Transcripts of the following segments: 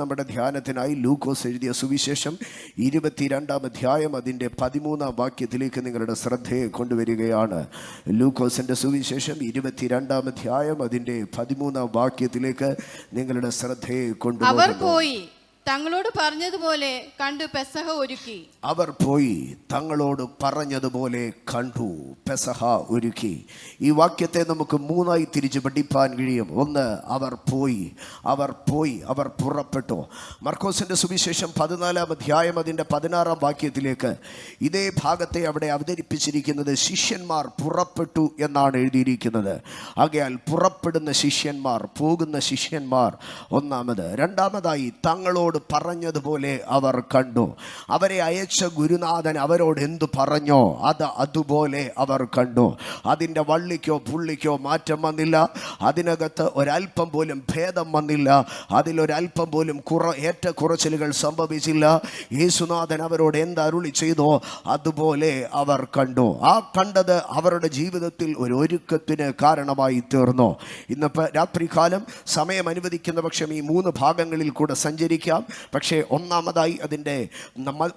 നമ്മുടെ ധ്യാനത്തിനായി ലൂക്കോസ് എഴുതിയ സുവിശേഷം 22-ാം അധ്യായം അതിൻ്റെ 13-ാം വാക്യത്തിലേക്ക് നിങ്ങളുടെ ശ്രദ്ധയെ കൊണ്ടുവരികയാണ്. ലൂക്കോസിൻ്റെ സുവിശേഷം 22-ാം അധ്യായം അതിൻ്റെ 13-ാം വാക്യത്തിലേക്ക് നിങ്ങളുടെ ശ്രദ്ധയെ കൊണ്ടുവരുന്നു. അവർ പോയി തങ്ങളോട് പറഞ്ഞതുപോലെ കണ്ടു പെസഹ ഒരുക്കി. അവർ പോയി തങ്ങളോട് പറഞ്ഞതുപോലെ കണ്ടു പെസഹ ഒരുക്കി. ഈ വാക്യത്തെ നമുക്ക് മൂന്നായി തിരിച്ച് പഠിപ്പാൻ കഴിയും. ഒന്ന്, അവർ പോയി, അവർ പുറപ്പെട്ടു. മർക്കോസിന്റെ സുവിശേഷം 14-ാം അധ്യായം അതിൻ്റെ 16-ാം വാക്യത്തിലേക്ക് ഇതേ ഭാഗത്തെ അവിടെ അവതരിപ്പിച്ചിരിക്കുന്നത് ശിഷ്യന്മാർ പുറപ്പെട്ടു എന്നാണ് എഴുതിയിരിക്കുന്നത്. ആകയാൽ പുറപ്പെടുന്ന ശിഷ്യന്മാർ, പോകുന്ന ശിഷ്യന്മാർ ഒന്നാമത്. രണ്ടാമതായി തങ്ങളോട് പറഞ്ഞതുപോലെ അവർ കണ്ടു. അവരെ അയച്ച ഗുരുനാഥൻ അവരോട് എന്തു പറഞ്ഞോ അതുപോലെ അവർ കണ്ടു. അതിൻ്റെ വള്ളിക്കോ പുള്ളിക്കോ മാറ്റം വന്നില്ല. അതിനകത്ത് ഒരല്പം പോലും ഭേദം വന്നില്ല. അതിലൊരല്പം പോലും ഏറ്റക്കുറച്ചിലുകൾ സംഭവിച്ചില്ല. യേശുനാഥൻ അവരോട് എന്തരുളി ചെയ്തോ അതുപോലെ അവർ കണ്ടു. ആ കണ്ടത് അവരുടെ ജീവിതത്തിൽ ഒരു ഒരുക്കത്തിന് കാരണമായി തീർന്നു. ഇന്നിപ്പോൾ രാത്രികാലം സമയം അനുവദിക്കുന്ന പക്ഷം ഈ 3 ഭാഗങ്ങളിൽ കൂടെ സഞ്ചരിക്കാം. പക്ഷേ ഒന്നാമതായി അതിൻ്റെ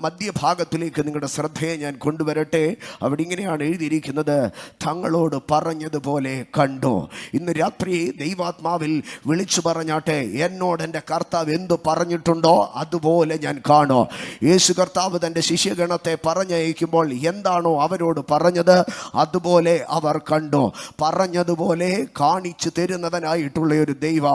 മധ്യഭാഗത്തിലേക്ക് നിങ്ങളുടെ ശ്രദ്ധയെ ഞാൻ കൊണ്ടുവരട്ടെ. അവിടെ ഇങ്ങനെയാണ് എഴുതിയിരിക്കുന്നത്, തങ്ങളോട് പറഞ്ഞതുപോലെ കണ്ടു. ഇന്ന് രാത്രി ദൈവാത്മാവിൽ വിളിച്ചു പറഞ്ഞാട്ടെ, എന്നോട് എൻ്റെ കർത്താവ് എന്തു പറഞ്ഞിട്ടുണ്ടോ അതുപോലെ ഞാൻ കാണോ. യേശു കർത്താവ് തൻ്റെ ശിഷ്യഗണത്തെ പറഞ്ഞയക്കുമ്പോൾ എന്താണോ അവരോട് പറഞ്ഞത് അതുപോലെ അവർ കണ്ടു. പറഞ്ഞതുപോലെ കാണിച്ചു തരുന്നവനായിട്ടുള്ള ഒരു ദൈവ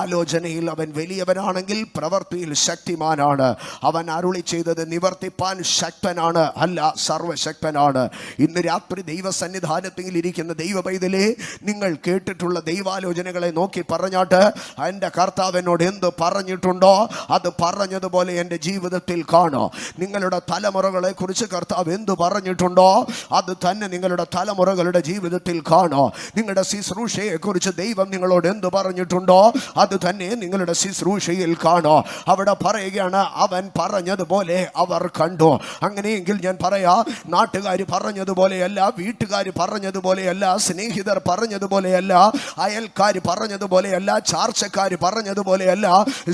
ആലോചനയിൽ അവൻ വലിയവനാണെങ്കിൽ പ്രവൃത്തിയിൽ ശക്തിമാനാണ്. അവൻ അരുളി ചെയ്തത് നിവർത്തിപ്പാൻ ശക്തനാണ്, അല്ല സർവശക്തനാണ്. ഇന്ന് രാത്രി ദൈവസന്നിധാനത്തിൽ ഇരിക്കുന്ന ദൈവ പൈതലേ, നിങ്ങൾ കേട്ടിട്ടുള്ള ദൈവാലോചനകളെ നോക്കി പറഞ്ഞാട്ട്, എൻ്റെ കർത്താവ് എന്നോട് എന്ത് പറഞ്ഞിട്ടുണ്ടോ അത് പറഞ്ഞതുപോലെ എൻ്റെ ജീവിതത്തിൽ കാണോ. നിങ്ങളുടെ തലമുറകളെ കുറിച്ച് കർത്താവ് എന്തു പറഞ്ഞിട്ടുണ്ടോ അത് തന്നെ നിങ്ങളുടെ തലമുറകളുടെ ജീവിതത്തിൽ കാണോ. നിങ്ങളുടെ ശുശ്രൂഷയെ കുറിച്ച് ദൈവം നിങ്ങളോട് എന്തു പറഞ്ഞിട്ടുണ്ടോ അത് തന്നെ നിങ്ങളുടെ ശുശ്രൂഷയിൽ കാണോ. അവിടെ പറയുകയാണ്, അവൻ പറഞ്ഞതുപോലെ അവർ കണ്ടു. അങ്ങനെയെങ്കിൽ ഞാൻ പറയാ, നാട്ടുകാർ പറഞ്ഞതുപോലെയല്ല, വീട്ടുകാർ പറഞ്ഞതുപോലെയല്ല, സ്നേഹിതർ പറഞ്ഞതുപോലെയല്ല, അയൽക്കാർ പറഞ്ഞതുപോലെയല്ല, ചാർച്ചക്കാർ പറഞ്ഞതുപോലെയല്ല,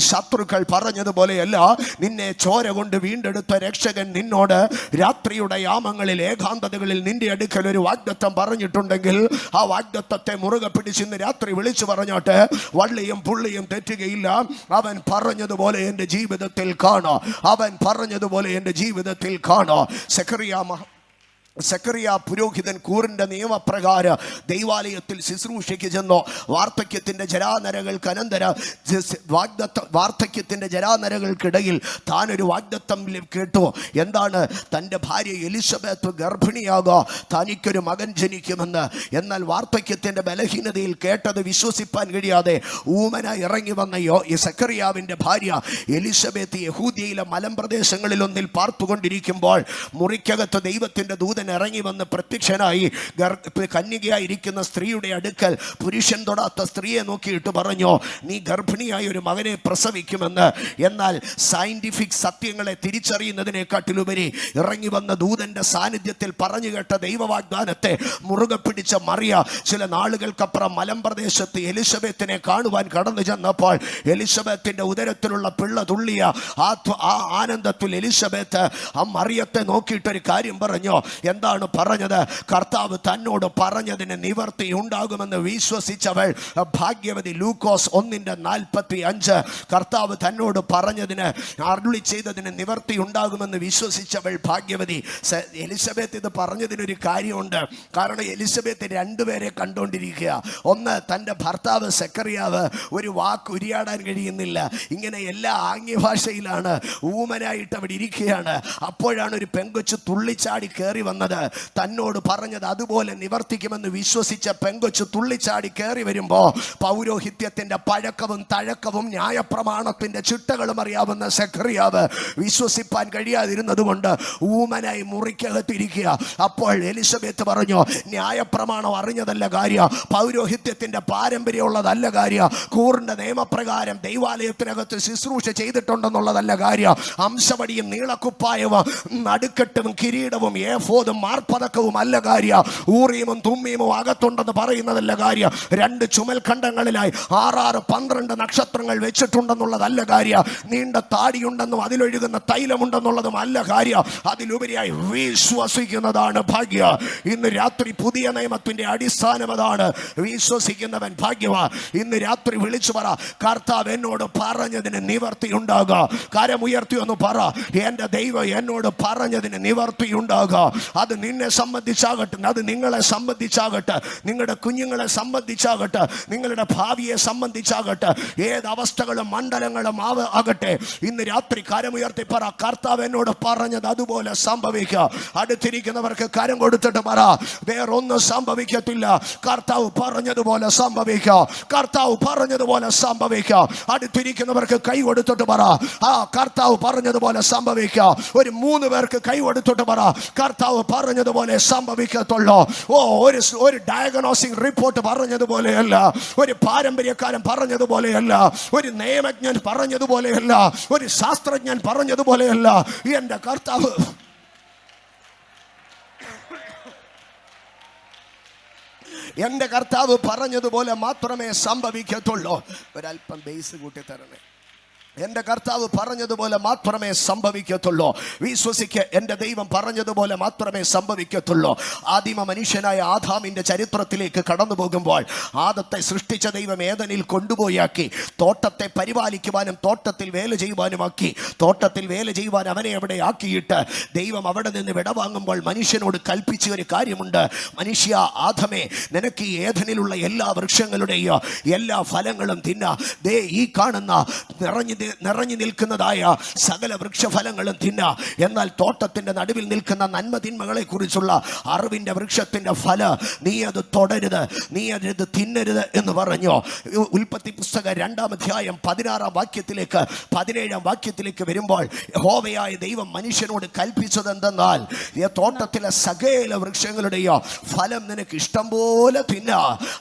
ശത്രുക്കൾ പറഞ്ഞതുപോലെയല്ല. നിന്നെ ചോര കൊണ്ട് വീണ്ടെടുത്ത രക്ഷകൻ നിന്നോട് രാത്രിയുടെ യാമങ്ങളിൽ ഏകാന്തതകളിൽ നിന്റെ അടുക്കൽ ഒരു വാഗ്ദത്തം പറഞ്ഞിട്ടുണ്ടെങ്കിൽ ആ വാഗ്ദത്തത്തെ മുറുകെ പിടിച്ച് ഇന്ന് രാത്രി വിളിച്ചു പറഞ്ഞോട്ടെ, വള്ളിയും പുള്ളിയും തെറ്റുകയില്ല. അവൻ പറഞ്ഞതുപോലെ എൻ്റെ ജീവിതത്തിൽ കാണോ. അവൻ പറഞ്ഞതുപോലെ എൻ്റെ ജീവിതത്തിൽ കാണോ. സെക്കറിയ പുരോഹിതൻ കൂറിൻ്റെ നിയമപ്രകാരം ദൈവാലയത്തിൽ ശുശ്രൂഷയ്ക്ക് ചെന്നു. വാർദ്ധക്യത്തിൻ്റെ ജരാനരകൾക്കിടയിൽ താനൊരു വാഗ്ദത്തം കേട്ടു. എന്താണ്? തൻ്റെ ഭാര്യ എലിസബത്ത് ഗർഭിണിയാകോ, തനിക്കൊരു മകൻ ജനിക്കുമെന്ന്. എന്നാൽ വാർദ്ധക്യത്തിൻ്റെ ബലഹീനതയിൽ കേട്ടത് വിശ്വസിപ്പാൻ കഴിയാതെ ഊമന ഇറങ്ങി വന്ന ഈ സെക്കറിയാവിൻ്റെ ഭാര്യ എലിസബത്ത് യഹൂദിയയിലെ മലമ്പ്രദേശങ്ങളിലൊന്നിൽ പാർത്തുകൊണ്ടിരിക്കുമ്പോൾ മുറിക്കകത്ത് ദൈവത്തിൻ്റെ ദൂതൻ ഇറങ്ങി വന്ന് പ്രത്യക്ഷനായി കന്യകയായിരിക്കുന്ന സ്ത്രീയുടെ അടുക്കൽ പുരുഷൻ തൊടാത്ത സ്ത്രീയെ നോക്കിയിട്ട് പറഞ്ഞു, നീ ഗർഭിണിയായ ഒരു മകനെ പ്രസവിക്കുമെന്ന്. എന്നാൽ സയന്റിഫിക് സത്യങ്ങളെ തിരിച്ചറിയുന്നതിനെക്കാട്ടിലുപരി ഇറങ്ങി വന്ന ദൂതന്റെ സാന്നിധ്യത്തിൽ പറഞ്ഞു കേട്ട ദൈവവാഗ്ദാനത്തെ മുറുകെ പിടിച്ച മറിയ ചില നാളുകൾക്കപ്പുറം മലമ്പ്രദേശത്ത് എലിസബത്തിനെ കാണുവാൻ കടന്നു ചെന്നപ്പോൾ എലിസബത്തിന്റെ ഉദരത്തിലുള്ള പിള്ള തുള്ളിയ ആ ആനന്ദത്തിൽ എലിസബത്ത് ആ മറിയത്തെ നോക്കിയിട്ടൊരു കാര്യം പറഞ്ഞു. എന്താണ് പറഞ്ഞത്? കർത്താവ് തന്നോട് പറഞ്ഞതിന് നിവർത്തി ഉണ്ടാകുമെന്ന് വിശ്വസിച്ചവൾ ഭാഗ്യവതി. ലൂക്കോസ് 1:45. കർത്താവ് തന്നോട് പറഞ്ഞതിന്, അരുളി ചെയ്തതിന് നിവർത്തി ഉണ്ടാകുമെന്ന് വിശ്വസിച്ചവൾ ഭാഗ്യവതി. എലിസബത്ത് ഇത് പറഞ്ഞതിനൊരു കാര്യമുണ്ട്. കാരണം എലിസബത്ത് 2 പേരെ കണ്ടുകൊണ്ടിരിക്കുക. ഒന്ന്, തൻ്റെ ഭർത്താവ് സെക്കറിയാവ് ഒരു വാക്ക് ഉരിയാടാൻ കഴിയുന്നില്ല. ഇങ്ങനെ എല്ലാ ആംഗ്യഭാഷയിലാണ്, ഊമനായിട്ട് അവിടെ ഇരിക്കുകയാണ്. അപ്പോഴാണ് ഒരു പെങ്കൊച്ച് തുള്ളിച്ചാടി കയറി വന്നത്. തന്നോട് പറഞ്ഞത് അതുപോലെ നിവർത്തിക്കുമെന്ന് വിശ്വസിച്ച പെങ്കൊച്ച് തുള്ളിച്ചാടി കയറി വരുമ്പോ പൗരോഹിത്യത്തിന്റെ പഴക്കവും തഴക്കവും ന്യായപ്രമാണത്തിന്റെ ചിട്ടകളും അറിയാവുന്ന സെക്കറിയാവ് വിശ്വസിപ്പാൻ കഴിയാതിരുന്നത് കൊണ്ട് ഊമനായി മുറിക്കകത്തിരിക്കുക. അപ്പോൾ എലിസബത്ത് പറഞ്ഞു, ന്യായപ്രമാണം അറിഞ്ഞതല്ല കാര്യം, പൗരോഹിത്യത്തിന്റെ പാരമ്പര്യമുള്ളതല്ല കാര്യം, കൂറിന്റെ നിയമപ്രകാരം ദൈവാലയത്തിനകത്ത് ശുശ്രൂഷ ചെയ്തിട്ടുണ്ടെന്നുള്ളതല്ല കാര്യം, അംശവടിയും നീളക്കുപ്പായവും നടുക്കെട്ടും കിരീടവും ഏഫോദും പറയുന്നത് മാർപ്പതക്കവും അല്ല കാര്യം, ഊറീമും തുമ്മീമും അകത്തുണ്ടെന്ന് പറയുന്നതല്ല കാര്യം, 2 ചുമൽഖണ്ഡങ്ങളിലായി 6, 12 നക്ഷത്രങ്ങൾ വെച്ചിട്ടുണ്ടെന്നുള്ളതല്ല കാര്യം, നീണ്ട താടിയുണ്ടെന്നും അതിലൊഴുകുന്ന തൈലമുണ്ടെന്നുള്ളതും അല്ല കാര്യം. അതിലുപരിയായി വിശ്വസിക്കുന്നതാണ് ഭാഗ്യം. ഇന്ന് രാത്രി പുതിയ നിയമത്തിന്റെ അടിസ്ഥാനം അതാണ്. വിശ്വസിക്കുന്നവൻ ഭാഗ്യവാൻ. ഇന്ന് രാത്രി വിളിച്ചു പറ, കർത്താവ് എന്നോട് പറഞ്ഞതിന് നിവർത്തി ഉണ്ടാകുക. കരമുയർത്തി ഒന്ന് പറ, എന്റെ ദൈവം എന്നോട് പറഞ്ഞതിന് നിവർത്തി ഉണ്ടാകുക. അത് നിന്നെ സംബന്ധിച്ചാകട്ടെ, അത് നിങ്ങളെ സംബന്ധിച്ചാകട്ടെ, നിങ്ങളുടെ കുഞ്ഞുങ്ങളെ സംബന്ധിച്ചാകട്ടെ, നിങ്ങളുടെ ഭാവിയെ സംബന്ധിച്ചാകട്ടെ, ഏത് അവസ്ഥകളും മണ്ഡലങ്ങളും ആകട്ടെ, ഇന്ന് രാത്രി കരമുയർത്തി പറ, കർത്താവ് എന്നോട് പറഞ്ഞത് അതുപോലെ സംഭവിക്കുക. അടുത്തിരിക്കുന്നവർക്ക് കരം കൊടുത്തിട്ട് പറ, വേറൊന്നും സംഭവിക്കത്തില്ല, കർത്താവ് പറഞ്ഞതുപോലെ സംഭവിക്കുക, കർത്താവ് പറഞ്ഞതുപോലെ സംഭവിക്കുക. അടുത്തിരിക്കുന്നവർക്ക് കൈ കൊടുത്തിട്ട് പറ, ആ കർത്താവ് പറഞ്ഞതുപോലെ സംഭവിക്കുക. ഒരു 3 പേർക്ക് കൈ കൊടുത്തിട്ട് പറ, കർത്താവ് പറഞ്ഞതുപോലെ സംഭവിക്കത്തുള്ളൂ. ഒരു ഡയഗ്നോസിംഗ് റിപ്പോർട്ട് പറഞ്ഞതുപോലെയല്ല, ഒരു പാരമ്പര്യക്കാരൻ പറഞ്ഞതുപോലെയല്ല, ഒരു നിയമജ്ഞൻ പറഞ്ഞതുപോലെയല്ല, ഒരു ശാസ്ത്രജ്ഞൻ പറഞ്ഞതുപോലെയല്ല. എന്റെ കർത്താവ് എന്റെ കർത്താവ് പറഞ്ഞതുപോലെ മാത്രമേ സംഭവിക്കത്തുള്ളൂ. ഒരല്പം ബേസ് കൂട്ടി തരണേ. എൻ്റെ കർത്താവ് പറഞ്ഞതുപോലെ മാത്രമേ സംഭവിക്കത്തുള്ളൂ. വിശ്വസിക്ക്, എൻ്റെ ദൈവം പറഞ്ഞതുപോലെ മാത്രമേ സംഭവിക്കത്തുള്ളൂ. ആദിമ മനുഷ്യനായ ആദാമിൻ്റെ ചരിത്രത്തിലേക്ക് കടന്നു പോകുമ്പോൾ, ആദത്തെ സൃഷ്ടിച്ച ദൈവം ഏദനിൽ കൊണ്ടുപോയാക്കി, തോട്ടത്തെ പരിപാലിക്കുവാനും തോട്ടത്തിൽ വേല ചെയ്യുവാനുമാക്കി. തോട്ടത്തിൽ വേല ചെയ്യുവാൻ അവനെ അവിടെ ആക്കിയിട്ട് ദൈവം അവിടെ നിന്ന് വിടവാങ്ങുമ്പോൾ മനുഷ്യനോട് കൽപ്പിച്ച ഒരു കാര്യമുണ്ട്. മനുഷ്യ, ആദമേ, നിനക്ക് ഈ ഏദനിലുള്ള എല്ലാ വൃക്ഷങ്ങളുടെയോ എല്ലാ ഫലങ്ങളും തിന്ന. ദേ ഈ കാണുന്ന നിറഞ്ഞു നിൽക്കുന്നതായ സകല വൃക്ഷഫലങ്ങളും തിന്ന. എന്നാൽ തോട്ടത്തിന്റെ നടുവിൽ നിൽക്കുന്ന നന്മ തിന്മകളെ കുറിച്ചുള്ള അറിവിന്റെ വൃക്ഷത്തിന്റെ ഫല നീ അത് തൊടരുത്, നീ അത് തിന്നരുത് എന്ന് പറഞ്ഞു. ഉൽപ്പത്തി പുസ്തകം 2-ാം അധ്യായം 16-ാം വാക്യത്തിലേക്ക് 17-ാം വാക്യത്തിലേക്ക് വരുമ്പോൾ, യഹോവയായ ദൈവം മനുഷ്യനോട് കൽപ്പിച്ചത് എന്തെന്നാൽ, തോട്ടത്തിലെ സകല വൃക്ഷങ്ങളുടെയോ ഫലം നിനക്ക് ഇഷ്ടം പോലെ തിന്ന.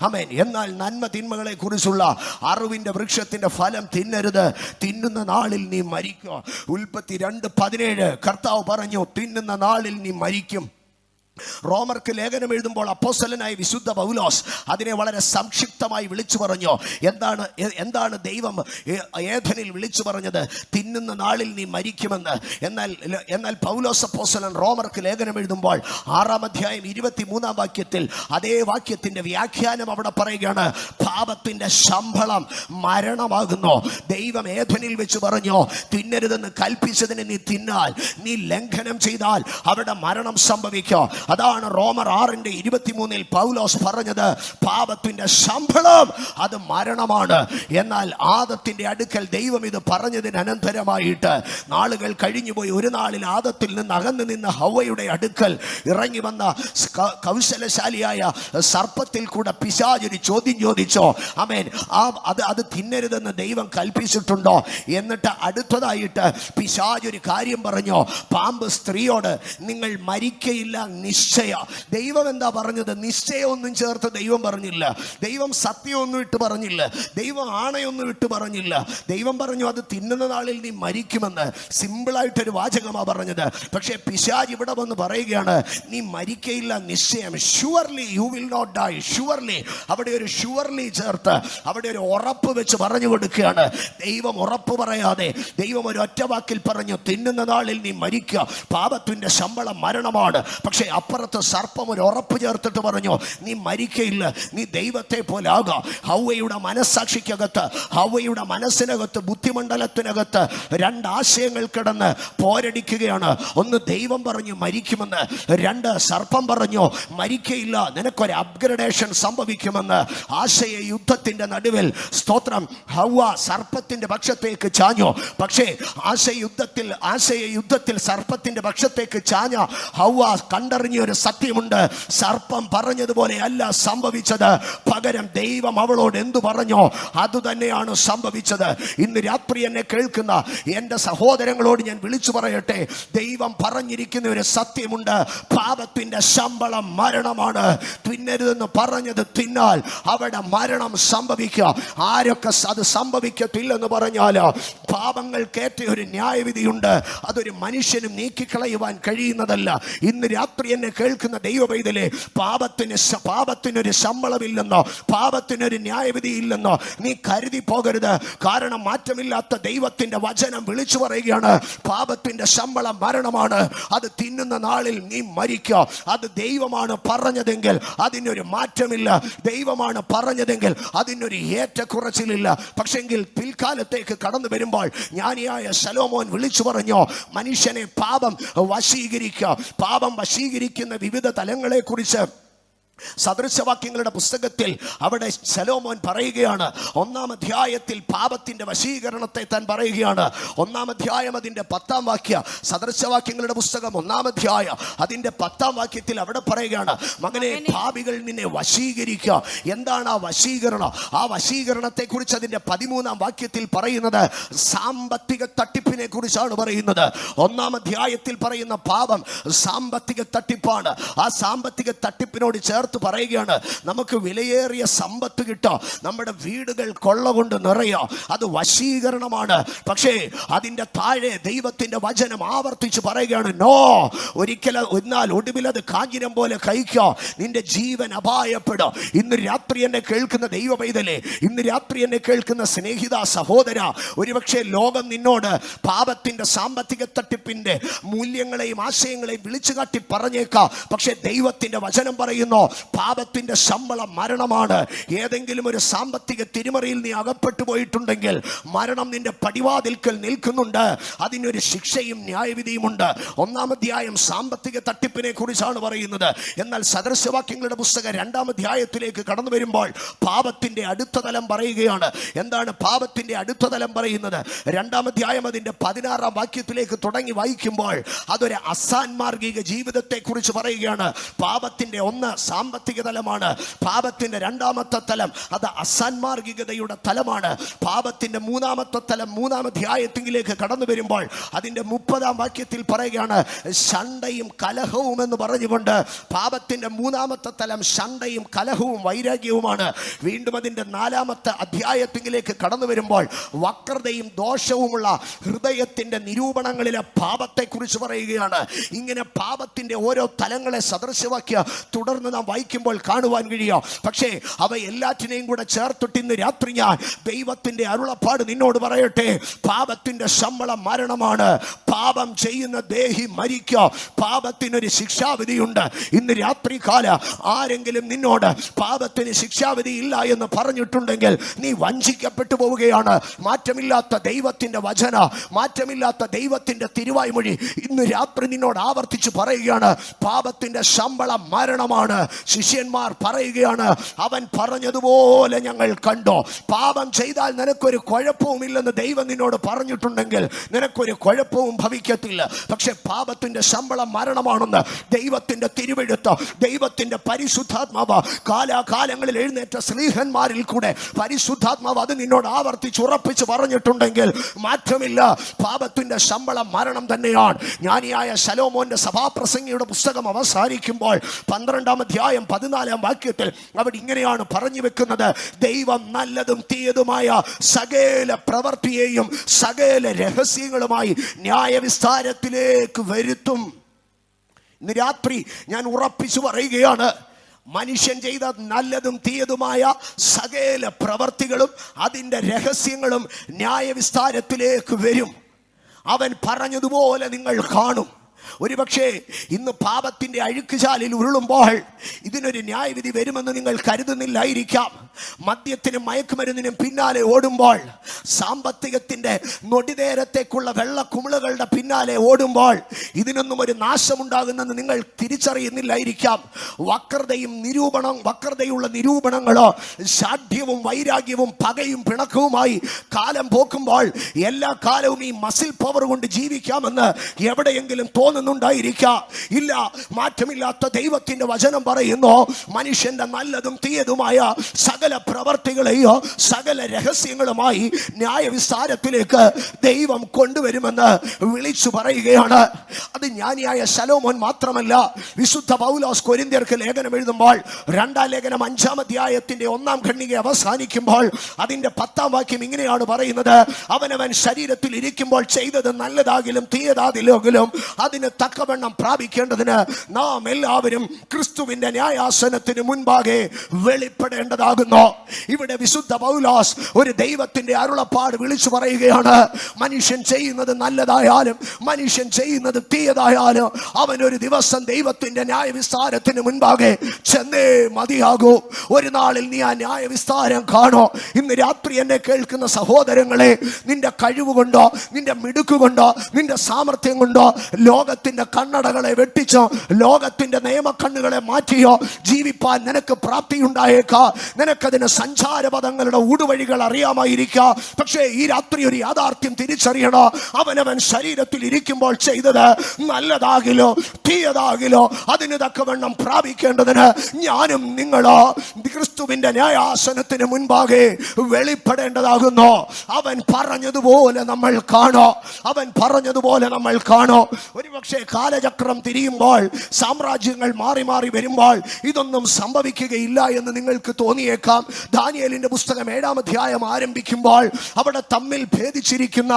ആമേൻ. എന്നാൽ നന്മ തിന്മകളെ കുറിച്ചുള്ള അറിവിന്റെ വൃക്ഷത്തിന്റെ ഫലം തിന്നരുത്, തിന്നുന്ന നാളിൽ നീ മരിക്കും. ഉൽപ്പത്തി 2:17 കർത്താവ് പറഞ്ഞു, തിന്നുന്ന നാളിൽ നീ മരിക്കും. റോമർക്ക് ലേഖനം എഴുതുമ്പോൾ അപ്പോസ്തലനായ വിശുദ്ധ പൗലോസ് അതിനെ വളരെ സംക്ഷിപ്തമായി വിളിച്ചു പറഞ്ഞു. എന്താണ് ദൈവം ഏദനിൽ വിളിച്ചു പറഞ്ഞത്? തിന്നുന്ന നാളിൽ നീ മരിക്കുമെന്ന്. എന്നാൽ പൗലോസ് അപ്പോസ്തലൻ റോമർക്ക് ലേഖനം എഴുതുമ്പോൾ 6-ാം അധ്യായം 23-ാം വാക്യത്തിൽ അതേ വാക്യത്തിന്റെ വ്യാഖ്യാനം അവിടെ പറയുകയാണ്, പാപത്തിന്റെ ശമ്പളം മരണമാകുന്നു. ദൈവം ഏദനിൽ വെച്ച് പറഞ്ഞു, തിന്നരുതെന്ന് കൽപ്പിച്ചതിന് നീ തിന്നാൽ, നീ ലംഘനം ചെയ്താൽ അവിടെ മരണം സംഭവിക്കും. അതാണ് റോമർ 6:23 പൗലോസ് പറഞ്ഞത്, പാപത്തിന്റെ ശമ്പളം അത് മരണമാണ്. എന്നാൽ ആദത്തിന്റെ അടുക്കൽ ദൈവം ഇത് പറഞ്ഞതിന് അനന്തരമായിട്ട് നാളുകൾ കഴിഞ്ഞുപോയി. ഒരു നാളിൽ ആദത്തിൽ നിന്ന് അകന്നു നിന്ന ഹവ്വയുടെ അടുക്കൽ ഇറങ്ങി വന്ന കൗശലശാലിയായ സർപ്പത്തിൽ കൂടെ പിശാച് ഒരു ചോദ്യം ചോദിച്ചോ. ആമേൻ. അത് തിന്നരുതെന്ന് ദൈവം കൽപ്പിച്ചിട്ടുണ്ടോ? എന്നിട്ട് അടുത്തതായിട്ട് പിശാച് ഒരു കാര്യം പറഞ്ഞു. പാമ്പ് സ്ത്രീയോട്, നിങ്ങൾ മരിക്കയില്ല നിശ്ചയ. ദൈവം എന്താ പറഞ്ഞത്? നിശ്ചയമൊന്നും ചേർത്ത് ദൈവം പറഞ്ഞില്ല. ദൈവം സത്യമൊന്നും ഇട്ട് പറഞ്ഞില്ല. ദൈവം ആണയൊന്നും ഇട്ട് പറഞ്ഞില്ല. ദൈവം പറഞ്ഞു, അത് തിന്നുന്ന നാളിൽ നീ മരിക്കുമെന്ന്. സിമ്പിളായിട്ടൊരു വാചകമാണ് പറഞ്ഞത്. പക്ഷേ പിശാച് ഇവിടെ വന്ന് പറയുകയാണ്, നീ മരിക്കയില്ല നിശ്ചയം. Surely you will not die. Surely, അവിടെ ഒരു ഷുവർലി ചേർത്ത് അവിടെ ഒരു ഉറപ്പ് വെച്ച് പറഞ്ഞു കൊടുക്കുകയാണ്. ദൈവം ഉറപ്പ് പറയാതെ ദൈവം ഒരു ഒറ്റ വാക്കിൽ പറഞ്ഞു, തിന്നുന്ന നാളിൽ നീ മരിക്കുക, പാപത്തിന്റെ ശമ്പളം മരണമാണ്. പക്ഷേ അപ്പുറത്ത് സർപ്പം ഒരു ഉറപ്പ് ചേർത്തിട്ട് പറഞ്ഞു, നീ മരിക്കയില്ല, നീ ദൈവത്തെ പോലെ ആകാം. ഹവ്വയുടെ മനസ്സാക്ഷിക്കകത്ത്, ഹവ്വയുടെ മനസ്സിനകത്ത്, ബുദ്ധിമണ്ഡലത്തിനകത്ത് 2 ആശയങ്ങൾ കിടന്ന് പോരടിക്കുകയാണ്. ഒന്ന്, ദൈവം പറഞ്ഞു മരിക്കുമെന്ന്. 2, സർപ്പം പറഞ്ഞു മരിക്കയില്ല, നിനക്കൊരു അപ്ഗ്രഡേഷൻ സംഭവിക്കുമെന്ന്. ആശയ യുദ്ധത്തിന്റെ നടുവിൽ, സ്തോത്രം, ഹവ്വ സർപ്പത്തിന്റെ പക്ഷത്തേക്ക് ചാഞ്ഞു. പക്ഷേ ആശയ യുദ്ധത്തിൽ സർപ്പത്തിന്റെ പക്ഷത്തേക്ക് ചാഞ്ഞ ഹവ്വ കണ്ടറിഞ്ഞ ഒരു സത്യമുണ്ട്. സർപ്പം പറഞ്ഞതുപോലെ അല്ല സംഭവിച്ചത്. പകരം ദൈവം അവളോട് എന്തു പറഞ്ഞോ അതുതന്നെയാണ് സംഭവിച്ചത്. ഇന്ന് രാത്രി എന്നെ കേൾക്കുന്ന എൻ്റെ സഹോദരങ്ങളോട് ഞാൻ വിളിച്ചു പറയട്ടെ, ദൈവം പറഞ്ഞിരിക്കുന്ന ഒരു സത്യമുണ്ട്. പാപത്തിന്റെ ശമ്പളം മരണമാണ്. തിന്നരുതെന്ന് പറഞ്ഞത് തിന്നാൽ അവിടെ മരണം സംഭവിക്കുക. ആരൊക്കെ അത് സംഭവിക്കത്തില്ലെന്ന് പറഞ്ഞാലോ, പാപങ്ങൾക്കേറ്റ ഒരു ന്യായവിധിയുണ്ട്. അതൊരു മനുഷ്യനും നീക്കിക്കളയുവാൻ കഴിയുന്നതല്ല. ഇന്ന് രാത്രി എന്നെ കേൾക്കുന്ന ദൈവപൈതലേ, പാപത്തിനൊരു ശമ്പളമില്ലെന്നോ പാപത്തിനൊരു ന്യായവിധി ഇല്ലെന്നോ നീ കരുതി പോകരുത്. കാരണം മാറ്റമില്ലാത്ത ദൈവത്തിന്റെ വചനം വിളിച്ചു പറയുകയാണ്, പാപത്തിന്റെ ശമ്പളം മരണമാണ്, അത് തിന്നുന്ന നാളിൽ നീ മരിക്കുക. അത് ദൈവമാണ് പറഞ്ഞതെങ്കിൽ അതിനൊരു മാറ്റമില്ല, ദൈവമാണ് പറഞ്ഞതെങ്കിൽ അതിനൊരു ഏറ്റക്കുറച്ചിലില്ല. പക്ഷെങ്കിൽ പിൽക്കാലത്തേക്ക് കടന്നു വരുമ്പോൾ ജ്ഞാനിയായ ശലോമോൻ വിളിച്ചു പറഞ്ഞു, മനുഷ്യനെ പാപം വശീകരിക്കുക. പാപം വശീകരിക്കുന്ന വിവിധ തലങ്ങളെ കുറിച്ച് സദൃശവാക്യങ്ങളുടെ പുസ്തകത്തിൽ അവിടെ ശലോമോൻ പറയുകയാണ്. 1-ാം അധ്യായത്തിൽ പാപത്തിന്റെ വശീകരണത്തെ താൻ പറയുകയാണ്. 1-ാം അധ്യായം അതിന്റെ 10-ാം വാക്യം, സദൃശവാക്യങ്ങളുടെ പുസ്തകം 1-ാം അധ്യായം അതിന്റെ 10-ാം വാക്യത്തിൽ അവിടെ പറയുകയാണ്, മകനെ, പാപികൾ നിന്നെ വശീകരിക്കുക. എന്താണ് ആ വശീകരണം? ആ വശീകരണത്തെ കുറിച്ച് അതിന്റെ 13-ാം വാക്യത്തിൽ പറയുന്നത് സാമ്പത്തിക തട്ടിപ്പിനെ കുറിച്ചാണ് പറയുന്നത്. 1-ാം അധ്യായത്തിൽ പറയുന്ന പാപം സാമ്പത്തിക തട്ടിപ്പാണ്. ആ സാമ്പത്തിക തട്ടിപ്പിനോട് ചേർത്ത് പറയുകയാണ്, നമുക്ക് വിലയേറിയ സമ്പത്ത് കിട്ടുക, നമ്മുടെ വീടുകൾ കൊള്ള കൊണ്ട് നിറയുക, അത് വശീകരണമാണ്. പക്ഷേ അതിന്റെ താഴെ ദൈവത്തിന്റെ വചനം ആവർത്തിച്ച് പറയുകയാണ്, നോ, ഒരിക്കലും, എന്നാൽ ഒടുവിൽ അത് കാഞ്ഞിരം പോലെ കഴിക്കുക, നിന്റെ ജീവൻ അപായപ്പെടും. ഇന്ന് രാത്രി എന്നെ കേൾക്കുന്ന ദൈവപൈതലേ, ഇന്ന് രാത്രി എന്നെ കേൾക്കുന്ന സ്നേഹിത സഹോദര, ഒരുപക്ഷെ ലോകം നിന്നോട് പാപത്തിന്റെ സാമ്പത്തിക തട്ടിപ്പിന്റെ മൂല്യങ്ങളെയും ആശയങ്ങളെയും വിളിച്ചു കാട്ടി പറഞ്ഞേക്കാം. പക്ഷെ ദൈവത്തിന്റെ വചനം പറയുന്നു, പാപത്തിന്റെ ശമ്പളം മരണമാണ്. ഏതെങ്കിലും ഒരു സാമ്പത്തിക തിരിമറിയിൽ നീ അകപ്പെട്ടു പോയിട്ടുണ്ടെങ്കിൽ മരണം നിന്റെ പടിവാതിൽക്കൽ നിൽക്കുന്നുണ്ട്. അതിനൊരു ശിക്ഷയും ന്യായവിധിയുമുണ്ട്. 1-ാം അധ്യായം സാമ്പത്തിക തട്ടിപ്പിനെ കുറിച്ചാണ് പറയുന്നത്. എന്നാൽ സദൃശവാക്യങ്ങളുടെ പുസ്തകം 2-ാം അധ്യായത്തിലേക്ക് കടന്നു വരുമ്പോൾ പാപത്തിന്റെ അടുത്ത തലം പറയുകയാണ്. എന്താണ് പാപത്തിന്റെ അടുത്ത തലം പറയുന്നത്? 2-ാം അധ്യായം അതിന്റെ 16-ാം വാക്യത്തിലേക്ക് തുടങ്ങി വായിക്കുമ്പോൾ അതൊരു അസാൻമാർഗിക ജീവിതത്തെ കുറിച്ച് പറയുകയാണ്. പാപത്തിന്റെ ഒന്ന് സാമ്പത്തിക തലമാണ്. പാപത്തിന്റെ 2-ാമത്തെ തലം അത് അസാൻമാർഗികതയുടെ തലമാണ്. പാപത്തിന്റെ 3-ാമത്തെ തലം 3-ാം അധ്യായത്തിലേക്ക് കടന്നു വരുമ്പോൾ അതിന്റെ 30-ാം വാക്യത്തിൽ പറയുകയാണ്, ശണ്ഠയും കലഹവും എന്ന് പറഞ്ഞുകൊണ്ട് പാപത്തിന്റെ 3-ാമത്തെ തലം ശണ്ഠയും കലഹവും വൈരാഗ്യവുമാണ്. വീണ്ടും അതിന്റെ 4-ാമത്തെ അധ്യായത്തിലേക്ക് കടന്നു വരുമ്പോൾ വക്രതയും ദോഷവുമുള്ള ഹൃദയത്തിന്റെ നിരൂപണങ്ങളിലെ പാപത്തെ കുറിച്ച് പറയുകയാണ്. ഇങ്ങനെ പാപത്തിന്റെ ഓരോ തലങ്ങളെ സദൃശവാക്യ തുടർന്ന് നാം വായിക്കുമ്പോൾ കാണുവാൻ കഴിയും. പക്ഷേ അവ എല്ലാറ്റിനെയും കൂടെ ചേർത്തിട്ട് ഇന്ന് രാത്രി ഞാൻ ദൈവത്തിന്റെ അരുളപ്പാട് നിന്നോട് പറയട്ടെ, പാപത്തിന്റെ ശമ്പളം മരണമാണ്. പാപം ചെയ്യുന്ന ദേഹി മരിക്കുക. പാപത്തിനൊരു ശിക്ഷാവിധിയുണ്ട്. ഇന്ന് രാത്രി കാല ആരെങ്കിലും നിന്നോട് പാപത്തിന് ശിക്ഷാവിധി ഇല്ല എന്ന് പറഞ്ഞിട്ടുണ്ടെങ്കിൽ നീ വഞ്ചിക്കപ്പെട്ടു പോവുകയാണ്. മാറ്റമില്ലാത്ത ദൈവത്തിന്റെ വചന, മാറ്റമില്ലാത്ത ദൈവത്തിന്റെ തിരുവായ്മൊഴി ഇന്ന് രാത്രി നിന്നോട് ആവർത്തിച്ച് പറയുകയാണ്, പാപത്തിന്റെ ശമ്പളം മരണമാണ്. ശിഷ്യന്മാർ പറയുകയാണ്, അവൻ പറഞ്ഞതുപോലെ ഞങ്ങൾ കണ്ടോ. പാപം ചെയ്താൽ നിനക്കൊരു കുഴപ്പവുമില്ലെന്ന് ദൈവം നിന്നോട് പറഞ്ഞിട്ടുണ്ടെങ്കിൽ നിനക്കൊരു കുഴപ്പവും ഭവിക്കത്തില്ല. പക്ഷെ പാപത്തിന്റെ ശമ്പളം മരണമാണെന്ന് ദൈവത്തിന്റെ തിരുവെഴുത്ത്, ദൈവത്തിന്റെ പരിശുദ്ധാത്മാവ് കാലാകാലങ്ങളിൽ എഴുന്നേറ്റ സ്ലീഹന്മാരിൽ കൂടെ പരിശുദ്ധാത്മാവ് അത് നിന്നോട് ആവർത്തിച്ച് ഉറപ്പിച്ച് പറഞ്ഞിട്ടുണ്ടെങ്കിൽ മാറ്റമില്ല. പാപത്തിന്റെ ശമ്പളം മരണം തന്നെയാണ്. ജ്ഞാനിയായ ശലോമോന്റെ സഭാപ്രസംഗിയുടെ പുസ്തകം അവസാനിക്കുമ്പോൾ 12-ാം അധ്യായം 14-ാം വാക്യത്തിൽ അവിടെ ഇങ്ങനെയാണ് പറഞ്ഞു വെക്കുന്നത്, ദൈവം നല്ലതും തീയതുമായ സകല പ്രവൃത്തിയെയും സകല രഹസ്യങ്ങളുമായി ന്യായവിസ്താരത്തിലേക്ക് വരുത്തും. ഇന്ന് രാത്രി ഞാൻ ഉറപ്പിച്ചു പറയുകയാണ്, മനുഷ്യൻ ചെയ്ത നല്ലതും തീയതുമായ സകല പ്രവൃത്തികളും അതിൻ്റെ രഹസ്യങ്ങളും ന്യായവിസ്താരത്തിലേക്ക് വരും. അവൻ പറഞ്ഞതുപോലെ നിങ്ങൾ കാണും. ഒരുപക്ഷെ ഇന്ന് പാപത്തിന്റെ അഴുക്കുചാലിൽ ഉരുളുമ്പോൾ ഇതിനൊരു ന്യായവിധി വരുമെന്ന് നിങ്ങൾ കരുതുന്നില്ലായിരിക്കാം. മദ്യത്തിനും മയക്കുമരുന്നിനും പിന്നാലെ ഓടുമ്പോൾ, സാമ്പത്തികത്തിന്റെ നൊടിനേരത്തേക്കുള്ള വെള്ളക്കുമിളുകളുടെ പിന്നാലെ ഓടുമ്പോൾ ഇതിനൊന്നും ഒരു നാശമുണ്ടാകുന്നെന്ന് നിങ്ങൾ തിരിച്ചറിയുന്നില്ലായിരിക്കാം. വക്രതയുള്ള നിരൂപണങ്ങളോ ശാഠ്യവും വൈരാഗ്യവും പകയും പിണക്കവുമായി കാലം പോക്കുമ്പോൾ എല്ലാ കാലവും ഈ മസിൽ പവർ കൊണ്ട് ജീവിക്കാമെന്ന് എവിടെയെങ്കിലും തോന്നുന്നുണ്ടായിരിക്കാം. ഇല്ല, മാറ്റമില്ലാത്ത ദൈവത്തിന്റെ വചനം പറയുന്നു, മനുഷ്യന്റെ നല്ലതും തീയതുമായ സകല പ്രവർത്തികളെയോ സകല രഹസ്യങ്ങളുമായി ന്യായവിസ്താരത്തിലേക്ക് ദൈവം കൊണ്ടുവരുമെന്ന് വിളിച്ചു പറയുകയാണ്. അത് ജ്ഞാനിയായ ശലോമോൻ മാത്രമല്ല, വിശുദ്ധ പൗലോസ് കൊരിന്ത്യർക്ക് ലേഖനം എഴുതുമ്പോൾ 2-ാം ലേഖനം 5-ാം അധ്യായത്തിന്റെ 1-ാം ഖണ്ഡിക അവസാനിക്കുമ്പോൾ അതിന്റെ 10-ാം വാക്യം ഇങ്ങനെയാണ് പറയുന്നത്, അവനവൻ ശരീരത്തിൽ ഇരിക്കുമ്പോൾ ചെയ്തത് നല്ലതാകിലും തീയതാകിലും അതിന് അതിന് തക്കവണ്ണം പ്രാപിക്കേണ്ടതിന് നാം എല്ലാവരും ക്രിസ്തുവിന്റെ ന്യായാസനത്തിന് മുൻപാകെ വെളിപ്പെടേണ്ടതാകുന്നു. ഇവിടെ വിശുദ്ധ പൗലോസ് ഒരു ദൈവത്തിന്റെ അരുളപ്പാട് വിളിച്ചു പറയുകയാണ്. മനുഷ്യൻ ചെയ്യുന്നത് നല്ലതായാലും മനുഷ്യൻ ചെയ്യുന്നത് തീയതായാലും അവനൊരു ദിവസം ദൈവത്തിന്റെ ന്യായവിസ്താരത്തിന് മുൻപാകെ ചെന്നേ മതിയാകൂ. ഒരു നാളിൽ നീ ആ ന്യായവിസ്താരം കാണോ. ഇന്ന് രാത്രി എന്നെ കേൾക്കുന്ന സഹോദരങ്ങളെ, നിന്റെ കഴിവ് കൊണ്ടോ നിന്റെ മിടുക്ക് കൊണ്ടോ നിന്റെ സാമർത്ഥ്യം കൊണ്ടോ ലോകത്തിന്റെ കണ്ണടകളെ വെട്ടിച്ചോ ലോകത്തിന്റെ നിയമക്കണ്ണുകളെ മാറ്റിയോ ജീവിപ്പാൻ നിനക്ക് പ്രാപ്തിയുണ്ടായേക്കാം. നിനക്കതിന് സഞ്ചാരപഥങ്ങളുടെ ഊടുവഴികൾ അറിയാമായിരിക്കാം. പക്ഷേ ഈ രാത്രി ഒരു യാഥാർത്ഥ്യം തിരിച്ചറിയണോ. അവനവൻ ശരീരത്തിൽ ഇരിക്കുമ്പോൾ ചെയ്തത് നല്ലതാകിലോ തീയതാകിലോ അതിന് തക്കവണ്ണം പ്രാപിക്കേണ്ടതിന് ഞാനും നിങ്ങളോ ക്രിസ്തുവിന്റെ ന്യായാസനത്തിന് മുൻപാകെ വെളിപ്പെടേണ്ടതാകുന്നു. അവൻ പറഞ്ഞതുപോലെ നമ്മൾ കാണോ. അവൻ പറഞ്ഞതുപോലെ നമ്മൾ കാണോ. ഒരുപക്ഷെ കാലചക്രം തിരിയുമ്പോൾ, സാമ്രാജ്യങ്ങൾ മാറി മാറി വരുമ്പോൾ ഇതൊന്നും സംഭവിക്കുകയില്ല എന്ന് നിങ്ങൾക്ക് തോന്നിയേക്കാം. ദാനിയേലിന്റെ പുസ്തകം 7-ാം അധ്യായം ആരംഭിക്കുമ്പോൾ അവിടെ തമ്മിൽ ഭേദിച്ചിരിക്കുന്ന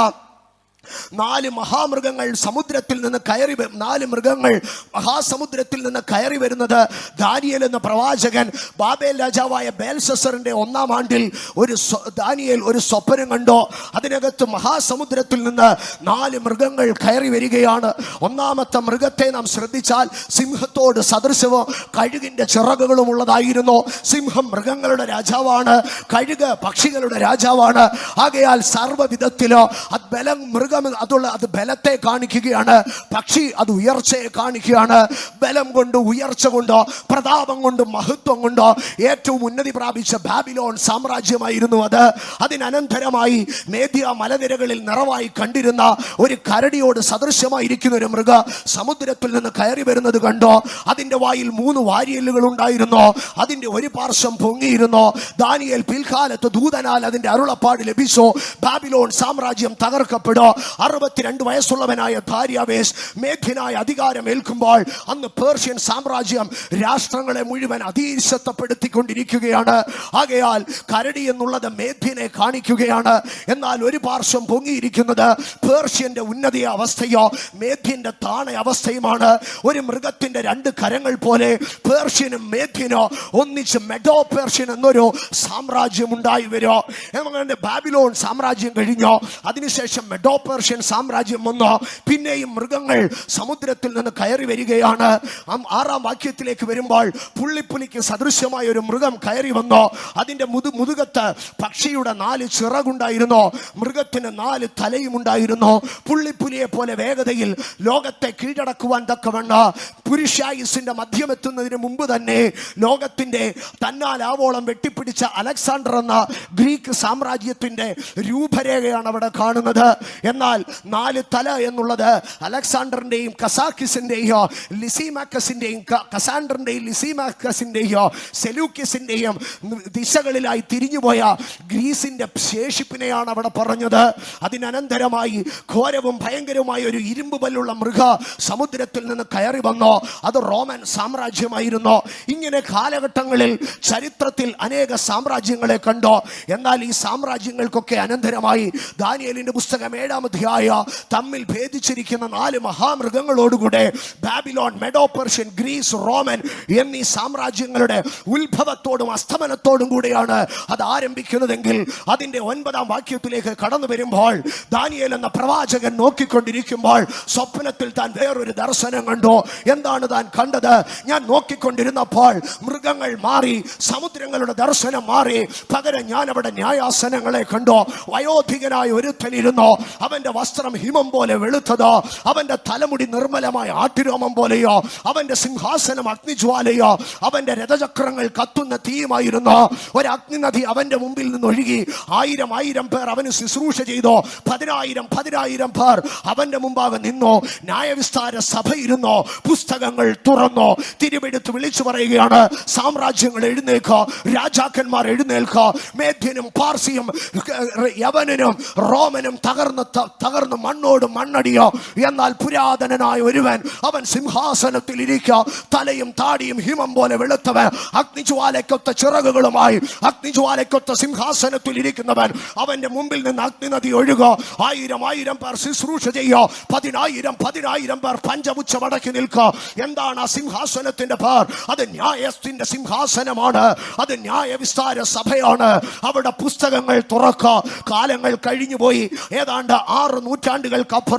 4 മഹാമൃഗങ്ങൾ സമുദ്രത്തിൽ നിന്ന് കയറി, 4 മൃഗങ്ങൾ മഹാസമുദ്രത്തിൽ നിന്ന് കയറി വരുന്നത് ദാനിയേൽ എന്ന പ്രവാചകൻ ബാബേൽ രാജാവായ ബേൽശസ്സറിന്റെ 1-ാം ആണ്ടിൽ ദാനിയേൽ ഒരു സ്വപ്നം കണ്ടോ. അതിനകത്ത് മഹാസമുദ്രത്തിൽ നിന്ന് 4 മൃഗങ്ങൾ കയറി വരികയാണ്. 1-ാമത്തെ മൃഗത്തെ നാം ശ്രദ്ധിച്ചാൽ സിംഹത്തോട് സദൃശവും കഴുകിന്റെ ചിറകുകളും ഉള്ളതായിരുന്നു. സിംഹം മൃഗങ്ങളുടെ രാജാവാണ്, കഴുക് പക്ഷികളുടെ രാജാവാണ്. ആകയാൽ സർവ്വവിധത്തിലോ അത് ബലം അത് ബലത്തെ കാണിക്കുകയാണ്. പക്ഷി അത് ഉയർച്ചയെ കാണിക്കുകയാണ്. ബലം കൊണ്ട്, ഉയർച്ച കൊണ്ടോ, പ്രതാപം കൊണ്ട്, മഹത്വം കൊണ്ടോ ഏറ്റവും ഉന്നതി പ്രാപിച്ച ബാബിലോൺ സാമ്രാജ്യമായിരുന്നു അത്. അതിനനന്തരമായി മേദ്യ മലനിരകളിൽ നിറവായി കണ്ടിരുന്ന ഒരു കരടിയോട് സദൃശ്യമായിരിക്കുന്ന ഒരു മൃഗ സമുദ്രത്തിൽ നിന്ന് കയറി വരുന്നത് കണ്ടോ. അതിന്റെ വായിൽ 3 വാരിയലുകൾ ഉണ്ടായിരുന്നു. അതിന്റെ ഒരു പാർശ്വം പൊങ്ങിയിരുന്നു. ദാനിയേൽ പിൽക്കാലത്ത് ദൂതനാൽ അതിന്റെ അരുളപ്പാട് ലഭിച്ചു. ബാബിലോൺ സാമ്രാജ്യം തകർക്കപ്പെടോ. 62 വയസ്സുള്ളവനായ ദാരിയാവേസ് മേഘ്യനായ അധികാരം ഏൽക്കുമ്പോൾ അന്ന് പേർഷ്യൻ സാമ്രാജ്യം രാഷ്ട്രങ്ങളെ മുഴുവൻ അധീശത്വപ്പെടുത്തിക്കൊണ്ടിരിക്കുകയാണ്. ആകയാൽ കരടി എന്നുള്ളത് മേഘ്യനെ കാണിക്കുകയാണ്. എന്നാൽ ഒരു പാർശ്വം പൊങ്ങിയിരിക്കുന്നത് പേർഷ്യന്റെ ഉന്നത അവസ്ഥയോ മേഘ്യന്റെ താണ അവസ്ഥയുമാണ്. ഒരു മൃഗത്തിന്റെ 2 കരങ്ങൾ പോലെ പേർഷ്യനും മേഘ്യനോ ഒന്നിച്ച് മെഡോ പേർഷ്യൻ എന്നൊരു സാമ്രാജ്യം ഉണ്ടായി വരോ. ബാബിലോൺ സാമ്രാജ്യം കഴിഞ്ഞോ. അതിനുശേഷം മെഡോ പേർഷ്യൻ സാമ്രാജ്യം വന്നോ. പിന്നെയും മൃഗങ്ങൾ സമുദ്രത്തിൽ നിന്ന് കയറി വരികയാണ്. 6-ാം വാക്യത്തിലേക്ക് വരുമ്പോൾ പുള്ളിപ്പുലിക്ക് സദൃശ്യമായ ഒരു മൃഗം കയറി വന്നോ. അതിന്റെ മുതുകത്ത് പക്ഷിയുടെ 4 ചിറകുണ്ടായിരുന്നു. മൃഗത്തിന് 4 തലയും ഉണ്ടായിരുന്നു. പുള്ളിപ്പുലിയെ പോലെ വേഗതയിൽ ലോകത്തെ കീഴടക്കുവാൻ തക്കവണ്ണം പുരുഷായുസിന്റെ മധ്യമെത്തുന്നതിന് മുമ്പ് തന്നെ ലോകത്തിന്റെ തന്നാലാവോളം വെട്ടിപ്പിടിച്ച അലക്സാണ്ടർ എന്ന ഗ്രീക്ക് സാമ്രാജ്യത്തിന്റെ രൂപരേഖയാണ് അവിടെ കാണുന്നത്. എന്നാൽ 4 തല എന്നുള്ളത് അലക്സാണ്ടറിന്റെയും കസാക്കിസിന്റെയോ ലിസിമാക്കസിന്റെയും കസാൻഡറിന്റെയും ലിസിമാക്കസിന്റെയോ സെലൂക്കിസിന്റെയും ദിശകളിലായി തിരിഞ്ഞുപോയ ഗ്രീസിന്റെ ശേഷിപ്പിനെയാണ് അവിടെ പറഞ്ഞത്. അതിനനന്തരമായി ഘോരവും ഭയങ്കരവുമായ ഒരു ഇരുമ്പ് പല്ലുള്ള മൃഗ സമുദ്രത്തിൽ നിന്ന് കയറി വന്നോ. അത് റോമൻ സാമ്രാജ്യമായിരുന്നു. ഇങ്ങനെ കാലഘട്ടങ്ങളിൽ ചരിത്രത്തിൽ അനേക സാമ്രാജ്യങ്ങളെ കണ്ടോ. എന്നാൽ ഈ സാമ്രാജ്യങ്ങൾക്കൊക്കെ അനന്തരമായി ദാനിയേലിന്റെ പുസ്തകം 7-ാം അധ്യായം തമ്മിൽ ഭേദിച്ചിരിക്കുന്ന 4 മഹാമൃഗങ്ങളോടുകൂടെ Babylon, Medo Persian, Greece, Roman എന്നീ സാമ്രാജ്യങ്ങളുടെ ഉത്ഭവത്തോടും അസ്തമനത്തോടും കൂടെയാണ് അത് ആരംഭിക്കുന്നതെങ്കിൽ അതിന്റെ 9-ാം വാക്യത്തിലേക്ക് കടന്നു വരുമ്പോൾ ദാനിയേൽ എന്ന പ്രവാചകൻ നോക്കിക്കൊണ്ടിരിക്കുമ്പോൾ സ്വപ്നത്തിൽ താൻ വേറൊരു ദർശനം കണ്ടു. എന്താണ് താൻ കണ്ടത്? ഞാൻ നോക്കിക്കൊണ്ടിരുന്നപ്പോൾ മൃഗങ്ങൾ മാറി, സമുദ്രങ്ങളുടെ ദർശനം മാറി. പകരം ഞാൻ അവിടെ ന്യായാസനങ്ങളെ കണ്ടു. വയോധികനായ ഒരുത്തനിരുന്നു. അവന്റെ വസ്ത്രം ഹിമം പോലെ വെളുത്തതോ, അവന്റെ തലമുടി നിർമ്മലമായ ആട്ടിരോമം പോലെയോ, അവന്റെ സിംഹാസനം അഗ്നിജ്വാലയോ, അവന്റെ രഥചക്രങ്ങൾ കത്തുന്ന തീയുമായിരുന്നു. ഒരു അഗ്നിനദി അവന്റെ മുമ്പിൽ നിന്ന് ഒഴുകി 1000 പേർ അവന് ശുശ്രൂഷ ചെയ്തോ. 10,000 പേർ അവന്റെ മുമ്പാകെ നിന്നോ. ന്യായവിസ്താര സഭയിരുന്നോ. പുസ്തകങ്ങൾ തുറന്നോ. തിരുവെടുത്ത് വിളിച്ചു പറയുകയാണ്, സാമ്രാജ്യങ്ങൾ എഴുന്നേൽക്കുക, രാജാക്കന്മാർ എഴുന്നേൽക്കുക. മേദ്യനും പാർസിയും യവനും റോമനും തകർന്ന് തകർന്ന് മണ്ണോട് മണ്ണടിയോ. എന്നാൽ പുരാതനനായ ഒരുവൻ, അവൻ സിംഹാസനത്തിൽ ഇരിക്കുക, തലയും താടിയും ഹിമം പോലെ വെളുത്തവൻ, അഗ്നിജ്വാലയ്ക്കൊത്ത ചിറകുകളുമായി അഗ്നിജ്വാലയ്ക്കൊത്ത സിംഹാസനത്തിൽ ഇരിക്കുന്നവൻ. അവന്റെ മുമ്പിൽ നിന്ന് അഗ്നിനദി ഒഴുകോ. 1000 പേർ ശുശ്രൂഷ ചെയ്യോ. 10,000 പേർ പഞ്ചമുച്ചമടക്കി നിൽക്കോ. എന്താണ് ആ സിംഹാസനത്തിന്റെ പേർ? അത് ന്യായത്തിന്റെ സിംഹാസനമാണ്. അത് ന്യായവിസ്താര സഭയാണ്. അവിടെ പുസ്തകങ്ങൾ തുറക്കുക. കാലങ്ങൾ കഴിഞ്ഞുപോയി. ഏതാണ്ട് 6 നൂറ്റാണ്ടുകൾക്കപ്പുറം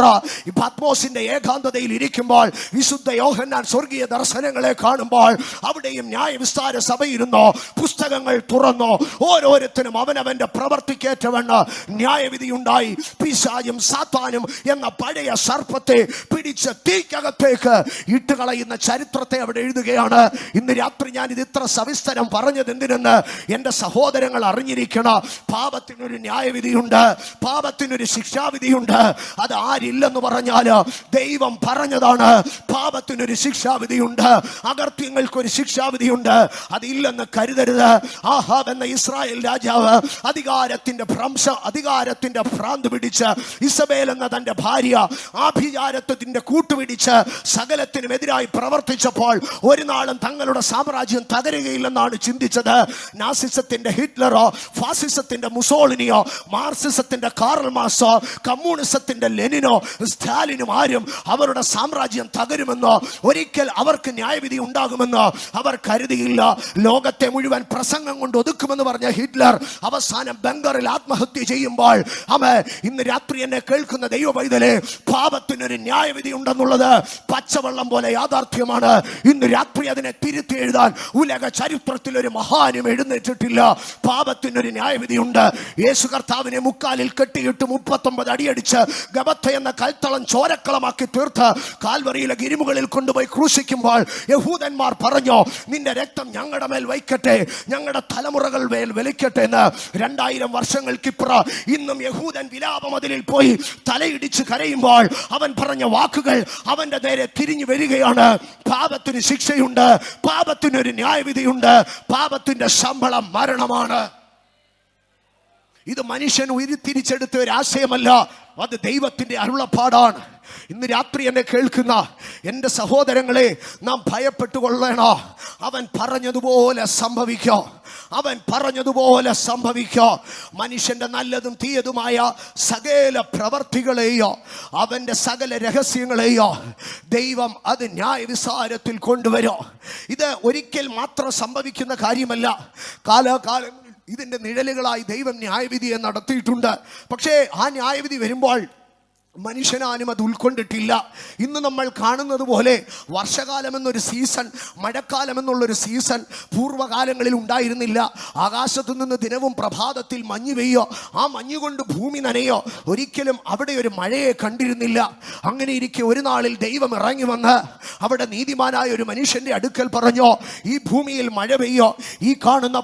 പത്മോസിന്റെ ഏകാന്തതയിൽ ഇരിക്കുമ്പോൾ വിശുദ്ധ യോഹന്നാൻ സ്വർഗീയ ദർശനങ്ങളെ കാണുമ്പോൾ അവിടെയും ന്യായവിസ്താര സഭയിരുന്നോ. പുസ്തകങ്ങൾ തുറന്നോ. ഓരോരുത്തരും അവനവന്റെ പ്രവർത്തിക്കേറ്റവണ്ണം ന്യായവിധി ഉണ്ടായി. പിശാചും സാത്താനും എന്ന പഴയ സർപ്പത്തെ പിടിച്ച് തീക്കകത്തേക്ക് ഇട്ടുകളയുന്ന ചരിത്രത്തെ അവിടെ എഴുതുകയാണ്. ഇന്ന് രാത്രി ഞാൻ ഇത് ഇത്ര സവിസ്തരം പറഞ്ഞത് എന്തിനെന്ന് എന്റെ സഹോദരങ്ങൾ അറിഞ്ഞിരിക്കണം. പാപത്തിനൊരു ന്യായവിധിയുണ്ട്, പാപത്തിനൊരു ശിക്ഷാവിധിയുണ്ട്. അത് ആരില്ലെന്ന് പറഞ്ഞാൽ ദൈവം പറഞ്ഞതാണ്. പാപത്തിനൊരു ശിക്ഷാവിധിയുണ്ട്, അകൃത്യങ്ങൾക്കൊരു ശിക്ഷാവിധിയുണ്ട്. അതില്ലെന്ന് കരുതരുത്. ആഹാബ് എന്ന ഇസ്രായേൽ രാജാവ് അധികാരത്തിന്റെ ഭ്രാന്ത് പിടിച്ച് ഇസബേൽ എന്ന തന്റെ ഭാര്യ ആഭിചാരത്വത്തിന്റെ കൂട്ടുപിടിച്ച് സകലത്തിനുമെതിരായി പ്രവർത്തിച്ചപ്പോൾ ഒരു നാളും തങ്ങളുടെ സാമ്രാജ്യം തകരുകയില്ലെന്നാണ് ചിന്തിച്ചത്. നാസിസത്തിന്റെ ഹിറ്റ്ലറോ, ഫാസിസത്തിന്റെ മുസോളിനിയോ, മാർസിസത്തിന്റെ കാറൽ മാർക്സോ, കമ്മ്യൂണിസത്തിന്റെ ലെനിനോ, സ്റ്റാലിനും ആരും അവരുടെ സാമ്രാജ്യം തകരുമെന്നോ ഒരിക്കൽ അവർക്ക് ന്യായവിധി ഉണ്ടാകുമെന്നോ അവർ കരുതിയില്ല. ലോകത്തെ മുഴുവൻ പ്രസംഗം കൊണ്ട് ഒതുക്കുമെന്ന് പറഞ്ഞ ഹിറ്റ്ലർ അവസാനം ബംഗറിൽ ആത്മഹത്യ ചെയ്യുമ്പോൾ ഇന്ന് രാത്രി എന്നെ കേൾക്കുന്ന ദൈവ പൈതലേ, പാപത്തിനൊരു ന്യായവിധി ഉണ്ടെന്നുള്ളത് പച്ചവെള്ളം പോലെ യാഥാർത്ഥ്യമാണ്. ഇന്ന് രാത്രി അതിനെ തിരുത്തി എഴുതാൻ ഉലക ചരിത്രത്തിൽ ഒരു മഹാനും എഴുന്നേറ്റിട്ടില്ല. പാപത്തിനൊരു ന്യായവിധിയുണ്ട്. യേശു കർത്താവിനെ മുക്കാലിൽ കെട്ടിയിട്ട് 39 അടിയടിച്ച് ഗബത്ത എന്ന കൽത്തളം ചോരക്കളമാക്കി തീർത്ത് കാൽവറിയിലെ ഗിരിമുകളിൽ കൊണ്ടുപോയി ക്രൂശിക്കുമ്പോൾ യഹൂദന്മാർ പറഞ്ഞു, നിന്റെ രക്തം ഞങ്ങളുടെ മേൽ വയ്ക്കട്ടെ, ഞങ്ങളുടെ തലമുറകൾ മേൽ വലിക്കട്ടെ എന്ന്. 2000 വർഷങ്ങൾക്കിപ്പുറം ഇന്നും യഹൂദൻ വിലാപമതിലിൽ പോയി തലയിടിച്ച് കരയുമ്പോൾ അവൻ പറഞ്ഞ വാക്കുകൾ അവന്റെ നേരെ തിരിഞ്ഞു വരികയാണ്. പാപത്തിന് ശിക്ഷയുണ്ട്, പാപത്തിനൊരു ന്യായവിധിയുണ്ട്, പാപത്തിന്റെ ശമ്പളം മരണമാണ്. ഇത് മനുഷ്യൻ ഉരുത്തിരിച്ചെടുത്ത ഒരു ആശയമല്ല, അത് ദൈവത്തിന്റെ അരുളപ്പാടാണ്. ഇന്ന് രാത്രി എന്നെ കേൾക്കുന്ന എൻ്റെ സഹോദരങ്ങളെ, നാം ഭയപ്പെട്ടുകൊള്ളണോ. അവൻ പറഞ്ഞതുപോലെ സംഭവിക്കോ, അവൻ പറഞ്ഞതുപോലെ സംഭവിക്കോ. മനുഷ്യന്റെ നല്ലതും തീയതുമായ സകല പ്രവർത്തികളെയോ അവൻ്റെ സകല രഹസ്യങ്ങളെയോ ദൈവം അത് ന്യായവിസാരത്തിൽ കൊണ്ടുവരോ. ഇത് ഒരിക്കൽ മാത്രം സംഭവിക്കുന്ന കാര്യമല്ല. കാലാകാലം ഇതിൻ്റെ നിഴലുകളായി ദൈവം ന്യായവിധിയെ നടത്തിയിട്ടുണ്ട്. പക്ഷേ ആ ന്യായവിധി വരുമ്പോൾ മനുഷ്യനാനും അത് ഉൾക്കൊണ്ടിട്ടില്ല. ഇന്ന് നമ്മൾ കാണുന്നത് പോലെ വർഷകാലം എന്നൊരു സീസൺ, മഴക്കാലം എന്നുള്ളൊരു സീസൺ പൂർവ്വകാലങ്ങളിൽ ഉണ്ടായിരുന്നില്ല. ആകാശത്തു നിന്ന് ദിനവും പ്രഭാതത്തിൽ മഞ്ഞ് പെയ്യോ, ആ മഞ്ഞ് കൊണ്ട് ഭൂമി നനയോ, ഒരിക്കലും അവിടെ ഒരു മഴയെ കണ്ടിരുന്നില്ല. അങ്ങനെ ഇരിക്കെ ഒരു നാളിൽ ദൈവം ഇറങ്ങി വന്ന് അവിടെ നീതിമാനായ ഒരു മനുഷ്യൻ്റെ അടുക്കൽ പറഞ്ഞോ, ഈ ഭൂമിയിൽ മഴ പെയ്യോ, ഈ കാണുന്ന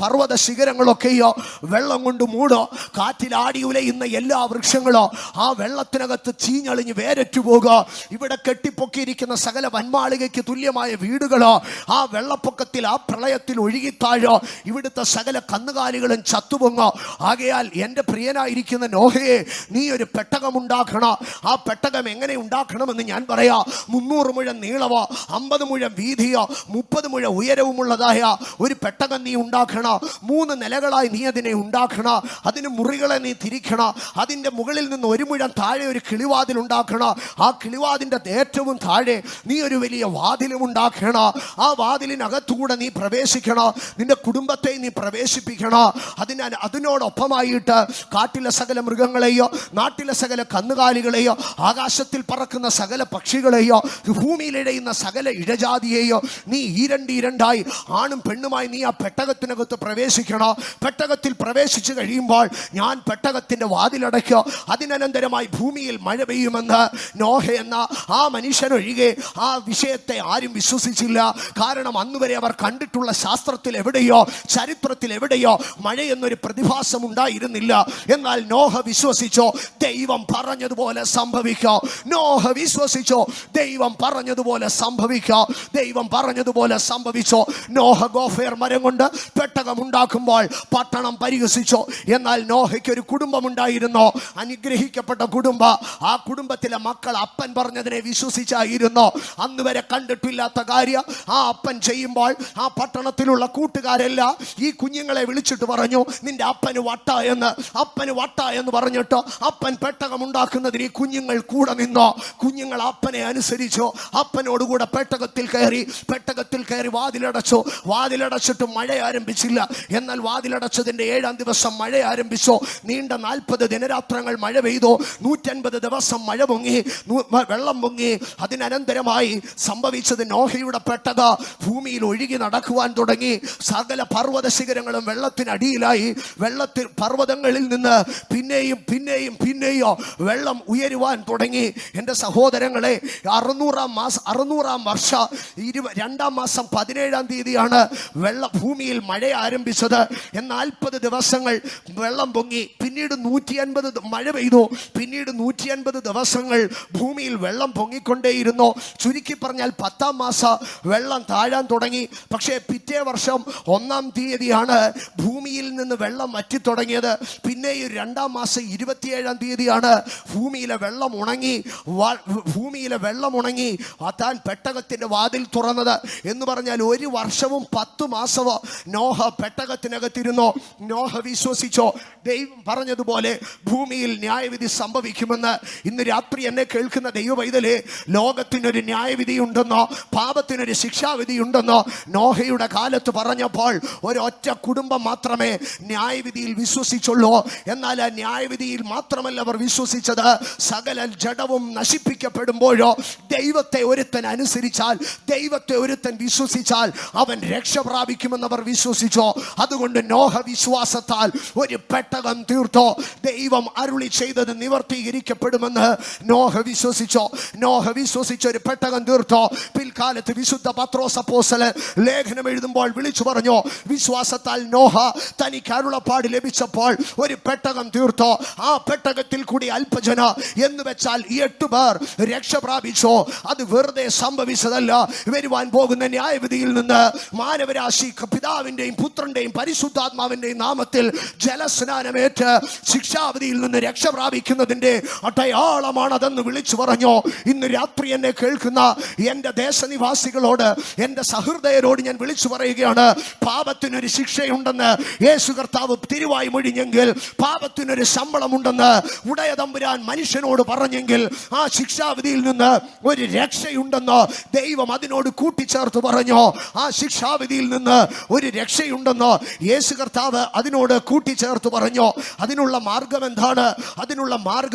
പർവ്വത ശിഖരങ്ങളൊക്കെയോ വെള്ളം കൊണ്ട് മൂടോ, കാറ്റിലാടി ഉലയുന്ന എല്ലാ വൃക്ഷങ്ങളോ ആ വെള്ളത്തിനകത്ത് ചീഞ്ഞളിഞ്ഞ് വേരറ്റു പോകുക, ഇവിടെ കെട്ടിപ്പൊക്കിയിരിക്കുന്ന സകല വന്മാളികയ്ക്ക് തുല്യമായ വീടുകളോ ആ വെള്ളപ്പൊക്കത്തിൽ ആ പ്രളയത്തിൽ ഒഴുകിത്താഴോ, ഇവിടുത്തെ സകല കന്നുകാലികളും ചത്തുപൊങ്ങോ. ആകയാൽ എൻ്റെ പ്രിയനായിരിക്കുന്ന നോഹയെ, നീ ഒരു പെട്ടകമുണ്ടാക്കണം. ആ പെട്ടകം എങ്ങനെ ഉണ്ടാക്കണമെന്ന് ഞാൻ പറയാം. 300 മുഴം നീളമോ 50 മുഴം വീതിയോ 30 മുഴം ഉയരവുമുള്ളതായ ഒരു പെട്ടകം നീ ഉണ്ടാക്കണം. 3 നിലകളായി നീ അതിനെ ഉണ്ടാക്കണം. അതിന് മുറികളെ നീ തിരിക്കണം. അതിൻ്റെ മുകളിൽ നിന്ന് 1 മുഴം താഴെ ഒരു കിളിവാതിൽ ഉണ്ടാക്കണം. ആ കിളിവാതിൻ്റെ ഏറ്റവും താഴെ നീ ഒരു വലിയ വാതിലും ഉണ്ടാക്കണം. ആ വാതിലിനകത്തുകൂടെ നീ പ്രവേശിക്കണം. നിന്റെ കുടുംബത്തെ നീ പ്രവേശിപ്പിക്കണം. അതിനോടൊപ്പമായിട്ട് കാട്ടിലെ സകല മൃഗങ്ങളെയോ നാട്ടിലെ സകല കന്നുകാലികളെയോ ആകാശത്തിൽ പറക്കുന്ന സകല പക്ഷികളെയോ ഭൂമിയിലിഴയുന്ന സകല ഇഴജാതിയെയോ നീ ഈരണ്ടായി ആണും പെണ്ണുമായി നീ ആ പെട്ടകത്തിനകത്ത് പ്രവേശിക്കണം. പെട്ടകത്തിൽ പ്രവേശിച്ചു കഴിയുമ്പോൾ ഞാൻ പെട്ടകത്തിൻ്റെ വാതിലടയ്ക്കോ, അതിനനന്തരമായി ഭൂമിയിൽ മഴ പെയ്യുമെന്ന്. നോഹ എന്ന ആ മനുഷ്യനൊഴികെ ആ വിഷയത്തെ ആരും വിശ്വസിച്ചില്ല. കാരണം അന്നുവരെ അവർ കണ്ടിട്ടുള്ള ശാസ്ത്രത്തിൽ എവിടെയോ ചരിത്രത്തിൽ എവിടെയോ മഴ എന്നൊരു പ്രതിഭാസം ഉണ്ടായിരുന്നില്ല. എന്നാൽ നോഹ വിശ്വസിച്ചോ, ദൈവം പറഞ്ഞതുപോലെ സംഭവിക്കും. സംഭവിക്കാം. നോഹ വിശ്വസിച്ചോ, ദൈവം പറഞ്ഞതുപോലെ സംഭവിക്കാം. ദൈവം പറഞ്ഞതുപോലെ സംഭവിച്ചോ. നോഹ ഗോഫേർ മരം കൊണ്ട് പെട്ടകം ഉണ്ടാക്കുമ്പോൾ പട്ടണം പരിഹസിച്ചോ. എന്നാൽ നോഹയ്ക്ക് ഒരു കുടുംബമുണ്ടായിരുന്നു, അനുഗ്രഹിക്കപ്പെട്ട കുടുംബം. ആ കുടുംബത്തിലെ മക്കൾ അപ്പൻ പറഞ്ഞതിനെ വിശ്വസിച്ചായിരുന്നു. അന്ന് വരെ കണ്ടിട്ടില്ലാത്ത കാര്യം ആ അപ്പൻ ചെയ്യുമ്പോൾ ആ പട്ടണത്തിലുള്ള കൂട്ടുകാരെല്ലാം ഈ കുഞ്ഞുങ്ങളെ വിളിച്ചിട്ട് പറഞ്ഞു, നിന്റെ അപ്പന് വട്ട എന്ന്. അപ്പന് വട്ട എന്ന് പറഞ്ഞിട്ട് അപ്പൻ പെട്ടകം ഉണ്ടാക്കുന്നതിന് ഈ കുഞ്ഞുങ്ങൾ കൂടെ നിന്നോ. കുഞ്ഞുങ്ങൾ അപ്പനെ അനുസരിച്ചോ. അപ്പനോടുകൂടെ പെട്ടകത്തിൽ കയറി വാതിലടച്ചിട്ട് മഴ ആരംഭിച്ചില്ല. എന്നാൽ വാതിലടച്ചതിന്റെ 7-ാം ദിവസം മഴ ആരംഭിച്ചോ. നീണ്ട 40 ദിനരാത്രങ്ങൾ മഴ പെയ്തു. 150 ദിവസം മഴ പൊങ്ങി, വെള്ളം പൊങ്ങി. അതിനനന്തരമായി സംഭവിച്ചത് നോഹയുടെ പെട്ടക ഭൂമിയിൽ ഒഴുകി നടക്കുവാൻ തുടങ്ങി. സകല പർവ്വത ശിഖരങ്ങളും വെള്ളത്തിനടിയിലായി. പർവ്വതങ്ങളിൽ നിന്ന് പിന്നെയും വെള്ളം ഉയരുവാൻ തുടങ്ങി. എൻ്റെ സഹോദരങ്ങളെ, 600-ാം വർഷം 2-ാം മാസം 17-ാം തീയതിയാണ് ഭൂമിയിൽ മഴ ആരംഭിച്ചത്. 40 ദിവസങ്ങൾ വെള്ളം പൊങ്ങി. പിന്നീട് 150 മഴ പെയ്തു. പിന്നീട് 150 ദിവസങ്ങൾ ഭൂമിയിൽ വെള്ളം പൊങ്ങിക്കൊണ്ടേയിരുന്നു. ചുരുക്കി പറഞ്ഞാൽ 10-ാം മാസം വെള്ളം താഴാൻ തുടങ്ങി. പക്ഷേ പിറ്റേ വർഷം 1-ാം തീയതിയാണ് ഭൂമിയിൽ നിന്ന് വെള്ളം വറ്റിത്തുടങ്ങിയത്. പിന്നെ 2-ാം മാസം 27-ാം തീയതിയാണ് ഭൂമിയിലെ വെള്ളം ഉണങ്ങി താൻ പെട്ടകത്തിന്റെ വാതിൽ തുറന്നത്. എന്ന് പറഞ്ഞാൽ 1 വർഷവും 10 മാസവും നോഹ പെട്ടകത്തിനകത്തിരുന്നു. നോഹ വിശ്വസിച്ചോ, ദൈവം പറഞ്ഞതുപോലെ ഭൂമിയിൽ ന്യായവിധി സംഭവിക്കുമെന്ന്. ഇന്ന് രാത്രി എന്നെ കേൾക്കുന്ന ദൈവപൈതലേ, ലോകത്തിനൊരു ന്യായവിധി ഉണ്ടെന്നോ, പാപത്തിനൊരു ശിക്ഷാവിധി ഉണ്ടെന്നോ നോഹയുടെ കാലത്ത് പറഞ്ഞപ്പോൾ ഒരൊറ്റ കുടുംബം മാത്രമേ ന്യായവിധിയിൽ വിശ്വസിച്ചുള്ളൂ. എന്നാൽ ആ ന്യായവിധിയിൽ മാത്രമല്ല അവർ വിശ്വസിച്ചത്, സകല ജഡവും നശിപ്പിക്കപ്പെടുമ്പോഴോ ദൈവത്തെ ഒരുത്തൻ അനുസരിച്ചാൽ, ദൈവത്തെ ഒരുത്തൻ വിശ്വസിച്ചാൽ അവൻ രക്ഷ പ്രാപിക്കുമെന്ന് അവർ വിശ്വസിച്ചോ. അതുകൊണ്ട് നോഹ വിശ്വാസത്താൽ ഒരു പെട്ടകം തീർത്തോ. ദൈവം അരുളി ചെയ്തത് നിവർത്തീകരിക്കപ്പെടുമെന്ന് നോഹ വിശ്വസിച്ചോ. നോഹ വിശ്വസിച്ച് ഒരു പെട്ടകം തീർത്തോ. പിൽക്കാലത്ത് വിശുദ്ധ പത്രോസ് അപ്പോസ്തലൻ ലേഖനം എഴുതുമ്പോൾ വിളിച്ചു പറഞ്ഞു, വിശ്വാസത്താൽ നോഹ തനിക്ക് അരുളപ്പാട് ലഭിച്ചപ്പോൾ ഒരു പെട്ടകം തീർത്തോ. ആ പെട്ടകത്തിൽ കൂടി അല്പജന എന്ന് വെച്ചാൽ 8 പേർ രക്ഷ പ്രാപിച്ചോ. അത് വെറുതെ സംഭവിച്ചതല്ല. വരുവാൻ പോകുന്ന ന്യായവിധിയിൽ നിന്ന് മാനവരാശി പിതാവിന്റെയും പുത്രന്റെയും പരിശുദ്ധാത്മാവിന്റെയും നാമത്തിൽ ജലസ്നാനമേറ്റ് ശിക്ഷാവിധിയിൽ നിന്ന് രക്ഷ പ്രാപിക്കുന്നതിന്റെ അടയാളമാണതെന്ന് വിളിച്ചു പറഞ്ഞു. ഇന്ന് രാത്രി എന്നെ കേൾക്കുന്ന എൻ്റെ ദേശനിവാസികളോട്, എൻ്റെ സഹൃദയരോട് ഞാൻ വിളിച്ചു പറയുകയാണ്, പാപത്തിനൊരു ശിക്ഷയുണ്ടെന്ന് യേശു കർത്താവ് തിരുവായി മൊഴിഞ്ഞെങ്കിൽ, പാപത്തിനൊരു ശമ്പളമുണ്ടെന്ന് ഉടയ തമ്പുരാൻ മനുഷ്യനോട് പറഞ്ഞെങ്കിൽ, ആ ശിക്ഷാവിധിയിൽ നിന്ന് ഒരു രക്ഷയുണ്ടെന്ന് ദൈവം അതിനോട് കൂട്ടിച്ചേർത്ത് പറഞ്ഞു. ആ ശിക്ഷാവിധിയിൽ നിന്ന് ഒരു രക്ഷയുണ്ടെന്ന് യേശു കർത്താവ് അതിനോട് കൂട്ടിച്ചേർത്ത് പറഞ്ഞു. അതിനുള്ള മാർഗം എന്താണ്? അതിനുള്ള മാർഗം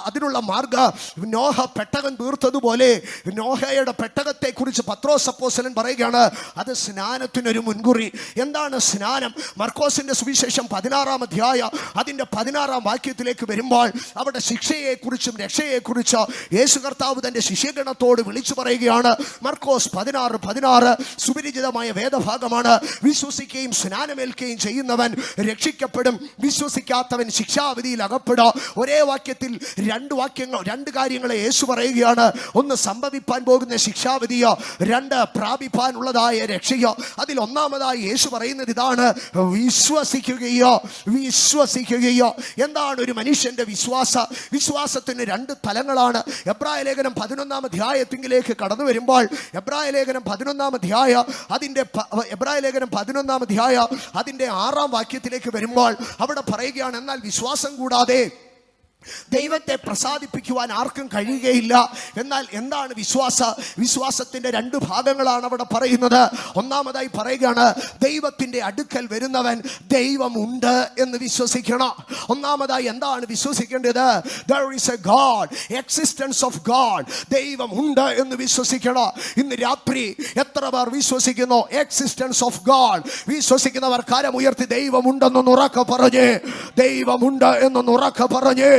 അതിനുള്ള മാർഗം നോഹ പെട്ടകം തീർത്തതുപോലെ നോഹയുടെ പെട്ടകത്തെ കുറിച്ച് പത്രോസ് അപ്പോസ്തലൻ പറയുകയാണ്, അത് സ്നാനത്തിനൊരു മുൻകുറി. എന്താണ് സ്നാനം? മർക്കോസിന്റെ സുവിശേഷം 16-ാം അധ്യായം അതിന്റെ 16-ാം വാക്യത്തിലേക്ക് വരുമ്പോൾ അവിടെ ശിക്ഷയെക്കുറിച്ചും രക്ഷയെക്കുറിച്ച് യേശു കർത്താവ് തന്റെ ശിഷ്യഗണത്തോട് വിളിച്ചു പറയുകയാണ്. മർക്കോസ് 16:16 സുപരിചിതമായ വേദഭാഗമാണ്. വിശ്വസിക്കുകയും സ്നാനമേൽക്കുകയും ചെയ്യുന്നവൻ രക്ഷിക്കപ്പെടും, വിശ്വസിക്കാത്തവൻ ശിക്ഷാവിധിയിൽ അകപ്പെടും. ഒരേ വാക്യത്തിൽ രണ്ട് കാര്യങ്ങളെ യേശു പറയുകയാണ്. ഒന്ന്, സംഭവിപ്പാൻ പോകുന്ന ശിക്ഷാവിധിയോ, 2 പ്രാപിപ്പാനുള്ളതായ രക്ഷയോ. അതിൽ ഒന്നാമതായി യേശു പറയുന്നത് ഇതാണ്, വിശ്വസിക്കുകയോ. എന്താണ് ഒരു മനുഷ്യന്റെ വിശ്വാസത്തിന് 2 തലങ്ങളാണ്. എബ്രായ ലേഖനം 11-ാം അധ്യായത്തിലേക്ക് കടന്നു വരുമ്പോൾ എബ്രായ ലേഖനം 11-ാം അധ്യായം അതിന്റെ 6-ാം വാക്യത്തിലേക്ക് വരുമ്പോൾ അവിടെ പറയുകയാണ്, എന്നാൽ വിശ്വാസം കൂടാതെ ദൈവത്തെ പ്രസാദിപ്പിക്കുവാൻ ആർക്കും കഴിയുകയില്ല. എന്നാൽ എന്താണ് വിശ്വാസത്തിന്റെ 2 ഭാഗങ്ങളാണ് അവിടെ പറയുന്നത്. ഒന്നാമതായി പറയുകയാണ്, ദൈവത്തിന്റെ അടുക്കൽ വരുന്നവൻ ദൈവമുണ്ട് എന്ന് വിശ്വസിക്കണം. ഒന്നാമതായി എന്താണ് വിശ്വസിക്കേണ്ടത്? There is a God, existence of God. ദൈവമുണ്ട് എന്ന് വിശ്വസിക്കണം. ഇന്ന് രാത്രി എത്ര പേർ വിശ്വസിക്കുന്നു? എക്സിസ്റ്റൻസ് ഓഫ് ഗോഡ് വിശ്വസിക്കുന്നവർ കരമുയർത്തി ദൈവമുണ്ടെന്ന് ഉറക്കെ പറഞ്ഞ്, ദൈവമുണ്ട് എന്ന് ഉറക്കെ പറഞ്ഞ്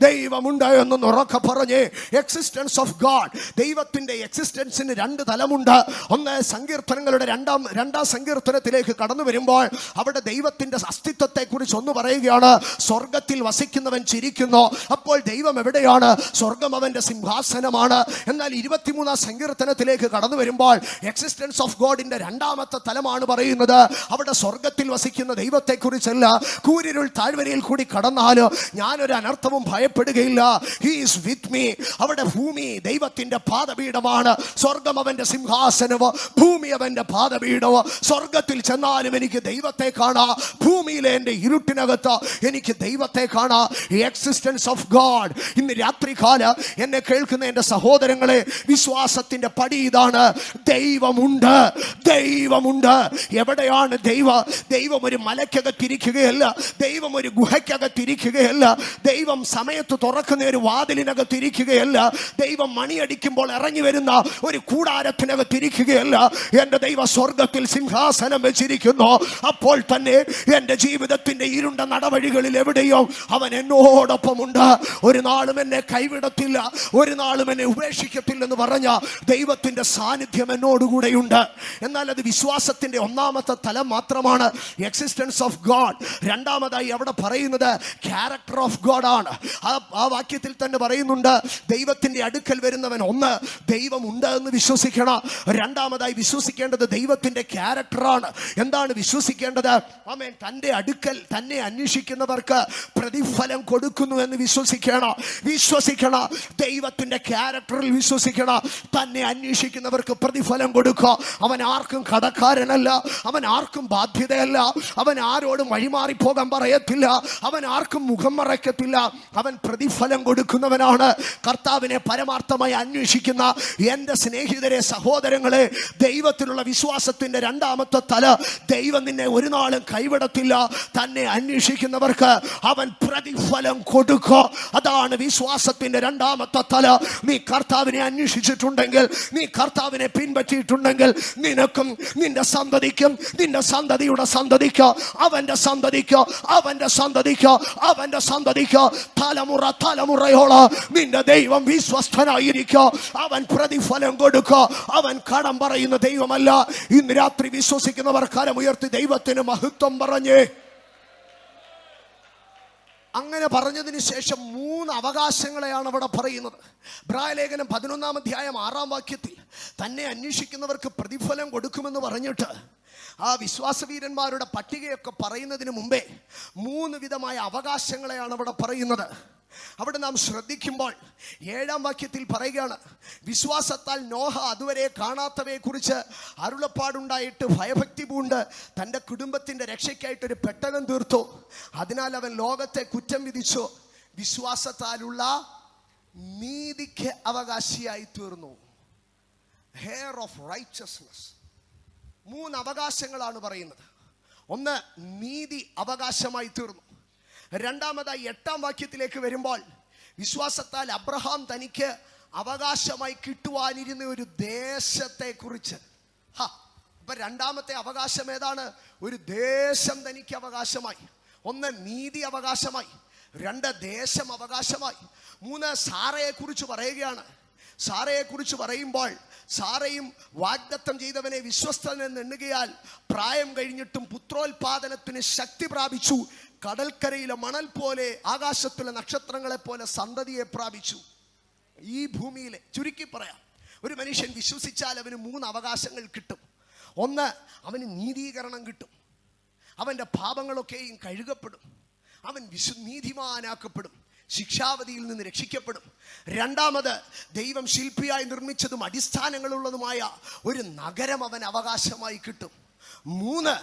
ദൈവമുണ്ട് എന്നൊന്ന് ഉറക്കെ പറഞ്ഞേ. Existence of God. ദൈവത്തിന്റെ എക്സിസ്റ്റൻസിന് രണ്ട് തലമുണ്ട്. ഒന്ന് സങ്കീർത്തനങ്ങളുടെ രണ്ടാം സങ്കീർത്തനത്തിലേക്ക് കടന്നു വരുമ്പോൾ അവിടെ ദൈവത്തിന്റെ അസ്തിത്വത്തെ കുറിച്ച് ഒന്ന് പറയുകയാണ്. സ്വർഗത്തിൽ വസിക്കുന്നവൻ ചിരിക്കുന്നു. അപ്പോൾ ദൈവം എവിടെയാണ്? സ്വർഗം അവന്റെ സിംഹാസനമാണ്. എന്നാൽ 23 സങ്കീർത്തനത്തിലേക്ക് കടന്നു വരുമ്പോൾ എക്സിസ്റ്റൻസ് ഓഫ് ഗോഡിന്റെ രണ്ടാമത്തെ തലമാണ് പറയുന്നത്. അവിടെ സ്വർഗത്തിൽ വസിക്കുന്ന ദൈവത്തെ കുറിച്ചല്ല. കൂരിരുൾ താഴ്വരയിൽ കൂടി കടന്നാലോ ഞാനൊരു അനർത്ഥവും ഭയപ്പെടുകയില്ല. He is with me. അവിടെ ഭൂമി ദൈവത്തിന്റെ പാദപീഠമാണ്. സ്വർഗം അവന്റെ സിംഹാസനമോ, ഭൂമി അവന്റെ പാദപീഠമോ. സ്വർഗത്തിൽ ചെന്നാലും എനിക്ക് ദൈവത്തെ കാണാം. ഭൂമിയിലെ എൻ്റെ ഇരുട്ടിനകത്ത് എനിക്ക് ദൈവത്തെ കാണാം. Existence of God. ഇന്ന് രാത്രികാല എന്നെ കേൾക്കുന്ന എൻ്റെ സഹോദരങ്ങളെ, വിശ്വാസത്തിന്റെ പടി ഇതാണ്. ദൈവമുണ്ട്, ദൈവമുണ്ട്. എവിടെയാണ് ദൈവം ഒരു മലയ്ക്കകത്തിരിക്കുകയല്ല. ദൈവം ഒരു ഗുഹയ്ക്കകത്തിരിക്കുകയല്ല. ദൈവം സമയത്ത് തുറക്കുന്ന ഒരു വാതിലിനകത്തിരിക്കുകയല്ല. ദൈവം മണിയടിക്കുമ്പോൾ ഇറങ്ങി വരുന്ന ഒരു കൂടാരത്തിനകത്തിരിക്കുകയല്ല. എൻ്റെ ദൈവ സ്വർഗത്തിൽ സിംഹാസനം വെച്ചിരിക്കുന്നു. അപ്പോൾ തന്നെ എൻ്റെ ജീവിതത്തിന്റെ ഇരുണ്ട നടവഴികളിൽ എവിടെയോ അവൻ എന്നോടൊപ്പമുണ്ട്. ഒരു നാളും എന്നെ കൈവിടത്തില്ല, ഒരു നാളും എന്നെ ഉപേക്ഷിക്കത്തില്ലെന്ന് പറഞ്ഞ ദൈവത്തിന്റെ സാന്നിധ്യം എന്നോടുകൂടെയുണ്ട്. എന്നാൽ അത് വിശ്വാസത്തിന്റെ ഒന്നാമത്തെ തലം മാത്രമാണ്, എക്സിസ്റ്റൻസ് ഓഫ് ഗോഡ്. രണ്ടാമതായി അവിടെ പറയുന്നത് ക്യാരക്ടർ ഓഫ് ഗോഡ് ആണ്. ആ വാക്യത്തിൽ തന്നെ പറയുന്നുണ്ട്, ദൈവത്തിന്റെ അടുക്കൽ വരുന്നവൻ ഒന്ന് ദൈവമുണ്ട് എന്ന് വിശ്വസിക്കണം. രണ്ടാമതായി വിശ്വസിക്കേണ്ടത് ദൈവത്തിന്റെ ക്യാരക്ടറാണ്. എന്താണ് വിശ്വസിക്കേണ്ടത്? ആമേൻ. തന്റെ അടുക്കൽ തന്നെ അന്വേഷിക്കുന്നവർക്ക് പ്രതിഫലം കൊടുക്കുന്നു എന്ന് വിശ്വസിക്കണം. ദൈവത്തിന്റെ ക്യാരക്ടറിൽ വിശ്വസിക്കണം. തന്നെ അന്വേഷിക്കുന്നവർക്ക് പ്രതിഫലം കൊടുക്കുക. അവൻ ആർക്കും കടക്കാരനല്ല, അവൻ ആർക്കും ബാധ്യതയല്ല, അവൻ ആരോടും വഴിമാറിപ്പോകാൻ പറയത്തില്ല, അവൻ ആർക്കും മുഖം മറയ്ക്കത്തില്ല. അവൻ പ്രതിഫലം കൊടുക്കുന്നവനാണ്. കർത്താവിനെ പരമാർത്ഥമായി അന്വേഷിക്കുന്ന എൻ്റെ സ്നേഹിതരെ, സഹോദരങ്ങളെ, ദൈവത്തിലുള്ള വിശ്വാസത്തിന്റെ രണ്ടാമത്തെ തല, ദൈവം നിന്നെ ഒരു നാളും കൈവിടത്തില്ല. തന്നെ അന്വേഷിക്കുന്നവർക്ക് അവൻ പ്രതിഫലം കൊടുക്കുക. അതാണ് വിശ്വാസത്തിന്റെ രണ്ടാമത്തെ തല. നീ കർത്താവിനെ അന്വേഷിച്ചിട്ടുണ്ടെങ്കിൽ, നീ കർത്താവിനെ പിൻപറ്റിയിട്ടുണ്ടെങ്കിൽ, നിനക്കും നിന്റെ സന്തതിക്കും നിന്റെ സന്തതിയുടെ സന്തതിക്ക് അവന്റെ സന്തതിക്ക് അവന്റെ സന്തതിക്ക് അവന്റെ സന്തതിക്ക് തലമുറയോളം നിന്റെ ദൈവം വിശ്വസ്തനായിരിക്കും. അവൻ പ്രതിഫലം കൊടുക്കുക. അവൻ കടം പറയുന്ന ദൈവമല്ല. ഇന്ന് രാത്രി വിശ്വസിക്കുന്നവർ കരമുയർത്തി ദൈവത്തിന് മഹത്വം പറഞ്ഞേ. അങ്ങനെ പറഞ്ഞതിന് ശേഷം 3 അവകാശങ്ങളെയാണ് അവിടെ പറയുന്നത്. ഇബ്രായലേഖനം 11 അധ്യായം 6 വാക്യത്തിൽ തന്നെ അന്വേഷിക്കുന്നവർക്ക് പ്രതിഫലം കൊടുക്കുമെന്ന് പറഞ്ഞിട്ട് ആ വിശ്വാസവീരന്മാരുടെ പട്ടികയൊക്കെ പറയുന്നതിന് മുമ്പേ 3 വിധമായ അവകാശങ്ങളെയാണ് അവിടെ പറയുന്നത്. അവിടെ നാം ശ്രദ്ധിക്കുമ്പോൾ 7 വാക്യത്തിൽ പറയുകയാണ്, വിശ്വാസത്താൽ നോഹ അതുവരെ കാണാത്തവയെ കുറിച്ച് അരുളപ്പാടുണ്ടായിട്ട് ഭയഭക്തി പൂണ്ട് തൻ്റെ കുടുംബത്തിൻ്റെ രക്ഷയ്ക്കായിട്ടൊരു പെട്ടകം തീർത്തു. അതിനാൽ അവൻ ലോകത്തെ കുറ്റം വിധിച്ചു. വിശ്വാസത്താലുള്ള നീതിക്ക് അവകാശിയായി തീർന്നു. Hair of righteousness. 3 അവകാശങ്ങളാണ് പറയുന്നത്. ഒന്ന്, നീതി അവകാശമായി തീർന്നു. രണ്ടാമതായി 8 വാക്യത്തിലേക്ക് വരുമ്പോൾ വിശ്വാസത്താൽ അബ്രഹാം തനിക്ക് അവകാശമായി കിട്ടുവാനിരുന്ന ഒരു ദേശത്തെ കുറിച്ച്. അപ്പൊ രണ്ടാമത്തെ അവകാശം ഏതാണ്? ഒരു ദേശം തനിക്ക് അവകാശമായി. 1 നീതി അവകാശമായി, 2 ദേശം അവകാശമായി, 3 സാറയെ കുറിച്ച് പറയുകയാണ്. സാറയെ കുറിച്ച് പറയുമ്പോൾ സാറയും വാഗ്ദത്തം ചെയ്തവനെ വിശ്വസ്തനെന്ന് എണ്ണുകയാൽ പ്രായം കഴിഞ്ഞിട്ടും പുത്രോത്പാദനത്തിന് ശക്തി പ്രാപിച്ചു. കടൽക്കരയിലെ മണൽ പോലെ ആകാശത്തിലെ നക്ഷത്രങ്ങളെ പോലെ സന്തതിയെ പ്രാപിച്ചു. ഈ ഭൂമിയിലെ, ചുരുക്കി പറയാം, ഒരു മനുഷ്യൻ വിശ്വസിച്ചാൽ അവന് 3 അവകാശങ്ങൾ കിട്ടും. 1, അവന് നീതീകരണം കിട്ടും. അവൻ്റെ പാപങ്ങളൊക്കെയും കഴുകപ്പെടും. അവൻ നീതിമാനാക്കപ്പെടും. ശിക്ഷാവധിയിൽ നിന്ന് രക്ഷിക്കപ്പെടും. രണ്ടാമത്, ദൈവം ശില്പിയായി നിർമ്മിച്ചതും അടിസ്ഥാനങ്ങളുള്ളതുമായ ഒരു നഗരം അവൻ അവകാശമായി കിട്ടും. 3,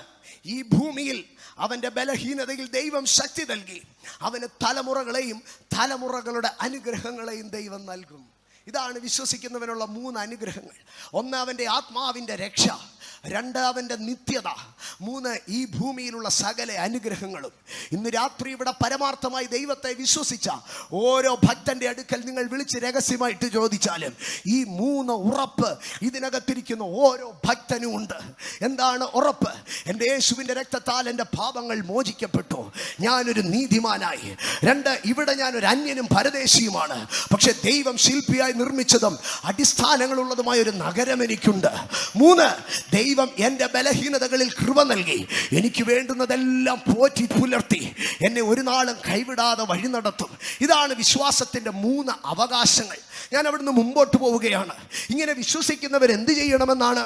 ഈ ഭൂമിയിൽ അവൻ്റെ ബലഹീനതയിൽ ദൈവം ശക്തി നൽകി അവന് തലമുറകളെയും തലമുറകളുടെ അനുഗ്രഹങ്ങളെയും ദൈവം നൽകും. ഇതാണ് വിശ്വസിക്കുന്നവനുള്ള 3 അനുഗ്രഹങ്ങൾ. 1, അവൻ്റെ ആത്മാവിൻ്റെ രക്ഷ. രണ്ട് അവൻ്റെ നിത്യത, മൂന്ന് ഈ ഭൂമിയിലുള്ള സകല അനുഗ്രഹങ്ങളും. ഇന്ന് രാത്രി ഇവിടെ പരമാർത്ഥമായി ദൈവത്തെ വിശ്വസിച്ച ഓരോ ഭക്തന്റെ അടുക്കൽ നിങ്ങൾ വിളിച്ച് രഹസ്യമായിട്ട് ചോദിച്ചാലും ഈ മൂന്ന് ഉറപ്പ് ഇതിനകത്തിരിക്കുന്ന ഓരോ ഭക്തനും ഉണ്ട്. എന്താണ് ഉറപ്പ്? എൻ്റെ യേശുവിൻ്റെ രക്തത്താൽ എൻ്റെ പാപങ്ങൾ മോചിക്കപ്പെട്ടു, ഞാനൊരു നീതിമാനായി. രണ്ട്, ഇവിടെ ഞാനൊരു അന്യനും പരദേശിയുമാണ്, പക്ഷെ ദൈവം ശില്പിയായി നിർമ്മിച്ചതും അടിസ്ഥാനങ്ങളുള്ളതുമായ ഒരു നഗരം എനിക്കുണ്ട്. മൂന്ന്, ദൈവം എൻ്റെ ബലഹീനതകളിൽ കൃപ നൽകി എനിക്ക് വേണ്ടുന്നതെല്ലാം പോറ്റി പുലർത്തി എന്നെ ഒരു നാളും കൈവിടാതെ വഴി നടത്തും. ഇതാണ് വിശ്വാസത്തിൻ്റെ മൂന്ന് അവകാശങ്ങൾ. ഞാൻ അവിടുന്ന് മുമ്പോട്ട് പോവുകയാണ്. ഇങ്ങനെ വിശ്വസിക്കുന്നവർ എന്ത് ചെയ്യണമെന്നാണ്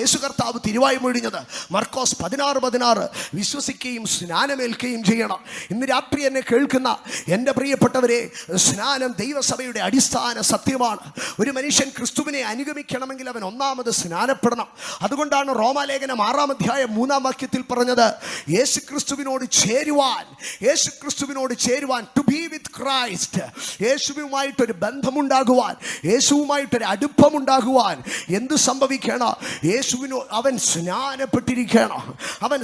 യേശു കർത്താവ് തിരുവായി മൊഴിഞ്ഞത്? മർക്കോസ് 16:16 വിശ്വസിക്കുകയും സ്നാനമേൽക്കുകയും ചെയ്യണം. ഇന്ന് രാത്രി എന്നെ കേൾക്കുന്ന എൻ്റെ പ്രിയപ്പെട്ടവരെ, സ്നാനം ദൈവസഭയുടെ അടിസ്ഥാന സത്യമാണ്. ഒരു മനുഷ്യൻ ക്രിസ്തുവിനെ അനുഗമിക്കണമെങ്കിൽ അവൻ ഒന്നാമത് സ്നാനപ്പെടണം. അതുകൊണ്ടാണ് റോമാലേഖനം 6:3 പറഞ്ഞത്, യേശു ക്രിസ്തുവിനോട് ചേരുവാൻ, ടു ബി വിത്ത് ക്രൈസ്റ്റ്, യേശുവുമായിട്ടൊരു ബന്ധമുണ്ടാകുവാൻ, യേശുവുമായിട്ടൊരു അടുപ്പമുണ്ടാകുവാൻ എന്ത് സംഭവിക്കണം? അവൻ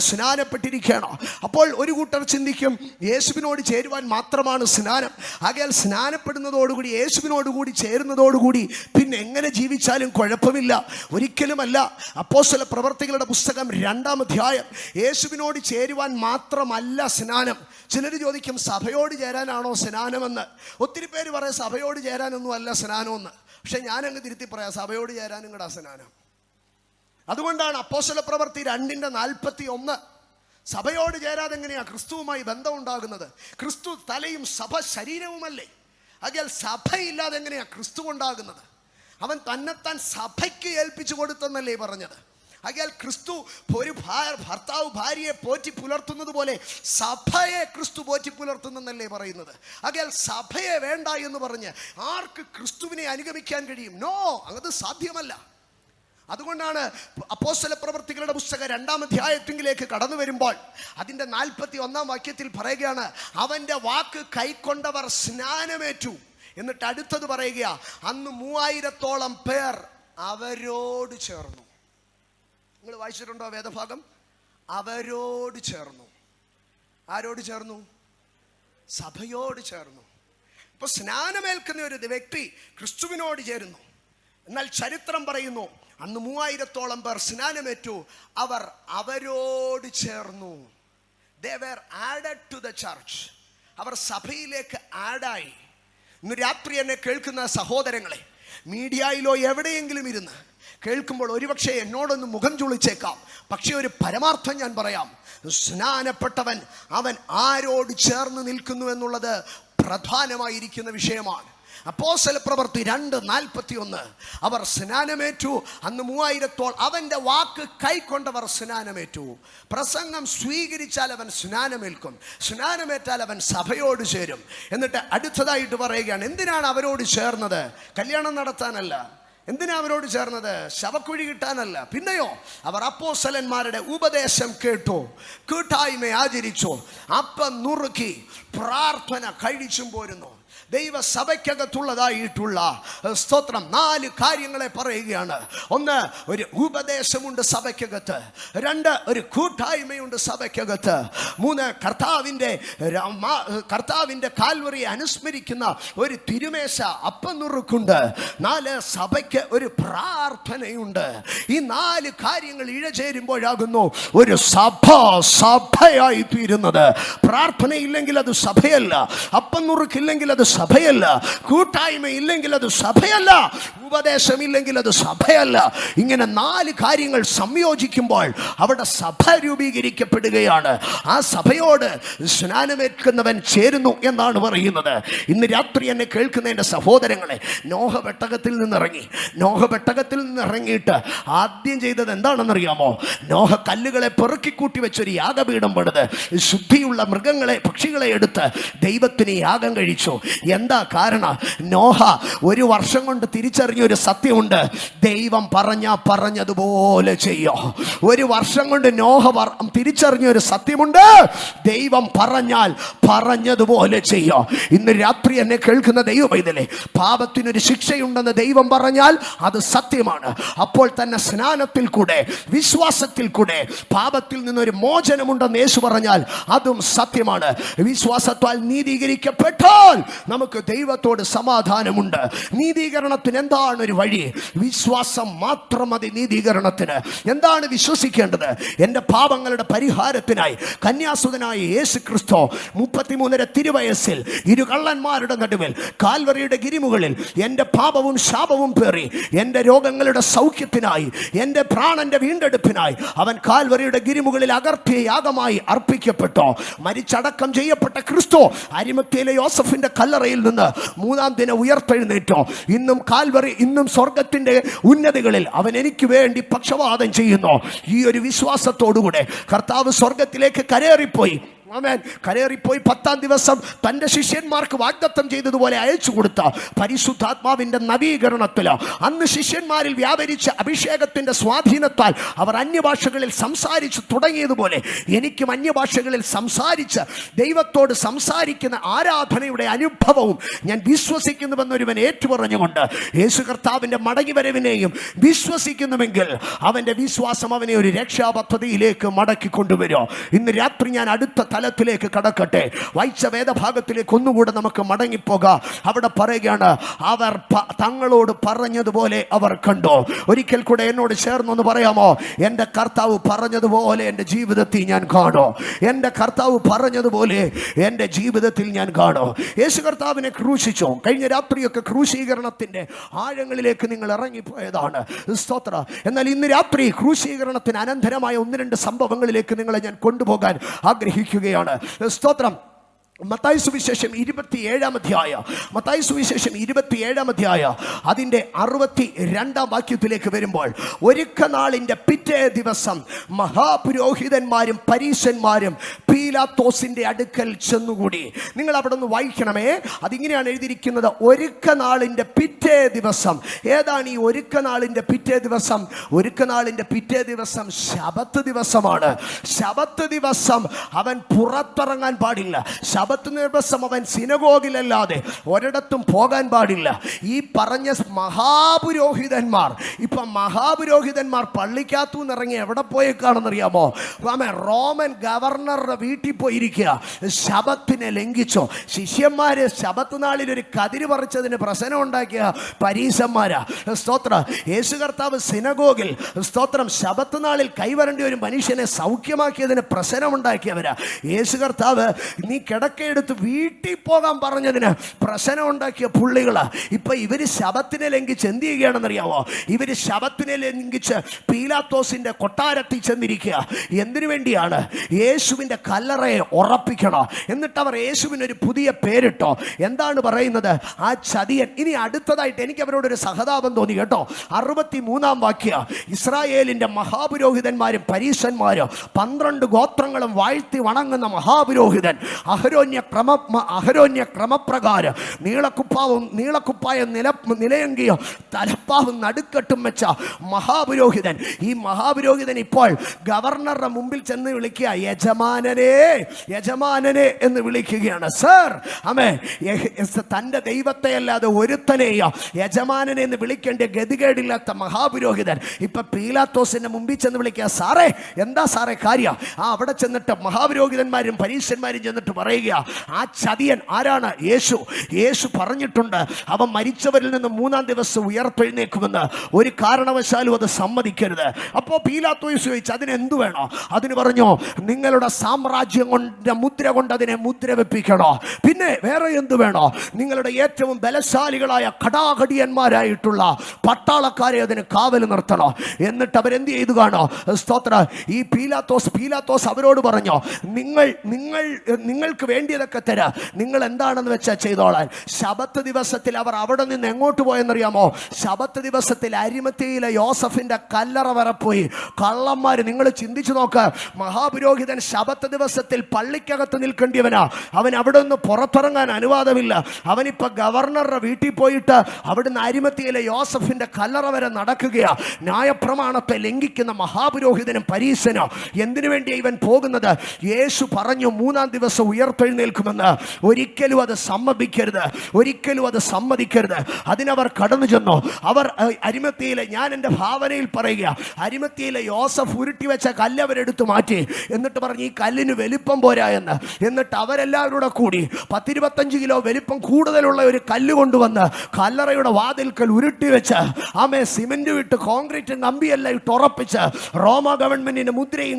സ്നാനപ്പെട്ടിരിക്കണം. അപ്പോൾ ഒരു കൂട്ടർ ചിന്തിക്കും, യേശുവിനോട് ചേരുവാൻ മാത്രമാണ് സ്നാനം. ആകയാൽ സ്നാനപ്പെടുന്നതോടുകൂടി, യേശുവിനോടുകൂടി ചേരുന്നതോടുകൂടി പിന്നെ എങ്ങനെ ജീവിച്ചാലും കുഴപ്പമില്ല. ഒരിക്കലുമല്ല. അപ്പോസ്തല പ്രവർത്തികളുടെ പുസ്തകം 2-ാം അധ്യായം, യേശുവിനോട് ചേരുവാൻ മാത്രമല്ല സ്നാനം. ചിലർ ചോദിക്കും, സഭയോട് ചേരാനാണോ സ്നാനമെന്ന്. ഒത്തിരി പേര് പറയാം സഭയോട് ചേരാനൊന്നും അല്ല സ്നാനമെന്ന്. പക്ഷെ ഞാനങ്ങ് തിരുത്തി പറയാം, സഭയോട് ചേരാനും കൂടെ സ്നാനം. അതുകൊണ്ടാണ് അപ്പോസ്തല പ്രവൃത്തി 2:41 സഭയോട് ചേരാതെ എങ്ങനെയാ ക്രിസ്തുവുമായി ബന്ധം ഉണ്ടാകുന്നത്? ക്രിസ്തു തലയും സഭ ശരീരവുമല്ലേ. ആകയാൽ സഭയില്ലാതെ എങ്ങനെയാ ക്രിസ്തു ഉണ്ടാകുന്നത്? അവൻ തന്നെത്താൻ സഭയ്ക്ക് ഏൽപ്പിച്ചു കൊടുത്തെന്നല്ലേ പറഞ്ഞത്. ആകയാൽ ക്രിസ്തു ഒരു ഭർത്താവ് ഭാര്യയെ പോറ്റി പുലർത്തുന്നത് പോലെ സഭയെ ക്രിസ്തു പോറ്റി പുലർത്തുന്നെന്നല്ലേ പറയുന്നത്. ആകയാൽ സഭയെ വേണ്ട എന്ന് പറഞ്ഞ് ആർക്ക് ക്രിസ്തുവിനെ അനുഗമിക്കാൻ കഴിയും? നോ, അത് സാധ്യമല്ല. അതുകൊണ്ടാണ് അപ്പോസ്തല പ്രവർത്തികളുടെ പുസ്തകം 2-ാം അധ്യായത്തിലേക്ക് കടന്നു വരുമ്പോൾ അതിൻ്റെ 41-ാം വാക്യത്തിൽ പറയുകയാണ്, അവൻ്റെ വാക്ക് കൈക്കൊണ്ടവർ സ്നാനമേറ്റു. എന്നിട്ട് അടുത്തത് പറയുക, അന്ന് 3000-ഓളം പേർ അവരോട് ചേർന്നു. നിങ്ങൾ വായിച്ചിട്ടുണ്ടോ വേദഭാഗം? അവരോട് ചേർന്നു. ആരോട് ചേർന്നു? സഭയോട് ചേർന്നു. ഇപ്പൊ സ്നാനമേൽക്കുന്ന ഒരു വ്യക്തി ക്രിസ്തുവിനോട് ചേരുന്നു. എന്നാൽ ചരിത്രം പറയുന്നു, അന്ന് 3000-ഓളം പേർ സ്നാനമേറ്റു, അവർ അവരോട് ചേർന്നു. They were added to the church. അവർ സഭയിലേക്ക് ആഡായി. ഇന്ന് രാത്രി എന്നെ കേൾക്കുന്ന സഹോദരങ്ങളെ, മീഡിയയിലോ എവിടെയെങ്കിലും ഇരുന്ന് കേൾക്കുമ്പോൾ ഒരുപക്ഷെ എന്നോടൊന്ന് മുഖം ചുളിച്ചേക്കാം. പക്ഷെ ഒരു പരമാർത്ഥം ഞാൻ പറയാം, സ്നാനപ്പെട്ടവൻ അവൻ ആരോട് ചേർന്ന് നിൽക്കുന്നു എന്നുള്ളത് പ്രധാനമായിരിക്കുന്ന വിഷയമാണ്. അപ്പോസ്തല പ്രവൃത്തി 2:41 അവർ സ്നാനമേറ്റു, അന്ന് 3000-ഓളം. അവൻ്റെ വാക്ക് കൈക്കൊണ്ടവർ സ്നാനമേറ്റു. പ്രസംഗം സ്വീകരിച്ചാൽ അവൻ സ്നാനമേൽക്കും, സ്നാനമേറ്റാൽ അവൻ സഭയോട് ചേരും. എന്നിട്ട് അടുത്തതായിട്ട് പറയുകയാണ്, എന്തിനാണ് അവരോട് ചേർന്നത്? കല്യാണം നടത്താനല്ല. എന്തിനാ അവരോട് ചേർന്നത്? ശവക്കുഴി കിട്ടാനല്ല. പിന്നെയോ, അവർ അപ്പോസ്തലന്മാരുടെ ഉപദേശം കേട്ടു, കൂട്ടായ്മ ആചരിച്ചു, അപ്പം നുറുക്കി പ്രാർത്ഥന കഴിച്ചും പോരുന്നു. ദൈവസഭയ്ക്കകത്തുള്ളതായിട്ടുള്ള സ്തോത്രം 4 കാര്യങ്ങളെ പറയുകയാണ്. ഒന്ന്, ഒരു ഉപദേശമുണ്ട് സഭയ്ക്കകത്ത്. 2, ഒരു കൂട്ടായ്മയുണ്ട് സഭയ്ക്കകത്ത്. 3, കർത്താവിൻ്റെ കാൽവറിയെ അനുസ്മരിക്കുന്ന ഒരു തിരുമേശ അപ്പം നുറുക്കുണ്ട്. 4, സഭയ്ക്ക് ഒരു പ്രാർത്ഥനയുണ്ട്. ഈ 4 കാര്യങ്ങൾ ഇഴചേരുമ്പോഴാകുന്നു ഒരു സഭയായി തീരുന്നത്. പ്രാർത്ഥനയില്ലെങ്കിൽ അത് സഭയല്ല, അപ്പം നുറുക്കില്ലെങ്കിൽ അത് സഭയല്ല, കൂട്ടായ്മ ഇല്ലെങ്കിൽ അത് സഭയല്ല, ഉപദേശമില്ലെങ്കിൽ അത് സഭയല്ല. ഇങ്ങനെ 4 കാര്യങ്ങൾ സംയോജിക്കുമ്പോൾ അവിടെ സഭ രൂപീകരിക്കപ്പെടുകയാണ്. ആ സഭയോട് സ്നാനമേൽക്കുന്നവൻ ചേരുന്നു എന്നാണ് പറയുന്നത്. ഇന്ന് രാത്രി എന്നെ കേൾക്കുന്ന എൻ്റെ സഹോദരങ്ങളെ, നോഹ പെട്ടകത്തിൽ നിന്നിറങ്ങിയിട്ട് ആദ്യം ചെയ്തത് എന്താണെന്നറിയാമോ? നോഹ കല്ലുകളെ പെറുക്കിക്കൂട്ടി വെച്ചൊരു യാഗപീഠം പണിത് ശുദ്ധിയുള്ള മൃഗങ്ങളെ, പക്ഷികളെ എടുത്ത് ദൈവത്തിന് യാഗം കഴിച്ചു. എന്താ കാരണം? നോഹ 1 വർഷം കൊണ്ട് തിരിച്ചറിഞ്ഞു തിരിച്ചറിഞ്ഞൊരു സത്യമുണ്ട്, ദൈവം പറഞ്ഞതുപോലെ ചെയ്യോ. ഒരു വർഷം കൊണ്ട് നോഹ തിരിച്ചറിഞ്ഞൊരു സത്യമുണ്ട്, ദൈവം പറഞ്ഞതുപോലെ ചെയ്യോ. ഇന്ന് രാത്രി എന്നെ കേൾക്കുന്ന ദൈവ പൈതലേ, പാപത്തിനൊരു ശിക്ഷയുണ്ടെന്ന് ദൈവം പറഞ്ഞാൽ അത് സത്യമാണ്. അപ്പോൾ തന്നെ സ്നാനത്തിൽ കൂടെ, വിശ്വാസത്തിൽ കൂടെ പാപത്തിൽ നിന്നൊരു മോചനമുണ്ടെന്ന് യേശു പറഞ്ഞാൽ അതും സത്യമാണ്. വിശ്വാസത്താൽ നീതീകരിക്കപ്പെട്ടാൽ നമുക്ക് ദൈവത്തോട് സമാധാനമുണ്ട്. നീതീകരണത്തിന് എന്താണ് ഒരു വഴി? വിശ്വാസം മാത്രം മതി നീതീകരണത്തിന്. എന്താണ് വിശ്വസിക്കേണ്ടത്? എൻ്റെ പാപങ്ങളുടെ പരിഹാരത്തിനായി കന്യാസുതനായ യേശു ക്രിസ്തു 33 തിരുവയസ്സിൽ ഇരു കള്ളന്മാരുടെ നടുവിൽ കാൽവറിയുടെ ഗിരിമുകളിൽ എൻ്റെ പാപവും ശാപവും പേറി എൻ്റെ രോഗങ്ങളുടെ സൗഖ്യത്തിനായി, എൻ്റെ പ്രാണന്റെ വീണ്ടെടുപ്പിനായി അവൻ കാൽവറിയുടെ ഗിരിമുകളിൽ അകർത്തിയ യാഗമായി അർപ്പിക്കപ്പെട്ടോ. മരിച്ചടക്കം ചെയ്യപ്പെട്ട ക്രിസ്തു അരിമത്യയിലെ യോസഫിന്റെ കല്ലറയിൽ നിന്ന് 3-ാം ദിനം ഉയർത്തെഴുന്നേറ്റോ. ഇന്നും കാൽവറി, ഇന്നും സ്വർഗത്തിന്റെ ഉന്നതികളിൽ അവൻ എനിക്ക് വേണ്ടി പക്ഷവാദം ചെയ്യുന്നു. ഈ ഒരു വിശ്വാസത്തോടുകൂടെ കർത്താവ് സ്വർഗത്തിലേക്ക് കരേറിപ്പോയി. ആമേൻ. കരേറിപ്പോയി 10-ാം ദിവസം തൻ്റെ ശിഷ്യന്മാർക്ക് വാഗ്ദത്തം ചെയ്തതുപോലെ അയച്ചു കൊടുത്ത പരിശുദ്ധാത്മാവിൻ്റെ നവീകരണത്തിൽ അന്ന് ശിഷ്യന്മാരിൽ വ്യാപരിച്ച അഭിഷേകത്തിൻ്റെ സ്വാധീനത്താൽ അവർ അന്യഭാഷകളിൽ സംസാരിച്ചു തുടങ്ങിയതുപോലെ എനിക്കും അന്യഭാഷകളിൽ സംസാരിച്ച് ദൈവത്തോട് സംസാരിക്കുന്ന ആരാധനയുടെ അനുഭവവും ഞാൻ വിശ്വസിക്കുന്നുവെന്നൊരുവൻ ഏറ്റുപറഞ്ഞുകൊണ്ട് യേശു കർത്താവിൻ്റെ മടങ്ങിവരവിനെയും വിശ്വസിക്കുന്നുവെങ്കിൽ അവൻ്റെ വിശ്വാസം അവനെ ഒരു രക്ഷാപദ്ധതിയിലേക്ക് മടക്കിക്കൊണ്ടുവരും. ഇന്ന് രാത്രി ഞാൻ അടുത്ത തലത്തിലേക്ക് കടക്കട്ടെ. വായിച്ച വേദഭാഗത്തിലേക്ക് ഒന്നുകൂടെ നമുക്ക് മടങ്ങിപ്പോകാം. അവിടെ പറയുകയാണ്, അവർ തങ്ങളോട് പറഞ്ഞതുപോലെ അവർ കണ്ടു. ഒരിക്കൽ കൂടെ എന്നോട് ചേർന്നൊന്ന് പറയാമോ? എൻ്റെ കർത്താവ് പറഞ്ഞതുപോലെ എൻ്റെ ജീവിതത്തിൽ ഞാൻ കാണും. എൻ്റെ കർത്താവ് പറഞ്ഞതുപോലെ എൻ്റെ ജീവിതത്തിൽ ഞാൻ കാണും. യേശു കർത്താവിനെ ക്രൂശിച്ചു. കഴിഞ്ഞ രാത്രിയൊക്കെ ക്രൂശീകരണത്തിൻ്റെ ആഴങ്ങളിലേക്ക് നിങ്ങൾ ഇറങ്ങിപ്പോയതാണ്. സ്തോത്രം. എന്നാൽ ഇന്ന് രാത്രി ക്രൂശീകരണത്തിന് അനന്തരമായ 1-2 സംഭവങ്ങളിലേക്ക് നിങ്ങളെ ഞാൻ കൊണ്ടുപോകാൻ ആഗ്രഹിക്കുകയാണ്. സ്തോത്രം. മത്തായി സുവിശേഷം 27-ാം അധ്യായം അതിൻ്റെ 62-ാം വാക്യത്തിലേക്ക് വരുമ്പോൾ, ഒരുക്കനാളിൻ്റെ പിറ്റേ ദിവസം മഹാപുരോഹിതന്മാരും പരീശന്മാരും പീലാത്തോസിൻ്റെ അടുക്കൽ ചെന്നുകൂടി. നിങ്ങൾ അവിടെ നിന്ന് വായിക്കണമേ. അതിങ്ങനെയാണ് എഴുതിയിരിക്കുന്നത്, ഒരുക്കനാളിൻ്റെ പിറ്റേ ദിവസം. ഏതാണ് ഈ ഒരുക്കനാളിൻ്റെ പിറ്റേ ദിവസം? ഒരുക്കനാളിൻ്റെ പിറ്റേ ദിവസം ശബത്ത് ദിവസമാണ്. ശബത്ത് ദിവസം അവൻ പുറത്തിറങ്ങാൻ പാടില്ല. ശബത്ത് ദിവസം അവൻ സിനഗോഗിലല്ലാതെ ഒരിടത്തും പോകാൻ പാടില്ല. ഈ പറഞ്ഞ മഹാപുരോഹിതന്മാർ, ഇപ്പം മഹാപുരോഹിതന്മാർ പള്ളിക്കകത്തു നിന്ന് ഇറങ്ങി എവിടെ പോയേക്കാണെന്നറിയാമോ? റോമൻ ഗവർണറുടെ വീട്ടിൽ പോയിരിക്കുക. ശബത്തിനെ ലംഘിച്ചോ. ശിഷ്യന്മാര് ശബത്ത് നാളിൽ ഒരു കതിര് പറിച്ചതിന് പ്രശ്നം ഉണ്ടാക്കിയ പരീശന്മാരാ. സ്തോത്രം. യേശു കർത്താവ് സിനഗോഗിൽ, സ്തോത്രം, ശബത്ത് നാളിൽ കൈവരേണ്ട ഒരു മനുഷ്യനെ സൗഖ്യമാക്കിയതിന് പ്രശ്നമുണ്ടാക്കിയവരാ. യേശു കർത്താവ് നീ കിടക്കയെടുത്ത് വീട്ടിൽ പോകാൻ പറഞ്ഞതിന് പ്രശ്നം ഉണ്ടാക്കിയ പുള്ളികളാ. ഇപ്പൊ ഇവര് ശബത്തിനെ ലംഘിച്ച് എന്ത് ചെയ്യുകയാണെന്നറിയാവോ? ഇവര് ശബത്തിനെ ലംഘിച്ച് പീലാത്തോസിന്റെ കൊട്ടാരത്തിൽ ചെന്നിരിക്കുക. എന്തിനു വേണ്ടിയാണ്? യേശുവിന്റെ കല്ലറയെ ഉറപ്പിക്കണം. എന്നിട്ട് അവർ യേശുവിനൊരു പുതിയ പേരിട്ടോ. എന്താണ് പറയുന്നത്? ആ ചതിയൻ. ഇനി അടുത്തതായിട്ട് എനിക്ക് അവരോടൊരു സഹതാപം തോന്നി കേട്ടോ. 63-ാം വാക്യം, ഇസ്രായേലിന്റെ മഹാപുരോഹിതന്മാരും പരീശന്മാരും 12 ഗോത്രങ്ങളും വാഴ്ത്തി വണങ്ങുന്ന മഹാപുരോഹിതൻ അഹരോന്യ ക്രമപ്രകാരം നീളക്കുപ്പായ നിലയങ്കിയോ തലപ്പാവും നടുക്കെട്ടും വെച്ച മഹാപുരോഹിതൻ. ഈ മഹാപുരോഹിതൻ ഇപ്പോൾ ഗവർണറുടെ മുമ്പിൽ ചെന്ന് വിളിക്കുക, യജമാനനെ എന്ന് വിളിക്കുകയാണ്. സർ, അമേ, തൻ്റെ ദൈവത്തെ അല്ലാതെ ഒരുത്തനെയോ യജമാനനെ എന്ന് വിളിക്കേണ്ട ഗതികേടില്ലാത്ത മഹാപുരോഹിതൻ ഇപ്പൊ പീലാത്തോസിന്റെ മുമ്പിൽ ചെന്ന് വിളിക്കുക, സാറേ എന്താ സാറേ കാര്യം? അവിടെ ചെന്നിട്ട് മഹാപുരോഹിതന്മാരും പരീശന്മാരും ചെന്നിട്ട് പറയുക, ആ ചതിയൻ ആരാണ്? യേശു പറഞ്ഞിട്ടുണ്ട് അവൻ മരിച്ചവരിൽ നിന്ന് 3-ാം ദിവസം ഉയർത്തെഴുന്നേക്കുമെന്ന്. ഒരു കാരണവശാലും അത് സമ്മതിക്കരുത്. അപ്പോൾ പീലാത്തോസ് ചോദിച്ചു, അതിനെന്തു വേണോ? അതിന് പറഞ്ഞു, നിങ്ങളുടെ സാമ്രാജ്യം കൊണ്ട് മുദ്ര കൊണ്ട് അതിനെ മുദ്ര വെപ്പിക്കണോ? പിന്നെ വേറെ എന്തു വേണോ? നിങ്ങളുടെ ഏറ്റവും ബലശാലികളായ കടാകടിയന്മാരായിട്ടുള്ള പട്ടാളക്കാരെ അതിന് കാവൽ നിർത്തണോ? എന്നിട്ട് അവരെന്ത് ചെയ്തു കാണോ? സ്തോത്ര. ഈ പീലാത്തോസ് അവരോട് പറഞ്ഞു, നിങ്ങൾക്ക് വേണ്ടിയതൊക്കെ തരാ, നിങ്ങൾ എന്താണെന്ന് വെച്ചാൽ ചെയ്തോളാൻ. ശബത്ത് ദിവസത്തിൽ അവർ അവിടെ നിന്ന് എങ്ങോട്ട് പോയെന്നറിയാമോ? ശബത്ത് ദിവസത്തിൽ അരിമത്യയിലെ യോസഫിന്റെ കല്ലറ വരെ പോയി. പോയി. കള്ളന്മാര്. നിങ്ങൾ ചിന്തിച്ചു നോക്ക്, മഹാപുരോഹിതൻ ശബത്ത് ദിവസത്തിൽ പള്ളിക്കകത്ത് നിൽക്കേണ്ടിയവനാ. അവൻ അവിടെ നിന്ന് പുറത്തിറങ്ങാൻ അനുവാദമില്ല. അവനിപ്പോ ഗവർണറുടെ വീട്ടിൽ പോയിട്ട് അവിടുന്ന് അരിമത്തിയിലെ യോസഫിന്റെ കല്ലറ വരെ നടക്കുകയാ. ന്യായപ്രമാണത്തെ ലംഘിക്കുന്ന മഹാപുരോഹിതനും പരീശനോ. എന്തിനു വേണ്ടിയാ ഇവൻ പോകുന്നത്? യേശു പറഞ്ഞു 3-ാം ദിവസം ഉയർത്തെഴുന്നേൽക്കുമെന്ന്. ഒരിക്കലും അത് സമ്മതിക്കരുത്, ഒരിക്കലും അത് സമ്മതിക്കരുത്. അതിനവർ കടന്നു ചെന്നു. അവർ അരിമത്തിയിലെ, ഞാൻ എൻ്റെ ഭാവനയിൽ പറയുക, അരിമത്തിയിലെ യോസഫ് ഉരുട്ടി വെച്ച കല്ല് അവരെടുത്ത് മാറ്റി. എന്നിട്ട് പറഞ്ഞു ഈ കല്ലിന് വലിപ്പം പോരാ എന്ന്. എന്നിട്ട് അവരെല്ലാവരും കൂടെ കൂടി 10-25 കിലോ വലിപ്പം കൂടുതലുള്ള ഒരു കല്ല് കൊണ്ടുവന്ന് കല്ലറയുടെ വാതിൽക്കൽ ഉരുട്ടി വെച്ച് സിമെന്റ് വിട്ട് കോൺക്രീറ്റ് കമ്പിയല്ല ഇട്ട് ഉറപ്പിച്ച് റോമ ഗവൺമെന്റിന്റെ മുദ്രയും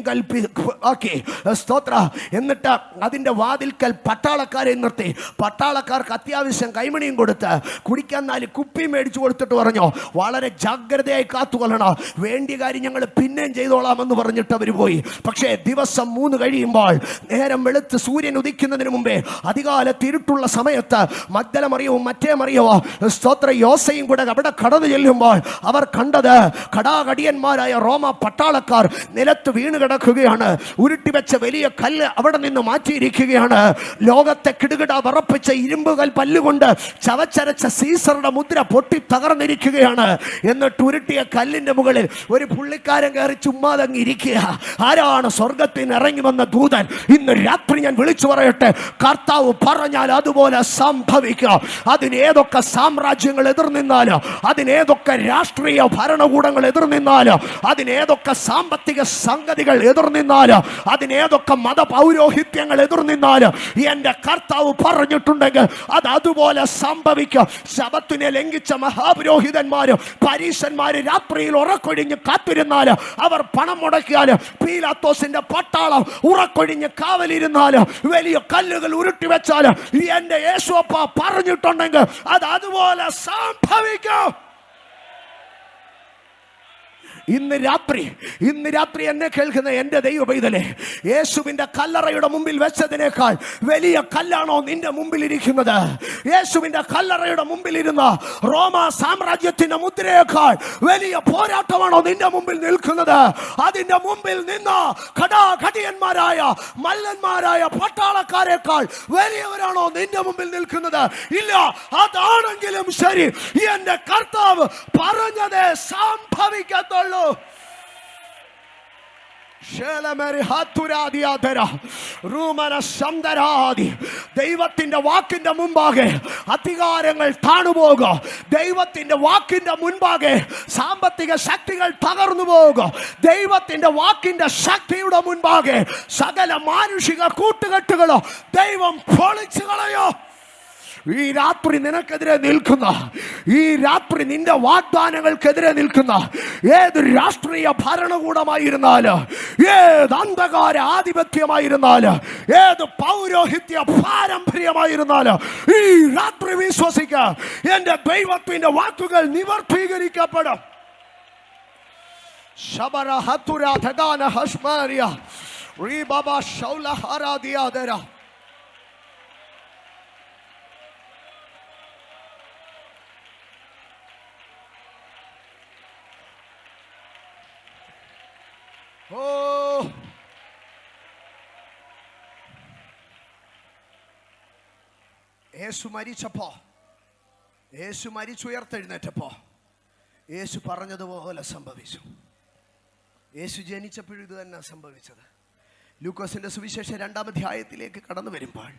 ആക്കി. സ്തോത്ര. എന്നിട്ട് അതിന്റെ വാതിൽക്കൽ പട്ടാളക്കാരെ നിർത്തി. പട്ടാളക്കാർക്ക് അത്യാവശ്യം കൈമണിയും കൊടുത്ത് കുടിക്കാൻ 4 കുപ്പി മേടിച്ചു കൊടുത്തിട്ട് പറഞ്ഞു, വളരെ ജാഗ്രതയായി കാത്തുകൊള്ളണം, വേണ്ടിയ കാര്യം ഞങ്ങൾ പിന്നെയും ചെയ്തോളാമെന്ന് പറഞ്ഞിട്ട് അവർ പോയി. പക്ഷേ ദിവസം 3 കഴിയുമ്പോൾ, നേരം വെളുത്ത് സൂര്യൻ ഉദിക്കുന്നതിന് മുമ്പേ, അധികാലത്ത് ഇരുട്ടുള്ള സമയത്ത് മഗ്ദല മറിയവും മറ്റേ മറിയവോ സ്തോത്ര യോസയും കൂടെ അവിടെ കടന്നു ചെല്ലുമ്പോൾ അവർ കണ്ടത് കടാകടിയന്മാരായ റോമ പട്ടാളക്കാർ നിലത്ത് വീണ് കിടക്കുകയാണ്. ഉരുട്ടിവെച്ച വലിയ കല്ല് അവിടെ നിന്ന് മാറ്റിയിരിക്കുകയാണ്. ലോകത്തെ കിടുകിട വിറപ്പിച്ച ഇരുമ്പുകൽ പല്ലുകൊണ്ട് ചവച്ചരച്ച സീസറുടെ മുദ്ര പൊട്ടി തകർന്നിരിക്കുകയാണ്. എന്നിട്ട് ഉരുട്ടിയ കല്ലിന്റെ മുകളിൽ ഒരു പുള്ളിക്കാരൻ കയറി ചുമ്മാതങ്ങ് ഇരിക്കുക. ആരാണ്? സ്വർഗത്തിൽ നിന്ന് ഇറങ്ങി വന്ന ദൂതൻ. ഇന്ന് രാത്രി ഞാൻ വിളിച്ചു പറയട്ടെ, കർത്താവ് പറഞ്ഞാൽ അതുപോലെ സംഭവിക്കുക. അതിനേതൊക്കെ സാമ്രാജ്യങ്ങൾ എതിർനിന്നാലോ, അതിനേതൊക്കെ രാഷ്ട്രീയ ഭരണകൂടങ്ങൾ എതിർനിന്നാലോ, അതിനേതൊക്കെ സാമ്പത്തിക സംഗതികൾ എതിർനിന്നാലോ, അതിനേതൊക്കെ മത പൗരോഹിത്യങ്ങൾ എതിർനിന്നാലോ, എന്റെ കർത്താവ് പറഞ്ഞിട്ടുണ്ടെങ്കിൽ അത് അതുപോലെ സംഭവിക്കും. ശബത്തിനെ ലംഘിച്ച മഹാപുരോഹിതന്മാരും പരീശന്മാര് രാത്രിയിൽ ഉറക്കൊഴിഞ്ഞ് കാത്തിരുന്നാല്, അവർ പണം മുടക്കിയാല്, പീലാത്തോസിന്റെ പട്ടാളം ഉറക്കൊഴിഞ്ഞ് കാവലിരുന്നാല്, വലിയ കല്ലുകൾ ഉരുട്ടി വെച്ചാല്, എന്റെ യേശുവപ്പ പറഞ്ഞിട്ടുണ്ടെങ്കിൽ അത് അതുപോലെ സംഭവിക്കും. ഇന്ന് രാത്രി എന്നെ കേൾക്കുന്ന എൻ്റെ ദൈവ പൈതലേ, യേശുവിൻ്റെ കല്ലറയുടെ മുമ്പിൽ വെച്ചതിനേക്കാൾ വലിയ കല്ലാണോ നിന്റെ മുമ്പിൽ ഇരിക്കുന്നത്? യേശുവിൻ്റെ കല്ലറയുടെ മുമ്പിൽ ഇരുന്ന റോമ സാമ്രാജ്യത്തിന്റെ മുദ്രയേക്കാൾ വലിയ പോരാട്ടമാണോ നിന്റെ മുമ്പിൽ നിൽക്കുന്നത്? അതിന്റെ മുമ്പിൽ നിന്ന കടാകടിയന്മാരായ മല്ലന്മാരായ പട്ടാളക്കാരെക്കാൾ വലിയവരാണോ നിന്റെ മുമ്പിൽ നിൽക്കുന്നത്? ഇല്ല. അതാണെങ്കിലും ശരി, എന്റെ കർത്താവ് പറഞ്ഞതേ സംഭവിക്കത്തുള്ളൂ. ദൈവത്തിന്റെ വാക്കിന്റെ മുമ്പാകെ അധികാരങ്ങൾ താണുപോകും. ദൈവത്തിന്റെ വാക്കിന്റെ മുൻപാകെ സാമ്പത്തിക ശക്തികൾ തകർന്നു പോകും. ദൈവത്തിന്റെ വാക്കിന്റെ ശക്തിയുടെ മുൻപാകെ സകല മാനുഷിക കൂട്ടുകെട്ടുകളോ ദൈവം പൊളിച്ചു കളയോ. ഈ രാത്രി നിനക്കെതിരെ നിൽക്കുന്ന, ഈ രാത്രി നിന്റെ വാഗ്ദാനങ്ങൾക്കെതിരെ നിൽക്കുന്ന ഏത് രാഷ്ട്രീയ ഭരണകൂടമായിരുന്നാലും, ഏത് അന്ധകാര ആധിപത്യമായിരുന്നാലും, ഏത് പൗരോഹിത്യ പാരമ്പര്യമായിരുന്നാലും, ഈ രാത്രി വിശ്വസിക്കുക, എന്റെ ദൈവത്തിന്റെ വാക്കുകൾ നിവർത്തീകരിക്കപ്പെടും. ശബര ഹതുര ധഗാന ഹഷ്മാരിയ റീബബ ശൗല ഹരാദിയാദര. യേശു മരിച്ചപ്പോ, യേശു മരിച്ചുയർത്തെഴുന്നേറ്റപ്പോ യേശു പറഞ്ഞതുപോലെ സംഭവിച്ചു. യേശു ജനിച്ചപ്പോഴും ഇത് തന്നെ സംഭവിച്ചത്. ലൂക്കോസിന്റെ സുവിശേഷം 2-ാം അധ്യായത്തിലേക്ക് കടന്നു വരുമ്പോൾ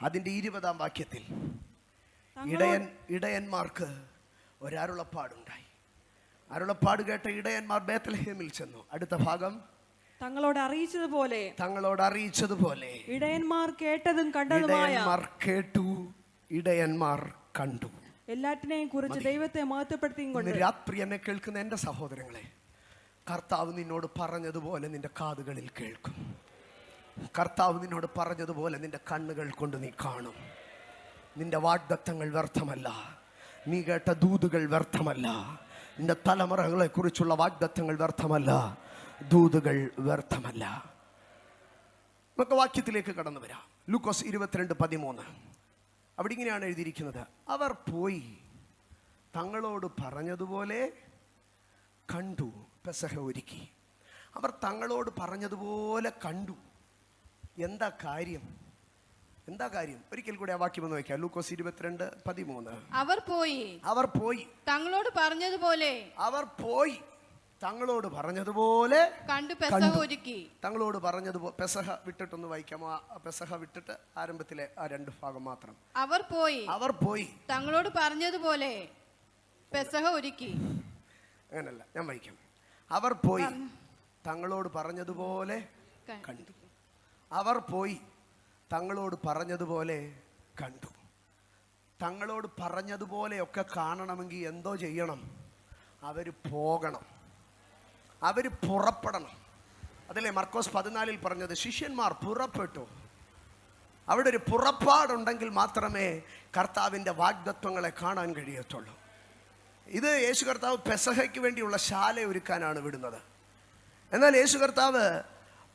അതിന്റെ 20-ാം വാക്യത്തിൽ ഇടയന്മാർക്ക് ഒരരുളപ്പാടുണ്ടായി. അരുളപ്പാട് കേട്ട ഇടയന്മാർ ബേത്ലഹേമിൽ ചെന്നു. അടുത്ത ഭാഗം, തങ്ങളോട് അറിയിച്ചതുപോലെ ഇടയന്മാർ കേട്ടതും കണ്ടതുമായ, കേട്ടു, ഇടയന്മാർ കണ്ടു, എല്ലാറ്റിനെയും കുറിച്ച് ദൈവത്തെ മഹത്വപ്പെടുത്തിക്കൊണ്ട്. രാത്രി എന്നെ കേൾക്കുന്ന എൻ്റെ സഹോദരങ്ങളെ, കർത്താവ് നിന്നോട് പറഞ്ഞതുപോലെ നിന്റെ കാതുകളിൽ കേൾക്കും. കർത്താവ് നിന്നോട് പറഞ്ഞതുപോലെ നിന്റെ കണ്ണുകൾ കൊണ്ട് നീ കാണും. നിന്റെ വാഗ്ദത്തങ്ങൾ വ്യർത്ഥമല്ല, നീ കേട്ട ദൂതുകൾ വ്യർത്ഥമല്ല, നിന്റെ തലമുറകളെ കുറിച്ചുള്ള വാഗ്ദത്തങ്ങൾ വ്യർത്ഥമല്ല, ദൂതുകൾ വ്യർത്ഥമല്ല. നമുക്ക് വാക്യത്തിലേക്ക് കടന്നു വരാം. ലൂക്കോസ് 22:13. അവിടെ ഇങ്ങനെയാണ് എഴുതിയിരിക്കുന്നത്, അവർ പോയി തങ്ങളോട് പറഞ്ഞതുപോലെ കണ്ടു, പെസഹ ഒരുക്കി. അവർ തങ്ങളോട് പറഞ്ഞതുപോലെ കണ്ടു. എന്താ കാര്യം? ഒരിക്കൽ കൂടി ആ വാക്യം ഒന്ന് വയ്ക്കാം. ലൂക്കോസ് 22:13. അവർ പോയി തങ്ങളോട് പറഞ്ഞതുപോലെ കണ്ടു പെസഹ ഒരുക്കി. തങ്ങളോട് പറഞ്ഞതുപോലെ. പെസഹ വിട്ടിട്ടൊന്ന് വായിക്കാമോ? പെസഹ വിട്ടിട്ട് ആരംഭത്തിലെ ആ 2 ഭാഗം മാത്രം. അവർ പോയി തങ്ങളോട് പറഞ്ഞതുപോലെ പെസഹ ഒരുക്കി. അങ്ങനല്ല, ഞാൻ വായിക്കാം. അവർ പോയി തങ്ങളോട് പറഞ്ഞതുപോലെ കണ്ടു. അവർ പോയി തങ്ങളോട് പറഞ്ഞതുപോലെ കണ്ടു. തങ്ങളോട് പറഞ്ഞതുപോലെയൊക്കെ കാണണമെങ്കിൽ എന്തോ ചെയ്യണം? അവർ പോകണം, അവർ പുറപ്പെടണം. അതല്ലേ മർക്കോസ് 14 പറഞ്ഞത്? ശിഷ്യന്മാർ പുറപ്പെട്ടു. അവിടെ ഒരു പുറപ്പാടുണ്ടെങ്കിൽ മാത്രമേ കർത്താവിൻ്റെ വാഗ്ദത്വങ്ങളെ കാണാൻ കഴിയത്തുള്ളൂ. ഇത് യേശു കർത്താവ് പെസഹയ്ക്ക് വേണ്ടിയുള്ള ശാല ഒരുക്കാനാണ് വിടുന്നത്. എന്നാൽ യേശു കർത്താവ്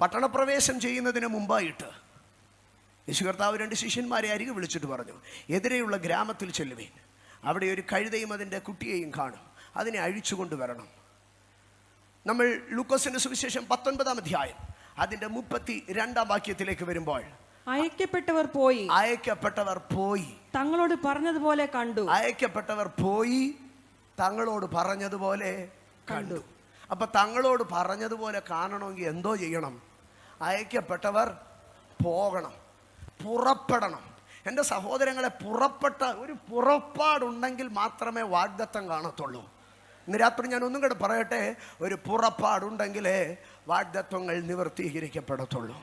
പട്ടണപ്രവേശം ചെയ്യുന്നതിന് മുമ്പായിട്ട് യേശു കർത്താവ് 2 ശിഷ്യന്മാരെ അരികെ വിളിച്ചിട്ട് പറഞ്ഞു, എതിരെയുള്ള ഗ്രാമത്തിൽ ചെല്ലുവീൻ, അവിടെ ഒരു കഴുതയും അതിൻ്റെ കുട്ടിയെയും കാണും, അതിനെ അഴിച്ചുകൊണ്ട് വരണം. നമ്മൾ ലൂക്കോസിന്റെ സുവിശേഷം 19-ാം അധ്യായം അതിൻ്റെ 32-ാം വാക്യത്തിലേക്ക് വരുമ്പോൾ അയക്കപ്പെട്ടവർ പോയി തങ്ങളോട് പറഞ്ഞതുപോലെ കണ്ടു. അയക്കപ്പെട്ടവർ പോയി തങ്ങളോട് പറഞ്ഞതുപോലെ കണ്ടു. അപ്പൊ തങ്ങളോട് പറഞ്ഞതുപോലെ കാണണമെങ്കിൽ എന്തോ ചെയ്യണം? അയക്കപ്പെട്ടവർ പോകണം, പുറപ്പെടണം. എൻ്റെ സഹോദരങ്ങളെ, ഒരു പുറപ്പാടുണ്ടെങ്കിൽ മാത്രമേ വാഗ്ദത്തം കാണത്തുള്ളൂ. ഇന്ന് രാത്രി ഞാൻ ഒന്നും കൂടെ പറയട്ടെ, ഒരു പുറപ്പാടുണ്ടെങ്കിലേ വാഗ്ദത്തങ്ങൾ നിവർത്തീകരിക്കപ്പെടത്തുള്ളൂ.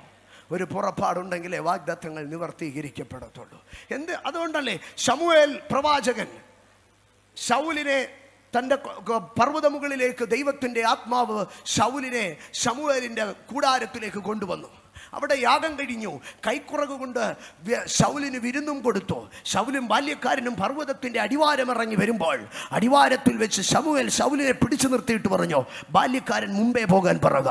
ഒരു പുറപ്പാടുണ്ടെങ്കിലേ വാഗ്ദത്തങ്ങൾ നിവർത്തീകരിക്കപ്പെടത്തുള്ളൂ. അതുകൊണ്ടല്ലേ ശമൂവേൽ പ്രവാചകൻ ശൗലിനെ തൻ്റെ പർവ്വതമുകളിലേക്ക് ദൈവത്തിൻ്റെ ആത്മാവ് ശമൂവേലിൻ്റെ കൂടാരത്തിലേക്ക് കൊണ്ടുവന്നു. അവിടെ യാഗം കഴിഞ്ഞു. കൈക്കുറക് കൊണ്ട് ശൗലിന് വിരുന്നും കൊടുത്തു. ശൗലും ബാല്യക്കാരനും പർവ്വതത്തിൻ്റെ അടിവാരമിറങ്ങി വരുമ്പോൾ അടിവാരത്തിൽ വെച്ച് ശൗലിനെ പിടിച്ചു നിർത്തിയിട്ട് പറഞ്ഞു, ബാല്യക്കാരൻ മുമ്പേ പോകാൻ പറയുക,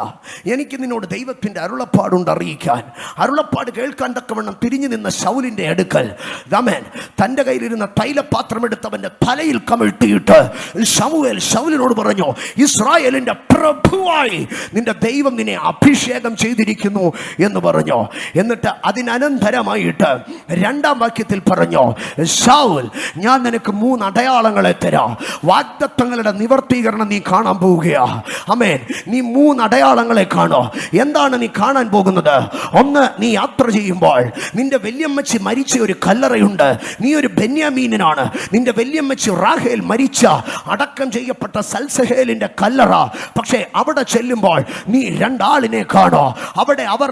എനിക്ക് നിന്നോട് ദൈവത്തിൻ്റെ അരുളപ്പാടുണ്ട് അറിയിക്കാൻ. അരുളപ്പാട് കേൾക്കാൻ തക്കവണ്ണം തിരിഞ്ഞു നിന്ന ശൗലിൻ്റെ അടുക്കൽ രാമൻ തൻ്റെ കയ്യിലിരുന്ന തൈലപാത്രം എടുത്തവൻ്റെ തലയിൽ കമിഴ്ത്തിയിട്ട് ശൗലിനോട് പറഞ്ഞു, ഇസ്രായേലിൻ്റെ പ്രഭുവായി നിന്റെ ദൈവം നിന്നെ അഭിഷേകം ചെയ്തിരിക്കുന്നു എന്ന് പറഞ്ഞു. എന്നിട്ട് അതിനനന്തരമായിട്ട് 2-ാം വാക്യത്തിൽ പറഞ്ഞു, ശൗൽ, ഞാൻ നിനക്ക് 3 അടയാളങ്ങളെ തരാം. വാഗ്ദത്തങ്ങളുടെ നിവർത്തീകരണം നീ കാണാൻ പോവുകയാ. ആമേൻ. നീ 3 അടയാളങ്ങളെ കാണോ. എന്താണ് നീ കാണാൻ പോകുന്നത്? ഒന്ന്, നീ യാത്ര ചെയ്യുമ്പോൾ നിന്റെ വല്യമ്മച്ചി മരിച്ച ഒരു കല്ലറയുണ്ട്. നീ ഒരു ബെന്യാമീനാണ്. നിന്റെ വല്യമ്മച്ചി റാഹേൽ മരിച്ച അടക്കം ചെയ്യപ്പെട്ട സൽസഹേലിന്റെ കല്ലറ. പക്ഷേ അവിടെ ചെല്ലുമ്പോൾ നീ 2 ആളിനെ കാണോ. അവിടെ അവർ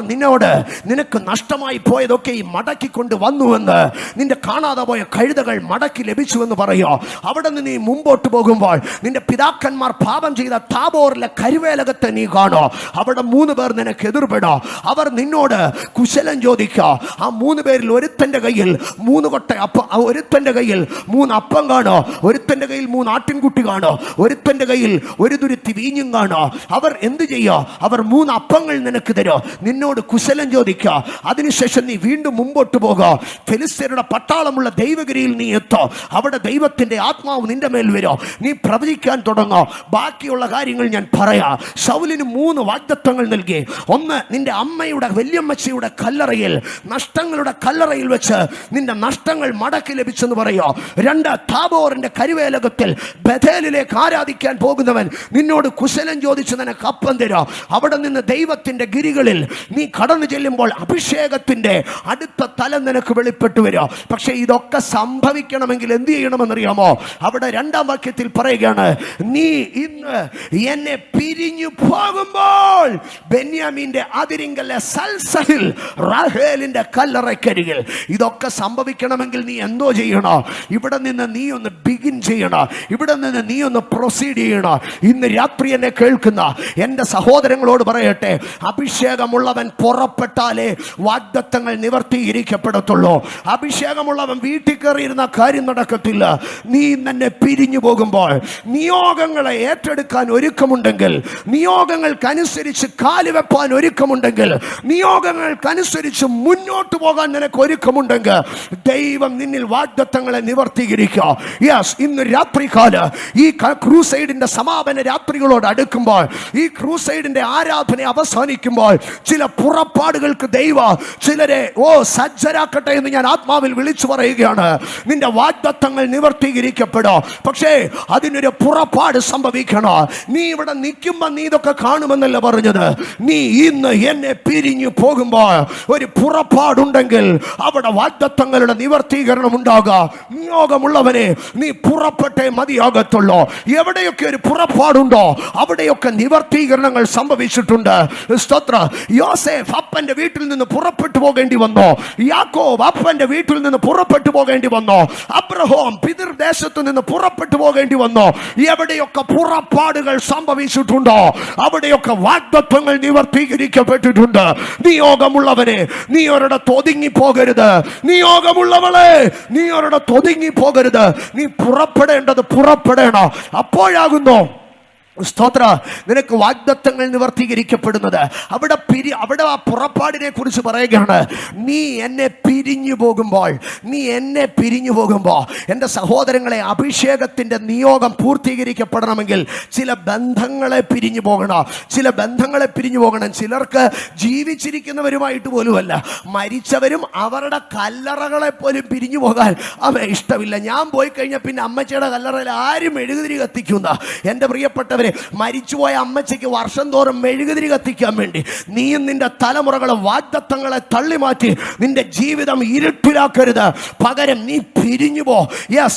നിനക്ക് നഷ്ടമായി പോയതൊക്കെ ഈ മടക്കിക്കൊണ്ട് വന്നുവെന്ന്, നിന്റെ കാണാതെ പോയ കഴുതകൾ മടക്കി ലഭിച്ചുവെന്ന് പറയോ. അവിടെ നിന്ന് നീ മുമ്പോട്ട് പോകുമ്പോൾ നിന്റെ പിതാക്കന്മാർ പാപം ചെയ്ത താബോറിലെ കരുവേലകത്തെ നീ കാണോ. അവിടെ 3 പേർ നിനക്ക് എതിർപ്പെടോ. അവർ നിന്നോട് കുശലം ചോദിക്കോ. ആ 3 പേരിൽ ഒരുത്തന്റെ കയ്യിൽ 3 കൊട്ട അപ്പം, ഒരുത്തന്റെ കയ്യിൽ 3 അപ്പം കാണോ, ഒരുത്തന്റെ കയ്യിൽ 3 ആട്ടിൻകുട്ടി കാണോ, ഒരുത്തന്റെ കയ്യിൽ 1 തുരുത്തി വീഞ്ഞും കാണോ. അവർ എന്ത് ചെയ്യോ? അവർ 3 അപ്പങ്ങൾ നിനക്ക് തരോ. നിന്നോട് കുശലം ചോദിക്കുക. അതിനുശേഷം നീ വീണ്ടും മുമ്പോട്ട് പോകുക. ഫെലിസ്ത്യരുടെ പട്ടാളമുള്ള ദൈവഗിരിയിൽ നീ എത്തോ. അവിടെ ദൈവത്തിന്റെ ആത്മാവ് നിന്റെ മേൽ വരോ. നീ പ്രവചിക്കാൻ തുടങ്ങോ. ബാക്കിയുള്ള കാര്യങ്ങൾ ഞാൻ പറയാം. ശൗലിന് 3 വാഗ്ദത്തങ്ങൾ നൽകി. ഒന്ന്, നിന്റെ അമ്മയുടെ വല്യമ്മച്ചിയുടെ കല്ലറയിൽ, നഷ്ടങ്ങളുടെ കല്ലറയിൽ വെച്ച് നിന്റെ നഷ്ടങ്ങൾ മടക്കി ലഭിച്ചെന്ന് പറയോ. 2, താബോറിന്റെ കരുവേലകത്തിൽ ബഥേലിലേക്ക് ആരാധിക്കാൻ പോകുന്നവൻ നിന്നോട് കുശലം ചോദിച്ച് നിനക്ക് അപ്പം തരോ. അവിടെ നിന്ന് ദൈവത്തിന്റെ ഗിരികളിൽ നീ കടന്നു ചെല്ലുമ്പോൾ അഭിഷേകത്തിന്റെ അടുത്ത തലം നിനക്ക് വെളിപ്പെട്ടു വരിക. പക്ഷെ ഇതൊക്കെ സംഭവിക്കണമെങ്കിൽ എന്ത് ചെയ്യണമെന്നറിയാമോ? അവിടെ 2-ാം വാക്യത്തിൽ പറയുകയാണ്, നീ ഇന്ന് എന്നെ പിരിഞ്ഞു പോകുമ്പോൾ ബെന്യാമീന്റെ അതിരിങ്കലെ സൽസഹിൽ റാഹേലിന്റെ കല്ലറയ്ക്കരികിൽ. ഇതൊക്കെ സംഭവിക്കണമെങ്കിൽ നീ എന്തോ ചെയ്യണോ? ഇവിടെ നിന്ന് നീ ഒന്ന് ബിഗിൻ ചെയ്യണം. ഇവിടെ നിന്ന് നീ ഒന്ന് പ്രൊസീഡ് ചെയ്യണം. ഇന്ന് രാത്രി എന്നെ കേൾക്കുന്ന എൻ്റെ സഹോദരങ്ങളോട് പറയട്ടെ, അഭിഷേകമുള്ളവൻ പുറപ്പെട്ടാലേ വാഗ്ദത്തങ്ങൾ നിവർത്തീകരിക്കപ്പെടത്തുള്ളൂ. അഭിഷേകമുള്ളവൻ വീട്ടിൽ കയറിയിരുന്ന കാര്യം നടക്കത്തില്ല. നീ തന്നെ പിരിഞ്ഞു പോകുമ്പോൾ നിയോഗങ്ങളെ ഏറ്റെടുക്കാൻ ഒരുക്കമുണ്ടെങ്കിൽ, നിയോഗങ്ങൾക്കനുസരിച്ച് കാലുവെപ്പാൻ ഒരുക്കമുണ്ടെങ്കിൽ, നിയോഗങ്ങൾക്കനുസരിച്ച് മുന്നോട്ട് പോകാൻ നിനക്ക് ഒരുക്കമുണ്ടെങ്കിൽ ദൈവം നിന്നിൽ വാഗ്ദത്തങ്ങളെ നിവർത്തീകരിക്കുക. യെസ്, ഇന്ന് രാത്രികാല ഈ ക്രൂസൈഡിന്റെ സമാപന രാത്രികളോട് അടുക്കും നടക്കുമ്പോൾ, ഈ ക്രൂസൈഡിന്റെ ആരാധന അവസാനിക്കുമ്പോൾ, ചില പുറപ്പാടുകൾക്ക് ചിലരെ സജ്ജരാക്കട്ടെ എന്ന് ഞാൻ ആത്മാവിൽ വിളിച്ചു പറയുകയാണ്. നിന്റെ വാഗ്ദത്തങ്ങൾ നിവർത്തീകരിക്കപ്പെടും. പക്ഷേ അതിനൊരു പുറപ്പാട് സംഭവിക്കണം. നീ ഇവിടെ നിൽക്കുമ്പോൾ നീ ഇതൊക്കെ കാണുമെന്നല്ല പറഞ്ഞത്. നീ ഇന്ന് എന്നെ പിരിഞ്ഞു പോകുമ്പോൾ ഒരു പുറപ്പാടുണ്ടെങ്കിൽ അവിടെ വാഗ്ദത്തങ്ങളുടെ നിവർത്തീകരണം ഉണ്ടാകുക. നിയോഗമുള്ളവനെ നീ പുറപ്പെട്ടേ മതിയാകത്തുള്ളൂ. എവിടെയൊക്കെ ഒരു പുറപ്പാടുണ്ടോ അവിടെയൊക്കെ നിവർത്തീകരണങ്ങൾ സംഭവിച്ചിട്ടുണ്ട്. സ്തോത്രം. യോസേഫ് അപ്പന്റെ വീട്ടിൽ നിന്ന് പുറപ്പെട്ടു പോകേണ്ടി വന്നു. യാക്കോബ് അപ്പന്റെ വീട്ടിൽ നിന്ന് പുറപ്പെട്ടു പോകേണ്ടി വന്നു. അബ്രഹാം പിതൃദേശത്ത് നിന്ന് പുറപ്പെട്ടു പോകേണ്ടി വന്നു. എവിടെയൊക്കെ പുറപ്പാടുകൾ സംഭവിച്ചിട്ടുണ്ടോ അവിടെയൊക്കെ വാഗ്ദത്തങ്ങൾ നിവർത്തീകരിക്കപ്പെട്ടിട്ടുണ്ട്. നിയോഗമുള്ളവനെ നീ ഒരിടത്ത് ഒതുങ്ങി പോകരുത്. നിയോഗമുള്ളവളെ നീ ഒരിടത്ത് ഒതുങ്ങി പോകരുത്. നീ പുറപ്പെടേണ്ടത് പുറപ്പെടണം. അപ്പോഴാകുന്നു സ്തോത്ര നിനക്ക് വാഗ്ദത്തങ്ങൾ നിവർത്തീകരിക്കപ്പെടുന്നത്. അവിടെ ആ പുറപ്പാടിനെ കുറിച്ച് പറയുകയാണ്. നീ എന്നെ പിരിഞ്ഞു പോകുമ്പോൾ എൻ്റെ സഹോദരങ്ങളെ, അഭിഷേകത്തിൻ്റെ നിയോഗം പൂർത്തീകരിക്കപ്പെടണമെങ്കിൽ ചില ബന്ധങ്ങളെ പിരിഞ്ഞു പോകണം. ചിലർക്ക് ജീവിച്ചിരിക്കുന്നവരുമായിട്ട് പോലുമല്ല, മരിച്ചവരും അവരുടെ കല്ലറകളെ പോലും പിരിഞ്ഞു പോകാൻ ഇഷ്ടമില്ല. ഞാൻ പോയി കഴിഞ്ഞാൽ പിന്നെ അമ്മച്ചിയുടെ കല്ലറയിൽ ആരും മെഴുകുതിരി കത്തിക്കുന്ന എൻ്റെ പ്രിയപ്പെട്ടവരെ, മരിച്ചുപോയ അമ്മച്ചയ്ക്ക് വർഷം തോറും മെഴുകുതിരി കത്തിക്കാൻ വേണ്ടി നീയും നിന്റെ തലമുറകളെ വാഗ്ദത്തങ്ങളെ തള്ളിമാറ്റി നിന്റെ ജീവിതം ഇരുട്ടിലാക്കരുത്. പകരം നീ പിരിഞ്ഞു പോ.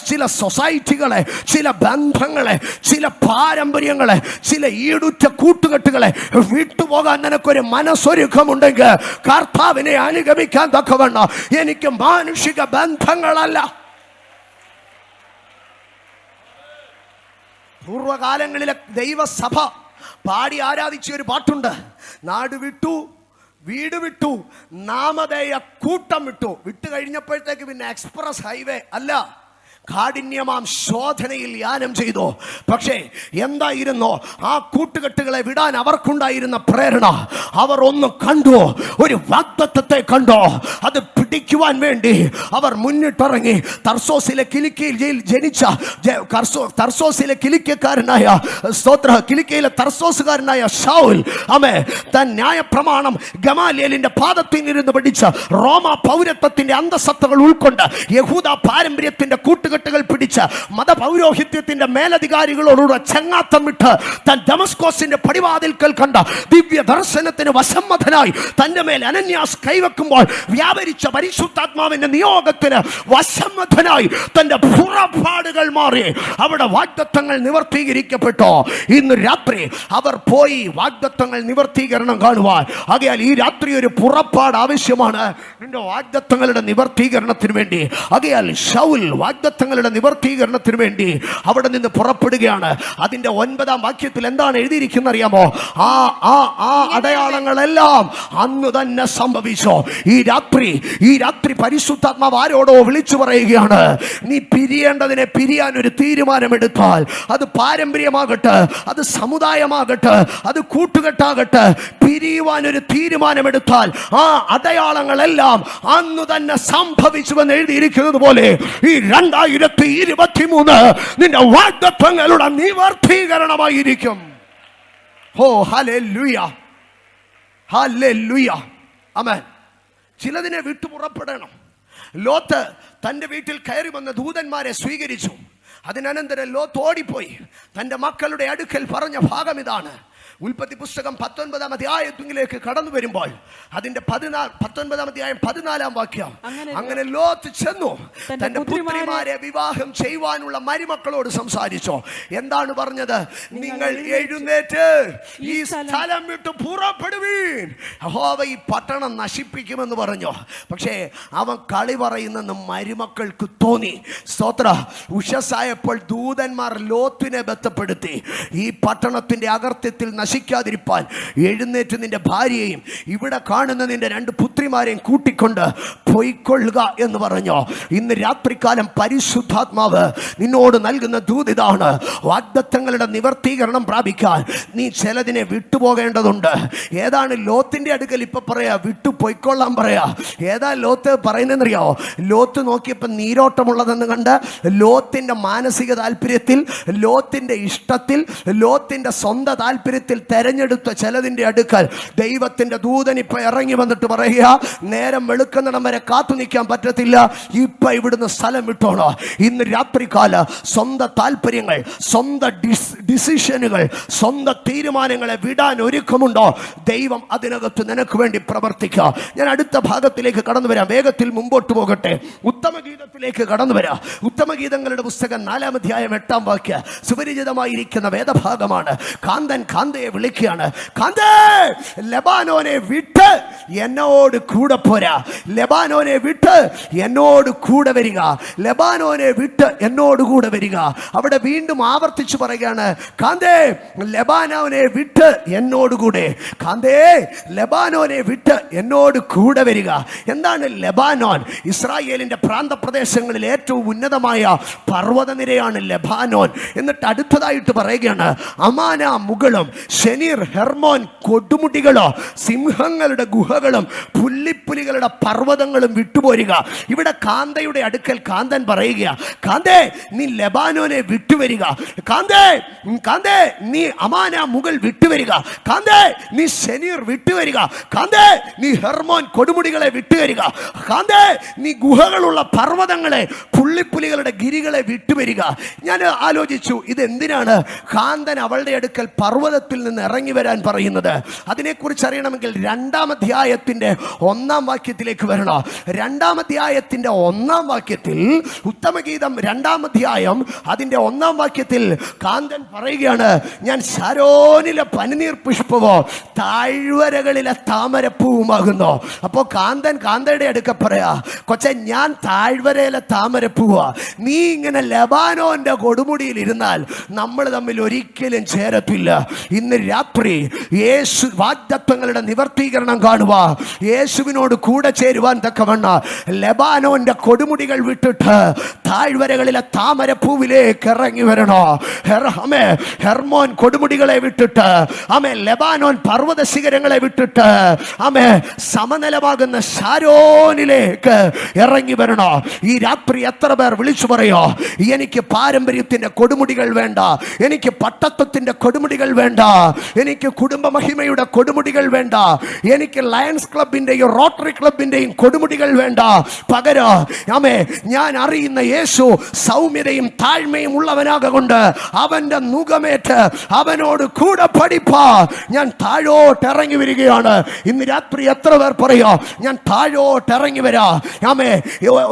ചില സൊസൈറ്റികളെ, ചില ബന്ധങ്ങളെ, ചില പാരമ്പര്യങ്ങളെ, ചില ഈടുറ്റ കൂട്ടുകെട്ടുകളെ വിട്ടുപോകാൻ നിനക്കൊരു മനസ്സൊരുക്കമുണ്ടെങ്കിൽ കർത്താവിനെ അനുഗമിക്കാൻ തക്കവണ്ണം എനിക്ക് മാനുഷിക ബന്ധങ്ങളല്ല. പൂർവകാലങ്ങളിലെ ദൈവസഭ പാടി ആരാധിച്ച ഒരു പാട്ടുണ്ട്. നാട് വിട്ടു, വീട് വിട്ടു, നാമധേയ കൂട്ടം വിട്ടു കഴിഞ്ഞപ്പോഴത്തേക്ക് പിന്നെ എക്സ്പ്രസ് ഹൈവേ അല്ല, കാഠിന്യമാം ശോധനയിൽ യാനം ചെയ്തു. പക്ഷേ എന്തായിരുന്നു ആ കൂട്ടുകെട്ടുകളെ വിടാൻ അവർക്കുണ്ടായിരുന്ന പ്രേരണ? അവർ ഒന്ന് കണ്ടു, ഒരു വാഗ്ദത്തത്തെ കണ്ടു. അത് പിടിക്കുവാൻ വേണ്ടി അവർ മുന്നിട്ടിറങ്ങി. തർസോസിലെ കിലിക്കയിൽ ജനിച്ച തർസോസിലെ കിലിക്കക്കാരനായ കിലിക്കയിലെ തർസോസുകാരനായ ശൗൽ തൻ ന്യായപ്രമാണം ഗമാലിയേലിന്റെ പാദത്തിൽ ഇരുന്ന് പഠിച്ച റോമ പൗരത്വത്തിന്റെ അന്തസത്തകൾ ഉൾക്കൊണ്ട് യഹൂദ പാരമ്പര്യത്തിന്റെ കൂട്ടുകെട്ടുകൾ പിടിച്ച മതപൗരോഹിത്യത്തിന്റെ മേലധികാരികളോടുള്ള ചങ്ങാത്തം വിട്ട് താൻ ദമസ്കോസിന്റെ പടിവാതിൽക്കൽ കണ്ട ദിവ്യ ദർശനത്തിന് വശമ്മതനായി തന്റെ മേൽ അനന്യാസ് കൈവെക്കുമ്പോൾ വ്യാപരിച്ച പരിശുദ്ധാത്മാവിന്റെ നിയോഗത്തിന് വശമ്മതനായി തന്റെ പുറപ്പാടുകൾ മാറി അവിടെ വാഗ്ദത്തങ്ങൾ നിവർത്തീകരിക്കപ്പെട്ടു. ഇന്ന് രാത്രി അവർ പോയി വാഗ്ദത്തങ്ങൾ നിവർത്തീകരണം കാണുവാൻ. ആകയാൽ ഈ രാത്രി ഒരു പുറപ്പാട് ആവശ്യമാണ് നിന്റെ വാഗ്ദത്തങ്ങളുടെ നിവർത്തീകരണത്തിന് വേണ്ടി. ആകയാൽ ശൗൽ വാഗ്ദത്തങ്ങളുടെ നിവർത്തീകരണത്തിന് വേണ്ടി അവിടെ നിന്ന് പുറപ്പെടുകയാണ്. അതിന്റെ 9-ാം വാക്യത്തിൽ എന്താണ് എഴുതിയിരിക്കുന്നത് അറിയാമോ? ആ അടയാളങ്ങളെല്ലാം അന്ന് തന്നെ സംഭവിച്ചു. ഈ രാത്രി പരിശുദ്ധാത്മാവ് ആരോടോ വിളിച്ചു പറയുകയാണ്, നീ പിരിയേണ്ടതിനെ പിരിയാൻ ഒരു തീരുമാനമെടുത്താൽ, അത് പാരമ്പര്യമാകട്ടെ, അത് സമുദായമാകട്ടെ, അത് കൂട്ടുകെട്ടാകട്ടെ, പിരിയുവാൻ ഒരു തീരുമാനമെടുത്താൽ ആ അടയാളങ്ങളെല്ലാം അന്ന് തന്നെ സംഭവിച്ചുവെന്ന് എഴുതിയിരിക്കുന്നത് പോലെ ഈ 2023 നിന്റെ വാഗ്ദത്തങ്ങളുടെ നിവർത്തീകരണമായിരിക്കും. ഓ ഹല്ലേലൂയ, ഹല്ലേലൂയ, ആമേൻ. ചിലതിനെ വിട്ടു പുറപ്പെടണം. ലോത്ത് തൻ്റെ വീട്ടിൽ കയറി വന്ന ദൂതന്മാരെ സ്വീകരിച്ചു. അതിനനന്തരം ലോത്ത് ഓടിപ്പോയി. തൻ്റെ മക്കളുടെ അടുക്കൽ പറഞ്ഞ ഭാഗം ഇതാണ്. ഉൽപ്പത്തി പുസ്തകം 19-ാം അധ്യായത്തിലേക്ക് കടന്നു വരുമ്പോൾ അതിന്റെ 19-ാം അധ്യായം 14-ാം വാക്യം, അങ്ങനെ ലോത്ത് ചെന്നു തന്റെ പുത്രിമാരെ വിവാഹം ചെയ്യുവാനുള്ള മരുമക്കളോട് സംസാരിച്ചു. എന്താണ് പറഞ്ഞത്? നിങ്ങൾ എഴുന്നേറ്റ് ഈ സ്ഥലം വിട്ട് പുറപ്പെടുവീൻ, യഹോവ ഈ പട്ടണം നശിപ്പിക്കുമെന്ന് പറഞ്ഞു. പക്ഷേ അവൻ കളി പറയുന്നെന്ന് മരുമക്കൾക്ക് തോന്നി. സ്തോത്ര. ഉഷസായപ്പോൾ ദൂതന്മാർ ലോത്തിനെ ബന്ധപ്പെടുത്തി. ഈ പട്ടണത്തിന്റെ അകർത്യത്തിൽ നശിക്കാതിരിപ്പാൻ എഴുന്നേറ്റ് നിന്റെ ഭാര്യയെയും ഇവിടെ കാണുന്ന നിന്റെ 2 പുത്രിമാരെയും കൂട്ടിക്കൊണ്ട് പൊയ്ക്കൊള്ളുക എന്ന് പറഞ്ഞോ. ഇന്ന് രാത്രികാലം പരിശുദ്ധാത്മാവ് നിന്നോട് നൽകുന്ന ദൂത് ഇതാണ്. വാഗ്ദത്തങ്ങളുടെ നിവർത്തീകരണം പ്രാപിക്കാൻ നീ ചിലതിനെ വിട്ടുപോകേണ്ടതുണ്ട്. ഏതാണ് ലോത്തിന്റെ അടുക്കൽ ഇപ്പൊ പറയാ വിട്ടു പൊയ്ക്കൊള്ളാൻ പറയാ. ഏതാ ലോത്ത് പറയുന്നതെന്നറിയോ? ലോത്ത് നോക്കിയപ്പോൾ നീരോട്ടമുള്ളതെന്ന് കണ്ട് ലോത്തിന്റെ മാനസിക താല്പര്യത്തിൽ, ലോത്തിന്റെ ഇഷ്ടത്തിൽ, ലോത്തിന്റെ സ്വന്തം താല്പര്യത്തിൽ തെരഞ്ഞെടുത്ത ചിലതിന്റെ അടുക്കൽ ദൈവത്തിന്റെ ദൂതൻ ഇപ്പൊ ഇറങ്ങി വന്നിട്ട് പറയുക, നേരം വെളുക്കുന്നിടം വരെ കാത്തു നിൽക്കാൻ പറ്റത്തില്ല, ഇപ്പൊ ഇവിടുന്ന് സ്ഥലം വിട്ടോണോ. ഇന്ന് രാത്രികാല സ്വന്തം താല്പര്യങ്ങൾ, സ്വന്തം ഡിസിഷനുകൾ, സ്വന്തം തീരുമാനങ്ങളെ വിടാൻ ഒരുക്കമുണ്ടോ? ദൈവം അതിനകത്ത് നിനക്ക് വേണ്ടി പ്രവർത്തിക്കുക. ഞാൻ അടുത്ത ഭാഗത്തിലേക്ക് കടന്നു വരാം, വേഗത്തിൽ മുമ്പോട്ട് പോകട്ടെ. ഉത്തമഗീതത്തിലേക്ക് കടന്നു വരാം. ഉത്തമഗീതങ്ങളുടെ പുസ്തകം 4-ാം അധ്യായം 8-ാം വാക്യം സുപരിചിതമായിരിക്കുന്ന വേദഭാഗമാണ്. കാന്തൻ കാന്തയെ വിളിക്കുകയാണ്, കാന്തേ ലെബാനോനെ വിട്ട് എന്നോട് കൂടെ പോരാ, ലെബാനോനെ വിട്ട് എന്നോട് കൂടെ വരിക, ലെബാനോനെ വിട്ട് എന്നോട് കൂടെ വരിക. അവിടെ വീണ്ടും ആവർത്തിച്ചു പറയുകയാണ്, കാന്തേ ലെബാനോനെ വിട്ട് എന്നോട് കൂടെ, കാന്തേ ലെബാനോനെ വിട്ട് എന്നോട് കൂടെ വരിക. എന്താണ് ലെബാനോൻ? ഇസ്രായേലിന്റെ പ്രാന്തപ്രദേശങ്ങളിൽ ഏറ്റവും ഉന്നതമായ പർവ്വതനിരയാണ് ലെബാനോൻ. എന്നിട്ട് അടുത്തതായിട്ട് പറയുകയാണ്, അമാന മുകളും ശനീർ ഹെർമോൻ കൊടുമുടികളോ സിംഹങ്ങളുടെ ഗുഹകളും പുല്ലിപ്പുലികളുടെ പർവ്വതങ്ങളും വിട്ടുപോരുക. ഇവിടെ കാന്തയുടെ അടുക്കൽ കാന്തൻ പറയുക, കാന്തേ നീ ലെബാനോനെ വിട്ടുവരിക, കാന്തേ കാന്തേ നീ അമാന മുകൾ വിട്ടുവരിക, കാന്തേ നീ ശനീർ വിട്ടുവരിക, കാന്തേ നീ ഹെർമോൻ കൊടുമുടികളെ വിട്ടുവരിക, കാന്തേ നീ ഗുഹകളുള്ള പർവ്വതങ്ങളെ പുള്ളിപ്പുലികളുടെ ഗിരികളെ വിട്ടുവരിക. ഞാൻ ആലോചിച്ചു, ഇതെന്തിനാണ് കാന്തൻ അവളുടെ അടുക്കൽ പർവ്വതത്തിൽ നിന്ന് ഇറങ്ങി വരാൻ പറയുന്നത്? അതിനെക്കുറിച്ച് അറിയണമെങ്കിൽ 2-ാം അധ്യായത്തിന്റെ 1-ാം വാക്യത്തിലേക്ക് വരണോ. 2-ാം അധ്യായത്തിന്റെ 1-ാം വാക്യത്തിൽ, ഉത്തമഗീതം 2-ാം അധ്യായം അതിന്റെ 1-ാം വാക്യത്തിൽ കാന്തൻ പറയുകയാണ്, ഞാൻ ശാരോനിലെ പനിനീർ പുഷ്പവോ താഴ്വരകളിലെ താമരപ്പൂവുമാകുന്നു. അപ്പോ കാന്തൻ കാന്തയുടെ അടുക്ക പറയാ, കൊച്ചെ ഞാൻ താഴ്വരയിലെ താമരപ്പൂവാ, നീ ഇങ്ങനെ ലെബാനോന്റെ കൊടുമുടിയിൽ ഇരുന്നാൽ നമ്മൾ തമ്മിൽ ഒരിക്കലും ചേരത്തില്ല. ഇന്ന് രാത്രി യേശു വാഗ്ദത്തങ്ങളുടെ നിവർത്തീകരണം കാണുക, യേശുവിനോട് കൂടെ ചേരുവാൻ തക്കവണ്ണ ലെബാനോന്റെ കൊടുമുടികൾ വിട്ടിട്ട് താഴ്വരകളിലെ താമരപ്പൂവിലേക്ക് ഇറങ്ങി വരണോ. ഹെർമോൻ കൊടുമുടികളെ വിട്ടിട്ട്, ലെബാനോൻ പർവ്വത ശിഖരങ്ങളെ വിട്ടിട്ട് സമനിലമാകുന്ന ശാരോനിലേക്ക് ഇറങ്ങി വരണോ. ഈ രാത്രി എത്ര പേർ വിളിച്ചു പറയോ, എനിക്ക് പാരമ്പര്യത്തിന്റെ കൊടുമുടികൾ വേണ്ട, എനിക്ക് പട്ടത്വത്തിന്റെ കൊടുമുടികൾ വേണ്ട, എനിക്ക് കുടുംബ മഹിമയുടെ കൊടുമുടികൾ വേണ്ട, എനിക്ക് ലയൺസ് ക്ലബിന്റെയും റോട്ടറി ക്ലബിന്റെയും കൊടുമുടികൾ വേണ്ട, പകരം ഞാൻ അറിയുന്ന യേശു സൗമ്യതയും താഴ്മയും ഉള്ളവനാകൊണ്ട് അവന്റെ നുകമേറ്റ് അവനോട് കൂടെ പഠിപ്പാ ഞാൻ താഴോട്ട് ഇറങ്ങി വരികയാണ്. ഇന്ന് രാത്രി എത്ര പേർ പറയോ, ഞാൻ താഴോട്ട് ഇറങ്ങി വരാ.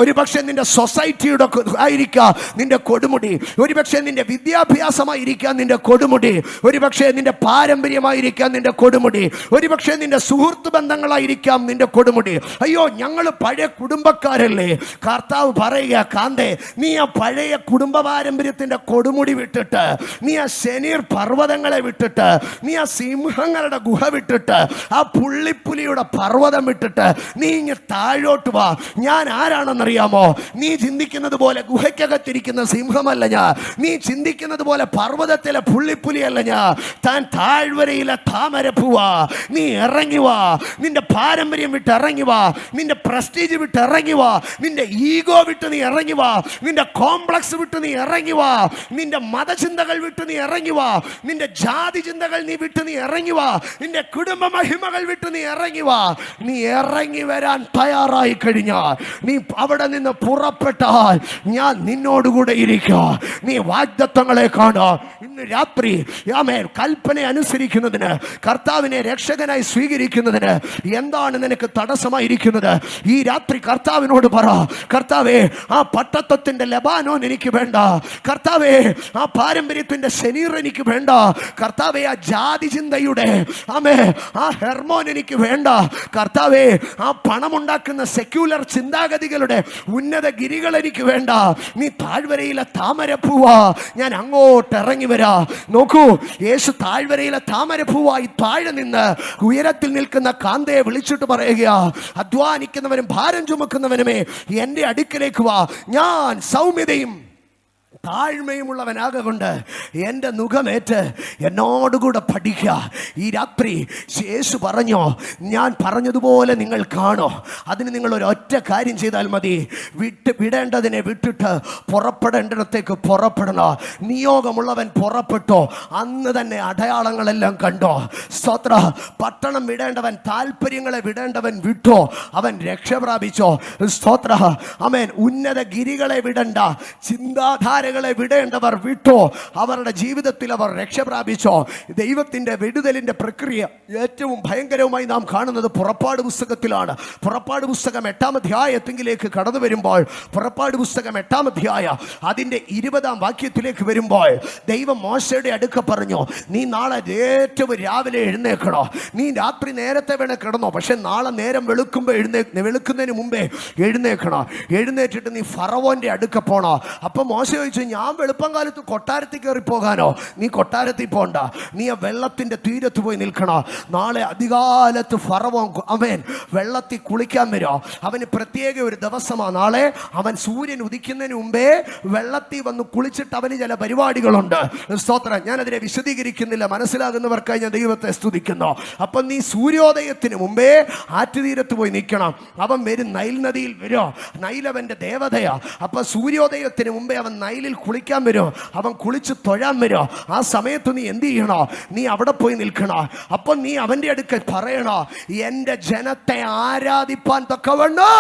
ഒരു പക്ഷേ നിന്റെ സൊസൈറ്റിയുടെ ആയിരിക്കാം നിന്റെ കൊടുമുടി, ഒരു പക്ഷേ നിന്റെ വിദ്യാഭ്യാസമായിരിക്കാം നിന്റെ കൊടുമുടി, ഒരു പക്ഷേ നിന്റെ പാരമ്പര്യമായിരിക്കാം നിന്റെ കൊടുമുടി, ഒരു പക്ഷേ നിന്റെ സുഹൃത്ത് ബന്ധങ്ങളായിരിക്കാം നിന്റെ കൊടുമുടി. അയ്യോ, ഞങ്ങൾ പഴയ കുടുംബക്കാരല്ലേ. കർത്താവ് പറയുക, കാന്തേ നീ ആ പഴയ കുടുംബ പാരമ്പര്യത്തിന്റെ കൊടുമുടി വിട്ടിട്ട്, നീ ആ ശനീർ പർവ്വതങ്ങളെ വിട്ടിട്ട്, നീ ആ സിംഹങ്ങളുടെ ഗുഹ വിട്ടിട്ട്, ആ പുള്ളിപ്പുലിയുടെ പർവ്വതം വിട്ടിട്ട് നീ ഇങ്ങ് താഴോട്ട് വാ. ഞാൻ ആരാണെന്നറിയാമോ? നീ ചിന്തിക്കുന്നത് പോലെ ഗുഹയ്ക്കകത്തിരിക്കുന്ന സിംഹമല്ല ഞാൻ, നീ ചിന്തിക്കുന്നത് പോലെ പർവ്വതത്തിലെ പുള്ളിപ്പുലിയല്ല ഞാൻ, താൻ താഴ്വരയിലെ താമരപ്പൂവാ. നീ ഇറങ്ങി വാ, നിന്റെ പാരമ്പര്യം വിട്ട് ഇറങ്ങി വാ, നിന്റെ പ്രസ്റ്റീജ് വിട്ട് ഇറങ്ങി വാ, നിന്റെ ഈഗോ വിട്ട് നീ ഇറങ്ങി വാ, നിന്റെ കോംപ്ലക്സ് വിട്ട് നീ ഇറങ്ങി വാ, നിന്റെ മതചിന്തകൾ വിട്ട് നീ ഇറങ്ങി വാ, നിന്റെ ജാതി ചിന്തകൾ നീ വിട്ട് നീ ഇറങ്ങി വാ, നിന്റെ കുടുംബ മഹിമകൾ വിട്ട് നീ ഇറങ്ങി വാ. നീ ഇറങ്ങി വരാൻ തയ്യാറായി കഴിഞ്ഞാൽ, നീ അവിടെ നിന്ന് പുറപ്പെട്ടാൽ ഞാൻ നിന്നോടുകൂടെ ഇരിക്കുക. നീ വാഗ്ദത്തങ്ങളെ കാണാ. ഇന്ന് രാത്രി കൽപ്പന അനുസരിക്കുന്നതിന്, കർത്താവിനെ രക്ഷകനായി സ്വീകരിക്കുന്നതിന് എന്താണ് നിനക്ക് തടസ്സമായിരിക്കുന്നത്? ഈ രാത്രി കർത്താവിനോട് പറ, കർത്താവേ ആ പട്ടത്വത്തിന്റെ ലെബാനോൻ എനിക്ക് വേണ്ട, കർത്താവേ ആ പാരമ്പര്യത്തിന്റെ ശനീർ എനിക്ക് വേണ്ട, കർത്താവേ ആ ജാതി ചിന്തയുടെ ആ ഹെർമോൻ എനിക്ക് വേണ്ട, കർത്താവേ ആ പണമുണ്ടാക്കുന്ന സെക്യുലർ ചിന്താഗതികളുടെ ഉന്നത ഗിരികൾ എനിക്ക് വേണ്ട, നീ താഴ്വരയിലെ താമരപ്പൂവാ, ഞാൻ അങ്ങോട്ട് ഇറങ്ങി വരാ. നോക്കൂ, യേശു താഴ്വരയിലെ താമരപ്പൂവായി താഴെ നിന്ന് ഉയരത്തിൽ നിൽക്കുന്ന കാന്തയെ വിളിച്ചിട്ട് പറയുക, അധ്വാനിക്കുന്നവനും ഭാരം ചുമക്കുന്നവനുമേ എൻ്റെ അടുക്കലേക്ക് വാ, ഞാൻ സൗമ്യതയും താഴ്മയുമുള്ളവനാകൊണ്ട് എൻ്റെ മുഖമേറ്റ് എന്നോടുകൂടെ പഠിക്കുക. ഈ രാത്രി യേശു പറഞ്ഞോ, ഞാൻ പറഞ്ഞതുപോലെ നിങ്ങൾ കാണോ. അതിന് നിങ്ങൾ ഒരൊറ്റ കാര്യം ചെയ്താൽ മതി, വിടേണ്ടതിനെ വിട്ടിട്ട് പുറപ്പെടേണ്ടിടത്തേക്ക് പുറപ്പെടണോ. നിയോഗമുള്ളവൻ പുറപ്പെട്ടോ, അന്ന് തന്നെ അടയാളങ്ങളെല്ലാം കണ്ടോ. സ്തോത്ര. പട്ടണം വിടേണ്ടവൻ, താല്പര്യങ്ങളെ വിടേണ്ടവൻ വിട്ടോ, അവൻ രക്ഷ പ്രാപിച്ചോ. സ്തോത്ര. ആമേൻ. ഉന്നത ഗിരികളെ വിടണ്ട, ചിന്താധാരകളെ വിടേണ്ടവർ വിട്ടോ, അവരുടെ ജീവിതത്തിൽ അവർ രക്ഷ പ്രാപിച്ചോ. ദൈവത്തിന്റെ വിടുതലിന്റെ പ്രക്രിയ ഏറ്റവും ഭയങ്കരവുമായി നാം കാണുന്നത് പുറപ്പാട് പുസ്തകത്തിലാണ്. പുറപ്പാട് പുസ്തകം 8-ാം അധ്യായത്തിലേക്ക് കടന്നു വരുമ്പോൾ, പുറപ്പാട് പുസ്തകം 8-ാം അധ്യായം അതിന്റെ 20-ാം വാക്യത്തിലേക്ക് വരുമ്പോൾ ദൈവം മോശയുടെ അടുക്ക പറഞ്ഞു, നീ നാളെ ഏറ്റവും രാവിലെ എഴുന്നേക്കണോ. നീ രാത്രി നേരത്തെ വേണേ കിടന്നോ, പക്ഷെ നാളെ നേരം വെളുക്കുന്നതിന് മുമ്പേ എഴുന്നേക്കണോ. എഴുന്നേറ്റിട്ട് നീ ഫറവോന്റെ അടുക്ക പോണോ. അപ്പൊ മോശ ചോദിച്ചു, ഞാൻ വെളുപ്പം കാലത്ത് കൊട്ടാരത്തിൽ കയറി പോകാനോ? നീ കൊട്ടാരത്തിൽ പോണ്ട, നീ ആ വെള്ളത്തിന്റെ തീരത്ത് പോയി നിൽക്കണോ. നാളെ അധികാലത്ത് ഫറവോൻ അവൻ വെള്ളത്തിൽ കുളിക്കാൻ വരോ. അവന് പ്രത്യേക ഒരു ദിവസമാണ് നാളെ. അവൻ സൂര്യൻ ഉദിക്കുന്നതിന് മുമ്പേ വെള്ളത്തിൽ വന്ന് കുളിച്ചിട്ട് അവന് ചില പരിപാടികളുണ്ട്. സ്തോത്രം. ഞാനതിനെ വിശദീകരിക്കുന്നില്ല, മനസ്സിലാകുന്നവർക്കായി ഞാൻ ദൈവത്തെ സ്തുതിക്കുന്നു. അപ്പം നീ സൂര്യോദയത്തിന് മുമ്പേ ആറ്റുതീരത്ത് പോയി നിൽക്കണം. അവൻ വരും, നൈൽ നദിയിൽ വരോ. നൈലവന്റെ ദേവതയാ. അപ്പൊ സൂര്യോദയത്തിന് മുമ്പേ അവൻ നൈലിൽ കുളിക്കാൻ വരോ, അവൻ കുളിച്ച് തൊഴാൻ വരോ. ആ സമയത്ത് നീ എന്ത് ചെയ്യണോ? നീ അവിടെ പോയി നിൽക്കണോ. അപ്പൊ നീ അവന്റെ അടുക്കൽ പറയണോ, എൻ്റെ ജനത്തെ ആരാധിപ്പാൻ തക്കവണ്ണോ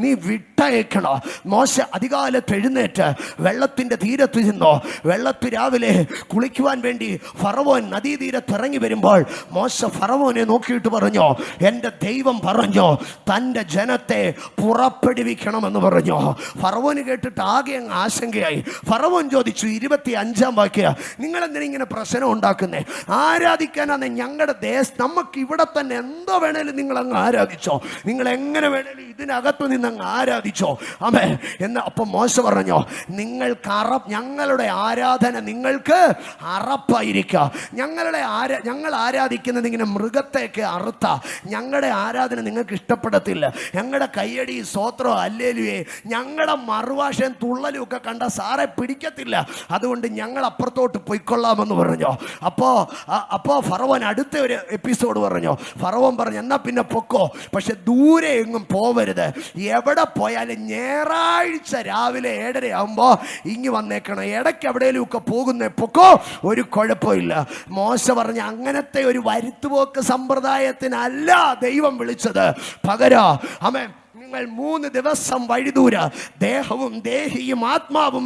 നീ വിട്ടയക്കണോ. മോശ അധികാലത്ത് എഴുന്നേറ്റ് വെള്ളത്തിന്റെ തീരത്ത് ചെന്നോ. വെള്ളത്തിൽ രാവിലെ കുളിക്കുവാൻ വേണ്ടി ഫറവോൻ നദീതീരത്ത് ഇറങ്ങി വരുമ്പോൾ മോശ ഫറവോനെ നോക്കിയിട്ട് പറഞ്ഞോ, എൻ്റെ ദൈവം പറഞ്ഞോ തൻ്റെ ജനത്തെ പുറപ്പെടുവിക്കണമെന്ന് പറഞ്ഞോ. ഫറവോന് കേട്ടിട്ട് ആകെ അങ്ങ് ആശങ്കയായി. ഫറവോൻ ചോദിച്ചു, 25-ാം വാക്യം, നിങ്ങൾ എന്തിനാ ഇങ്ങനെ പ്രശ്നം ഉണ്ടാക്കുന്നേ? ആരാധിക്കാനാണ് ഞങ്ങളുടെ നമുക്ക് ഇവിടെ തന്നെ എന്തോ വേണേലും നിങ്ങൾ അങ്ങ് ആരാധിച്ചോ, നിങ്ങൾ എങ്ങനെ വേണേലും ഇതിനകത്ത് നിന്ന് അങ്ങ് ആരാധിച്ചോ. ആമേ എന്ന്. അപ്പം മോശ പറഞ്ഞോ, ഞങ്ങളുടെ ആരാധന നിങ്ങൾക്ക് അറപ്പായിരിക്കുക. ഞങ്ങൾ ആരാധിക്കുന്നത് ഇങ്ങനെ മൃഗത്തേക്ക് അറുത്ത ഞങ്ങളുടെ ആരാധന നിങ്ങൾക്ക് ഇഷ്ടപ്പെടത്തില്ല. ഞങ്ങളുടെ കയ്യടി സ്തോത്രോ അല്ലേലുവേ ഞങ്ങളുടെ മറുഭാഷയും തുള്ളലും ഒക്കെ കണ്ട സാറെ പിടിക്കത്തില്ല, അതുകൊണ്ട് ഞങ്ങൾ അപ്പുറത്തോട്ട് പൊയ്ക്കൊള്ളാമെന്ന് പറഞ്ഞോ. അപ്പോ ഫറവോൻ അടുത്ത ഒരു എപ്പിസോഡ് പറഞ്ഞോ. ഫറവോൻ പറഞ്ഞു, എന്നാ പിന്നെ പൊക്കോ, പക്ഷെ ദൂരെ എങ്ങും പോവരുത്. എവിടെ പോയാലും ഞായറാഴ്ച രാവിലെ 7:30 ആകുമ്പോ ഇങ്ങ് വന്നേക്കണം. ഇടയ്ക്ക് എവിടെയെങ്കിലും ഒക്കെ പോകുന്നേ പൊക്കോ, ഒരു കുഴപ്പമില്ല. മോശ പറഞ്ഞ അങ്ങനത്തെ ഒരു വരുത്തുപോക്ക് സമ്പ്രദായത്തിനല്ല ദൈവം വിളിച്ചത്. പകരം ആമേൻ, നിങ്ങൾ 3 ദിവസം വഴിദൂര ദേഹവും ദേഹിയും ആത്മാവും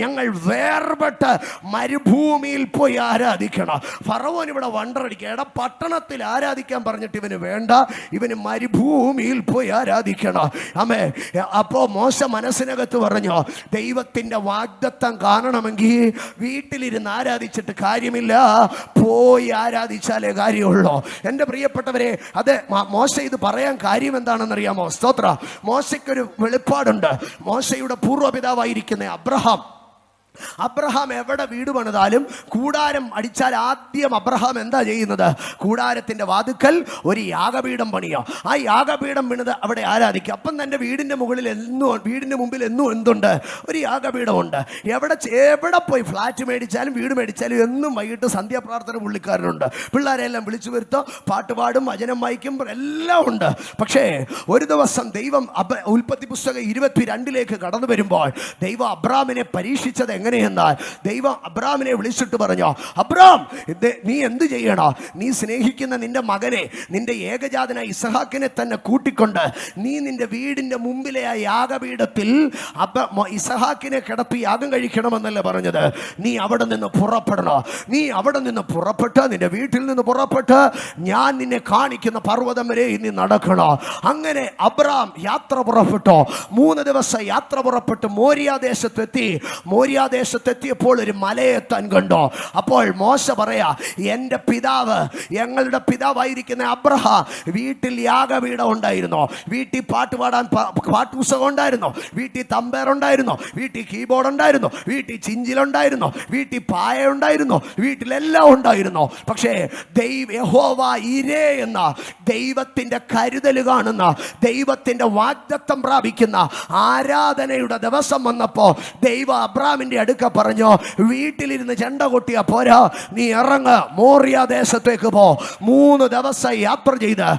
ഞങ്ങൾ വേർപെട്ട് മരുഭൂമിയിൽ പോയി ആരാധിക്കണം. ഫറവോൻ ഇവിടെ വണ്ടറടിക്കുക, എടാ പട്ടണത്തിൽ ആരാധിക്കാൻ പറഞ്ഞിട്ട് ഇവന് വേണ്ട, ഇവന് മരുഭൂമിയിൽ പോയി ആരാധിക്കണം. ആമേ. അപ്പോ മോശ മനസ്സിനകത്ത് പറഞ്ഞു, ദൈവത്തിന്റെ വാഗ്ദത്തം കാണണമെങ്കിൽ വീട്ടിലിരുന്ന് ആരാധിച്ചിട്ട് കാര്യമില്ല, പോയി ആരാധിച്ചാലേ കാര്യമുള്ളൂ. എൻ്റെ പ്രിയപ്പെട്ടവരെ, അത് മോശ ഇത് പറയാൻ കാര്യം എന്താണെന്ന് അറിയാമോ? സ്തോത്ര. മോശയ്ക്കൊരു വെളിപ്പാടുണ്ട്. മോശയുടെ പൂർവ്വപിതാവായിരിക്കുന്ന അബ്രഹാം എവിടെ വീട് പണിതാലും കൂടാരം അടിച്ചാൽ ആദ്യം അബ്രഹാം എന്താ ചെയ്യുന്നത്? കൂടാരത്തിന്റെ വാതുക്കൽ ഒരു യാഗപീഠം പണിയോ. ആ യാഗപീഠം വീണത് അവിടെ ആരാധിക്കും. അപ്പം തൻ്റെ വീടിൻ്റെ മുമ്പിൽ എന്നും എന്തുണ്ട്? ഒരു യാഗപീഠമുണ്ട്. എവിടെ പോയി ഫ്ലാറ്റ് മേടിച്ചാലും വീട് മേടിച്ചാലും എന്നും വൈകിട്ട് സന്ധ്യാപ്രാർത്ഥന പുള്ളിക്കാരനുണ്ട്. പിള്ളേരെല്ലാം വിളിച്ചു വരുത്തോ, പാട്ടുപാടും, വചനം വായിക്കും, എല്ലാം ഉണ്ട്. പക്ഷേ ഒരു ദിവസം ദൈവം ഉൽപ്പത്തി പുസ്തകം 22 കടന്നു വരുമ്പോൾ ദൈവം അബ്രാമിനെ പരീക്ഷിച്ചത് എങ്ങനെയെന്നാൽ, ദൈവം അബ്രാമിനെ വിളിച്ചിട്ട് പറഞ്ഞു, അബ്രാം നീ എന്ത് ചെയ്യണോ? നീ സ്നേഹിക്കുന്ന നിന്റെ മകനെ, നിന്റെ ഏകജാതനായ ഇസഹാക്കിനെ തന്നെ കൂട്ടിക്കൊണ്ട് നീ നിന്റെ വീടിന്റെ മുമ്പിലെ ആ യാഗപീഠത്തിൽ ഇസഹാക്കിനെ കിടത്തി യാഗം കഴിക്കണമെന്നല്ലേ പറഞ്ഞത്? നീ അവിടെ നിന്ന് പുറപ്പെടണോ. നീ അവിടെ നിന്ന് പുറപ്പെട്ട് നിന്റെ വീട്ടിൽ നിന്ന് പുറപ്പെട്ട് ഞാൻ നിന്നെ കാണിക്കുന്ന പർവ്വതം വരെ ഇനി നടക്കണോ. അങ്ങനെ അബ്രാം യാത്ര പുറപ്പെട്ടോ. 3 ദിവസം യാത്ര പുറപ്പെട്ട് മോരിയ ദേശത്തെത്തി. മോരിയ ദേശത്തെത്തിയപ്പോൾ ഒരു മലയെ താൻ കണ്ടോ. അപ്പോൾ മോശ പറയാ, എൻ്റെ പിതാവ്, ഞങ്ങളുടെ പിതാവായിരിക്കുന്ന അബ്രഹാം വീട്ടിൽ യാഗപീഠം ഉണ്ടായിരുന്നോ, വീട്ടിൽ പാട്ട് പാടാൻ പാട്ടുപുസ്തകം ഉണ്ടായിരുന്നോ, വീട്ടിൽ തമ്പേറുണ്ടായിരുന്നോ, വീട്ടിൽ കീബോർഡ് ഉണ്ടായിരുന്നോ, വീട്ടിൽ ചിഞ്ചിലുണ്ടായിരുന്നോ, വീട്ടിൽ പായ ഉണ്ടായിരുന്നോ, വീട്ടിലെല്ലാം ഉണ്ടായിരുന്നോ. പക്ഷേ യഹോവ ഇരേ എന്ന ദൈവത്തിന്റെ കരുതൽ കാണുന്ന, ദൈവത്തിന്റെ വാഗ്ദത്തം പ്രാപിക്കുന്ന ആരാധനയുടെ ദിവസം വന്നപ്പോ ദൈവം അബ്രാമിന്റെ അടുക്ക പറഞ്ഞു, വീട്ടിലിരുന്ന് ചെണ്ട കൊട്ടിയ പോരാ, നീ ഇറങ്ങ്, മോറിയ ദേശത്തേക്ക് പോ. 3 ദിവസം യാത്ര ചെയ്ത്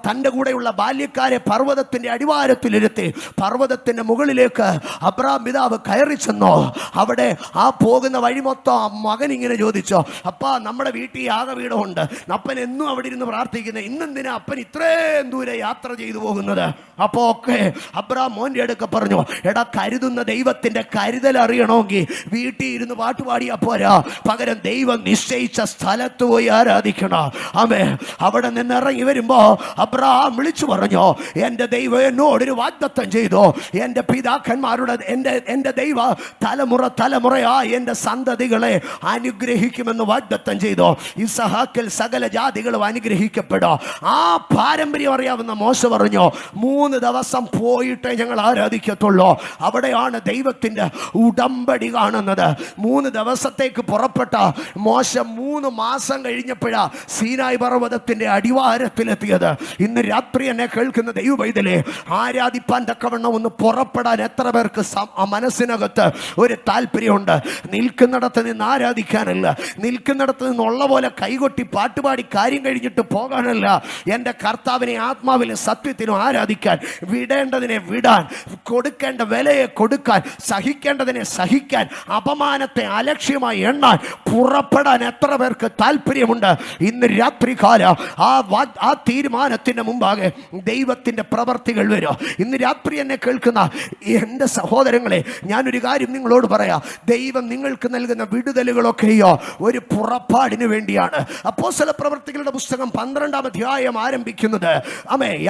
തന്റെ കൂടെയുള്ള ബാല്യക്കാരെ പർവ്വതത്തിന്റെ അടിവാരത്തിലിരുത്തി പർവ്വതത്തിന്റെ മുകളിലേക്ക് അബ്രാം പിതാവ് കയറി ചെന്നു. അവിടെ ആ പോകുന്ന വഴി മൊത്തം മകൻ ഇങ്ങനെ ചോദിച്ചോ, അപ്പാ നമ്മുടെ വീട്ടിൽ യാഗപീഠമുണ്ട്, അപ്പൻ എന്നും അവിടെ ഇരുന്ന് പ്രാർത്ഥിക്കുന്നത്, ഇന്നെന്തിനാ അപ്പൻ ഇത്രയും ദൂരെ യാത്ര ചെയ്തു പോകുന്നത്? അപ്പോ ഒക്കെ അബ്രാം മോന്റെ അടുക്ക പറഞ്ഞു, എടാ, കരുതുന്ന ദൈവത്തിന്റെ കരുതൽ അറിയണമെങ്കിൽ വീട്ടിൽ ഇരുന്ന് പാട്ടുപാടിയാ പോരാ, പകരം ദൈവം നിശ്ചയിച്ച സ്ഥലത്ത് പോയി ആരാധിക്കണം. ആമേ. അവിടെ നിന്ന് ഇറങ്ങി വരുമ്പോ അബ്രാം വിളിച്ചു പറഞ്ഞു, എൻ്റെ ദൈവം എന്നോടൊരു വാഗ്ദത്തം ചെയ്തു, എൻ്റെ പിതാക്കന്മാരുടെ എൻ്റെ ദൈവ തലമുറയാ എൻ്റെ സന്തതികളെ അനുഗ്രഹിക്കുമെന്ന് വാഗ്ദത്തം ചെയ്തു. ഇസ്ഹാക്കിൽ സകല ജാതികളും അനുഗ്രഹിക്കപ്പെടും. ആ പാരമ്പര്യം അറിയാവുന്ന മോശ പറഞ്ഞു, 3 ദിവസം പോയിട്ടേ ഞങ്ങൾ ആരാധിക്കത്തുള്ളൂ. അവിടെയാണ് ദൈവത്തിന്റെ ഉടമ്പടി കാണുന്നത്. 3 ദിവസത്തേക്ക് പുറപ്പെട്ട മോശ 3 മാസം കഴിഞ്ഞപ്പോഴാ സീനായി പർവ്വതത്തിന്റെ അടിവാരത്തിലെത്തിയത്. ഇന്ന് രാത്രി എന്നെ കേൾക്കുന്ന ദൈവവൈതലേ, ആരാധിപ്പാൻ തക്കവണ്ണം ഒന്ന് പുറപ്പെടാൻ എത്ര പേർക്ക് മനസ്സിനകത്ത് ഒരു താല്പര്യമുണ്ട്? നിൽക്കുന്നിടത്ത് നിന്ന് ആരാധിക്കാനല്ല, നിൽക്കുന്നിടത്ത് നിന്നുള്ള പോലെ കൈകൊട്ടി പാട്ടുപാടി കാര്യം കഴിഞ്ഞിട്ട് പോകാനല്ല, എൻ്റെ കർത്താവിനെ ആത്മാവിലും സത്യത്തിനും ആരാധിക്കാൻ, വിടേണ്ടതിനെ വിടാൻ, കൊടുക്കേണ്ട വിലയെ കൊടുക്കാൻ, സഹിക്കേണ്ടതിനെ സഹിക്കാൻ, അപമാനത്തെ അലക്ഷ്യമായി എണ്ണാൻ പുറപ്പെടാൻ എത്ര പേർക്ക് താല്പര്യമുണ്ട്? ഇന്ന് രാത്രികാല ആ തീരുമാനത്തിന്റെ മുമ്പാകെ ദൈവത്തിന്റെ പ്രവർത്തികൾ വരും. ഇന്ന് രാത്രി എന്നെ കേൾക്കുന്ന എൻ്റെ സഹോദരങ്ങളെ, ഞാനൊരു കാര്യം നിങ്ങളോട് പറയാം. ദൈവം നിങ്ങൾക്ക് നൽകുന്ന വിടുതലുകളൊക്കെയോ ഒരു പുറപ്പാടിന് വേണ്ടിയാണ്. അപ്പോസ്തല പ്രവർത്തികളുടെ പുസ്തകം 12-ാം അധ്യായം ആരംഭിക്കുന്നത്,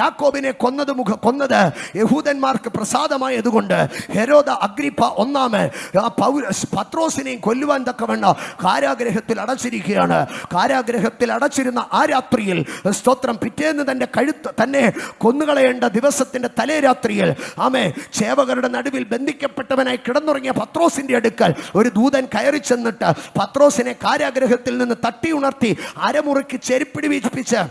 യാക്കോബിനെ കൊന്നത് യഹൂദന്മാർക്ക് പ്രസാദമായതുകൊണ്ട് ഹെരോദ അഗ്രിപ്പ 1 പത്രോസിനെയും കൊല്ലുവാൻ തക്കവണ്ണം കാരാഗ്രഹത്തിൽ അടച്ചിരിക്കുകയാണ്. കാരാഗ്രഹത്തിൽ അടച്ചിരുന്ന ആ രാത്രിയിൽ, സ്തോത്രം, പിറ്റേന്ന് തന്നെ കൊന്നുകളയേണ്ട ദിവസത്തിന്റെ തലേ രാത്രിയിൽ ചേവകരുടെ നടുവിൽ ബന്ധിക്കപ്പെട്ടവനായി കിടന്നുറങ്ങിയ പത്രോസിന്റെ അടുക്കൽ ഒരു ദൂതൻ കയറി ചെന്നിട്ട് പത്രോസിനെ കാരാഗ്രഹത്തിൽ നിന്ന് തട്ടി ഉണർത്തി അരമുറിക്ക് ചെരുപ്പിടി വീഴ്ചിപ്പിച്ച്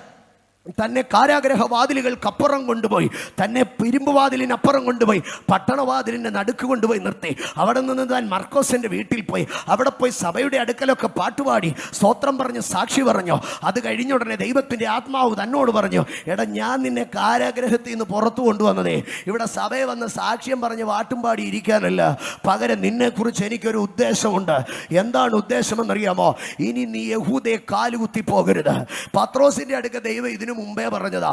തന്നെ കാരാഗ്രഹവാതിലുകൾക്കപ്പുറം കൊണ്ടുപോയി, തന്നെ ഇരുമ്പുവാതിലിനപ്പുറം കൊണ്ടുപോയി പട്ടണവാതിലിൻ്റെ നടുക്ക് കൊണ്ടുപോയി നിർത്തി. അവിടെ നിന്ന് താൻ മർക്കോസിൻ്റെ വീട്ടിൽ പോയി. അവിടെ പോയി സഭയുടെ അടുക്കലൊക്കെ പാട്ടുപാടി സ്തോത്രം പറഞ്ഞ് സാക്ഷി പറഞ്ഞു. അത് കഴിഞ്ഞ ഉടനെ ദൈവത്തിൻ്റെ ആത്മാവ് തന്നോട് പറഞ്ഞു, എടാ, ഞാൻ നിന്നെ കാരാഗ്രഹത്തിൽ നിന്ന് പുറത്തു കൊണ്ടുവന്നതേ ഇവിടെ സഭയെ വന്ന് സാക്ഷ്യം പറഞ്ഞ് പാട്ടും പാടി ഇരിക്കാനല്ല, പകരം നിന്നെക്കുറിച്ച് എനിക്കൊരു ഉദ്ദേശമുണ്ട്. എന്താണ് ഉദ്ദേശമെന്നറിയാമോ? ഇനി നീ യഹൂദയെ കാലുകുത്തി പോകരുത്. പത്രോസിൻ്റെ അടുക്ക ദൈവം ഇതിനു മുമ്പേ പറഞ്ഞതാ.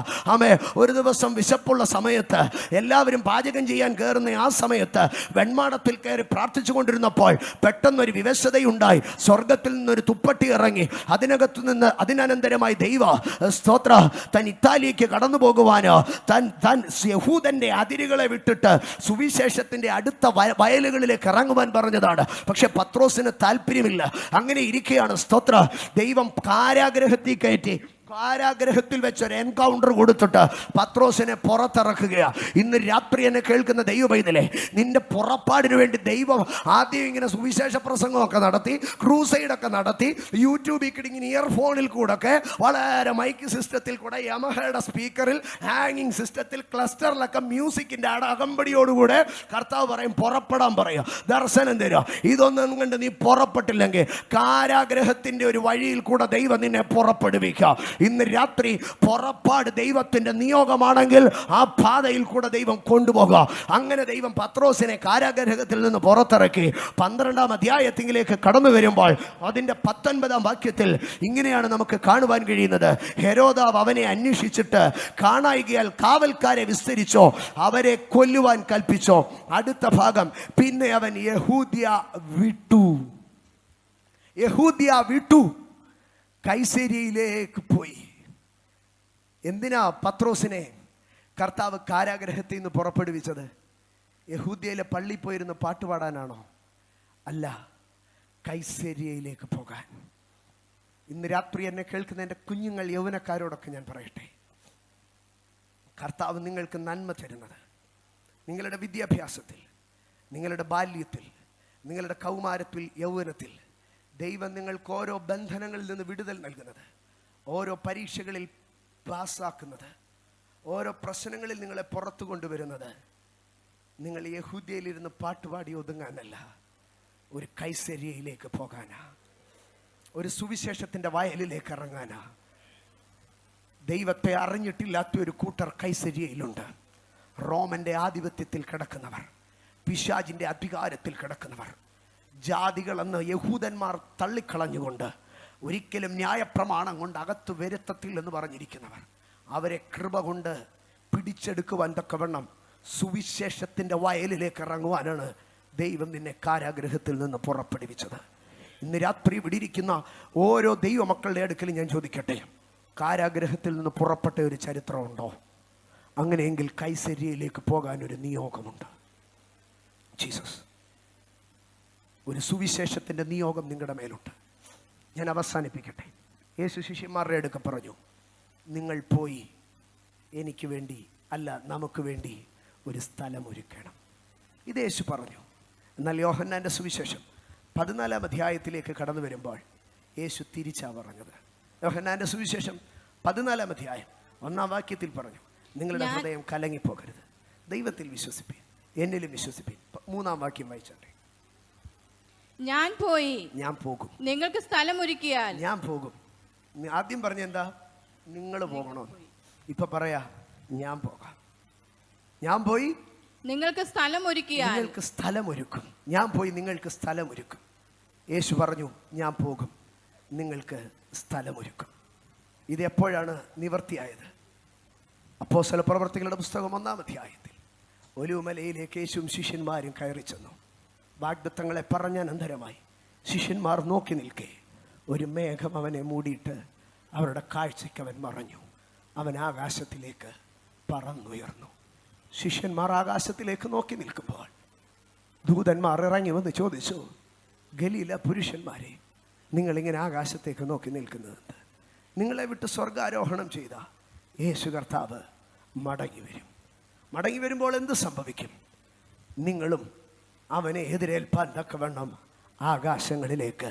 ഒരു ദിവസം വിശപ്പുള്ള സമയത്ത് എല്ലാവരും പാചകം ചെയ്യാൻ കയറുന്ന ആ സമയത്ത് വെൺമാടത്തിൽ കയറി പ്രാർത്ഥിച്ചു കൊണ്ടിരുന്നപ്പോൾ പെട്ടെന്നൊരു വിവശതയുണ്ടായി. സ്വർഗത്തിൽ നിന്നൊരു തുപ്പട്ടി ഇറങ്ങി. അതിനന്തരമായി ദൈവ സ്തോത്ര തൻ ഇത്താലിക്ക് കടന്നു പോകുവാനോ താൻ യഹൂദന്റെ അതിരുകളെ വിട്ടിട്ട് സുവിശേഷത്തിന്റെ അടുത്ത വയലുകളിലേക്ക് ഇറങ്ങുവാൻ പറഞ്ഞതാണ്. പക്ഷെ പത്രോസിന് താല്പര്യമില്ല. അങ്ങനെ ഇരിക്കുകയാണ് സ്തോത്ര ദൈവം കാരാഗ്രഹത്തിൽ കയറ്റി കാരാഗ്രഹത്തിൽ വെച്ചൊരു എൻകൗണ്ടർ കൊടുത്തിട്ട് പത്രോസിനെ പുറത്തിറക്കുകയാണ്. ഇന്ന് രാത്രി എന്നെ കേൾക്കുന്ന ദൈവപൈതലേ, നിന്റെ പുറപ്പാടിന് വേണ്ടി ദൈവം ആദ്യം ഇങ്ങനെ സുവിശേഷ പ്രസംഗമൊക്കെ നടത്തി, ക്രൂസൈഡൊക്കെ നടത്തി, യൂട്യൂബിൽ ഇങ്ങനെ ഇയർഫോണിൽ കൂടെ വളരെ മൈക്ക് സിസ്റ്റത്തിൽ കൂടെ, യമഹയുടെ സ്പീക്കറിൽ, ഹാങ്ങിങ് സിസ്റ്റത്തിൽ, ക്ലസ്റ്ററിലൊക്കെ മ്യൂസിക്കിൻ്റെ അകമ്പടിയോടുകൂടെ കർത്താവ് പറയും പുറപ്പെടാൻ പറയും, ദർശനം തരും. ഇതൊന്നും കണ്ട് നീ പുറപ്പെട്ടില്ലെങ്കിൽ കാരാഗ്രഹത്തിൻ്റെ ഒരു വഴിയിൽ കൂടെ ദൈവം നിന്നെ പുറപ്പെടുവിക്കാം. ഇന്ന് രാത്രി പുറപ്പാട് ദൈവത്തിന്റെ നിയോഗമാണെങ്കിൽ ആ പാതയിൽ കൂടെ ദൈവം കൊണ്ടുപോകാം. അങ്ങനെ ദൈവം പത്രോസിനെ കാരാഗ്രഹത്തിൽ നിന്ന് പുറത്തിറക്കി 12-ാം അധ്യായത്തിലേക്ക് കടന്നു വരുമ്പോൾ അതിന്റെ 19-ാം വാക്യത്തിൽ ഇങ്ങനെയാണ് നമുക്ക് കാണുവാൻ കഴിയുന്നത്. ഹെരോദാവ് അവനെ അന്വേഷിച്ചിട്ട് കാണായികയാൽ കാവൽക്കാരെ വിസ്തരിച്ചോ, അവരെ കൊല്ലുവാൻ കൽപ്പിച്ചോ. അടുത്ത ഭാഗം, പിന്നെ അവൻ യഹൂദ്യ വിട്ടു കൈസരിയയിലേക്ക് പോയി. എന്തിനാ പത്രോസിനെ കർത്താവ് കാരാഗ്രഹത്തിൽ നിന്ന് പുറപ്പെടുവിച്ചത്? യഹൂദ്യയിലെ പള്ളി പോയിരുന്ന് പാട്ടുപാടാനാണോ? അല്ല, കൈസരിയയിലേക്ക് പോകാൻ. ഇന്ന് രാത്രി എന്നെ കേൾക്കുന്ന എൻ്റെ കുഞ്ഞുങ്ങൾ, യൗവനക്കാരോടൊക്കെ ഞാൻ പറയട്ടെ, കർത്താവ് നിങ്ങൾക്ക് നന്മ തരുന്നത് നിങ്ങളുടെ വിദ്യാഭ്യാസത്തിൽ, നിങ്ങളുടെ ബാല്യത്തിൽ, നിങ്ങളുടെ കൗമാരത്തിൽ, യൗവനത്തിൽ ദൈവം നിങ്ങൾക്ക് ഓരോ ബന്ധനങ്ങളിൽ നിന്ന് വിടുതൽ നൽകുന്നത്, ഓരോ പരീക്ഷകളിൽ പാസ്സാക്കുന്നത്, ഓരോ പ്രശ്നങ്ങളിൽ നിങ്ങളെ പുറത്തു കൊണ്ടുവരുന്നത് നിങ്ങൾ യഹൂദ്യയിലിരുന്ന് പാട്ടുപാടി ഒതുങ്ങാനല്ല, ഒരു കൈസരിയയിലേക്ക് പോകാനാ, ഒരു സുവിശേഷത്തിൻ്റെ വയലിലേക്ക് ഇറങ്ങാനാ. ദൈവത്തെ അറിഞ്ഞിട്ടില്ലാത്ത ഒരു കൂട്ടർ കൈസരിയയിലുണ്ട്. റോമന്റെ ആധിപത്യത്തിൽ കിടക്കുന്നവർ, പിശാചിൻ്റെ അധികാരത്തിൽ കിടക്കുന്നവർ, ജാതികളെന്ന് യഹൂദന്മാർ തള്ളിക്കളഞ്ഞുകൊണ്ട് ഒരിക്കലും ന്യായപ്രമാണം കൊണ്ട് അകത്ത് വരുത്തത്തില്ലെന്ന് പറഞ്ഞിരിക്കുന്നവർ, അവരെ കൃപ കൊണ്ട് പിടിച്ചെടുക്കുവാൻ തക്കവണ്ണം സുവിശേഷത്തിൻ്റെ വയലിലേക്ക് ഇറങ്ങുവാനാണ് ദൈവം നിന്നെ കാരാഗ്രഹത്തിൽ നിന്ന് പുറപ്പെടുവിച്ചത്. ഇന്ന് രാത്രി വിടിയിരിക്കുന്ന ഓരോ ദൈവമക്കളുടെ അടുക്കലും ഞാൻ ചോദിക്കട്ടെ, കാരാഗ്രഹത്തിൽ നിന്ന് പുറപ്പെട്ട ഒരു ചരിത്രമുണ്ടോ? അങ്ങനെയെങ്കിൽ കൈസരിയയിലേക്ക് പോകാൻ ഒരു നിയോഗമുണ്ട്. ജീസസ്, ഒരു സുവിശേഷത്തിൻ്റെ നിയോഗം നിങ്ങളുടെ മേലുണ്ട്. ഞാൻ അവസാനിപ്പിക്കട്ടെ. യേശു ശിഷ്യന്മാരുടെ അടുക്ക പറഞ്ഞു, നിങ്ങൾ പോയി എനിക്ക് വേണ്ടി, അല്ല നമുക്ക് വേണ്ടി ഒരു സ്ഥലം ഒരുക്കണം. ഇത് യേശു പറഞ്ഞു. എന്നാൽ യോഹന്നാൻ്റെ സുവിശേഷം 14-ാം അധ്യായത്തിലേക്ക് കടന്നു വരുമ്പോൾ യേശു തിരിച്ചാ പറഞ്ഞത്. യോഹന്നാൻ്റെ സുവിശേഷം 14-ാം അധ്യായം 1-ാം വാക്യത്തിൽ പറഞ്ഞു, നിങ്ങളുടെ ഹൃദയം കലങ്ങിപ്പോകരുത്, ദൈവത്തിൽ വിശ്വസിപ്പീൻ, എന്നിലും വിശ്വസിപ്പീൻ. 3-ാം വാക്യം വായിച്ചോട്ടെ. ഞാൻ പോയി, ഞാൻ പോകും, നിങ്ങൾക്ക് സ്ഥലം ഒരുക്കിയാൽ. ഞാൻ പോകും. ആദ്യം പറഞ്ഞ എന്താ? നിങ്ങൾ പോകണോ? ഇപ്പൊ പറയാ, ഞാൻ പോകാം. ഞാൻ പോയി നിങ്ങൾക്ക് സ്ഥലം ഒരുക്കിയാൽ. നിങ്ങൾക്ക് സ്ഥലം ഒരുക്കും. ഞാൻ പോയി നിങ്ങൾക്ക് സ്ഥലം ഒരുക്കും. യേശു പറഞ്ഞു, ഞാൻ പോകും, നിങ്ങൾക്ക് സ്ഥലം ഒരുക്കും. ഇത് എപ്പോഴാണ് നിവർത്തിയായത്? അപ്പോസ്തല പ്രവർത്തികളുടെ പുസ്തകം 1-ാം അധ്യായത്തിൽ ഒലിവുമലയിലേക്ക് യേശുവും ശിഷ്യന്മാരും കയറി ചെന്നു. വാഗ്ദത്തങ്ങളെ പറഞ്ഞനന്തരമായി ശിഷ്യന്മാർ നോക്കി നിൽക്കെ ഒരു മേഘം അവനെ മൂടിയിട്ട് അവരുടെ കാഴ്ചയ്ക്ക് അവൻ മറഞ്ഞു. അവൻ ആകാശത്തിലേക്ക് പറന്നുയർന്നു. ശിഷ്യന്മാർ ആകാശത്തിലേക്ക് നോക്കി നിൽക്കുമ്പോൾ ദൂതന്മാർ ഇറങ്ങി വന്ന് ചോദിച്ചു, ഗലീല പുരുഷന്മാരെ, നിങ്ങളിങ്ങനെ ആകാശത്തേക്ക് നോക്കി നിൽക്കുന്നത്, നിങ്ങളെ വിട്ട് സ്വർഗാരോഹണം ചെയ്ത യേശു കർത്താവ് മടങ്ങി വരും. മടങ്ങി വരുമ്പോൾ എന്ത് സംഭവിക്കും? നിങ്ങളും അവനെ എതിരേൽപ്പാൻ തക്കവണ്ണം ആകാശങ്ങളിലേക്ക്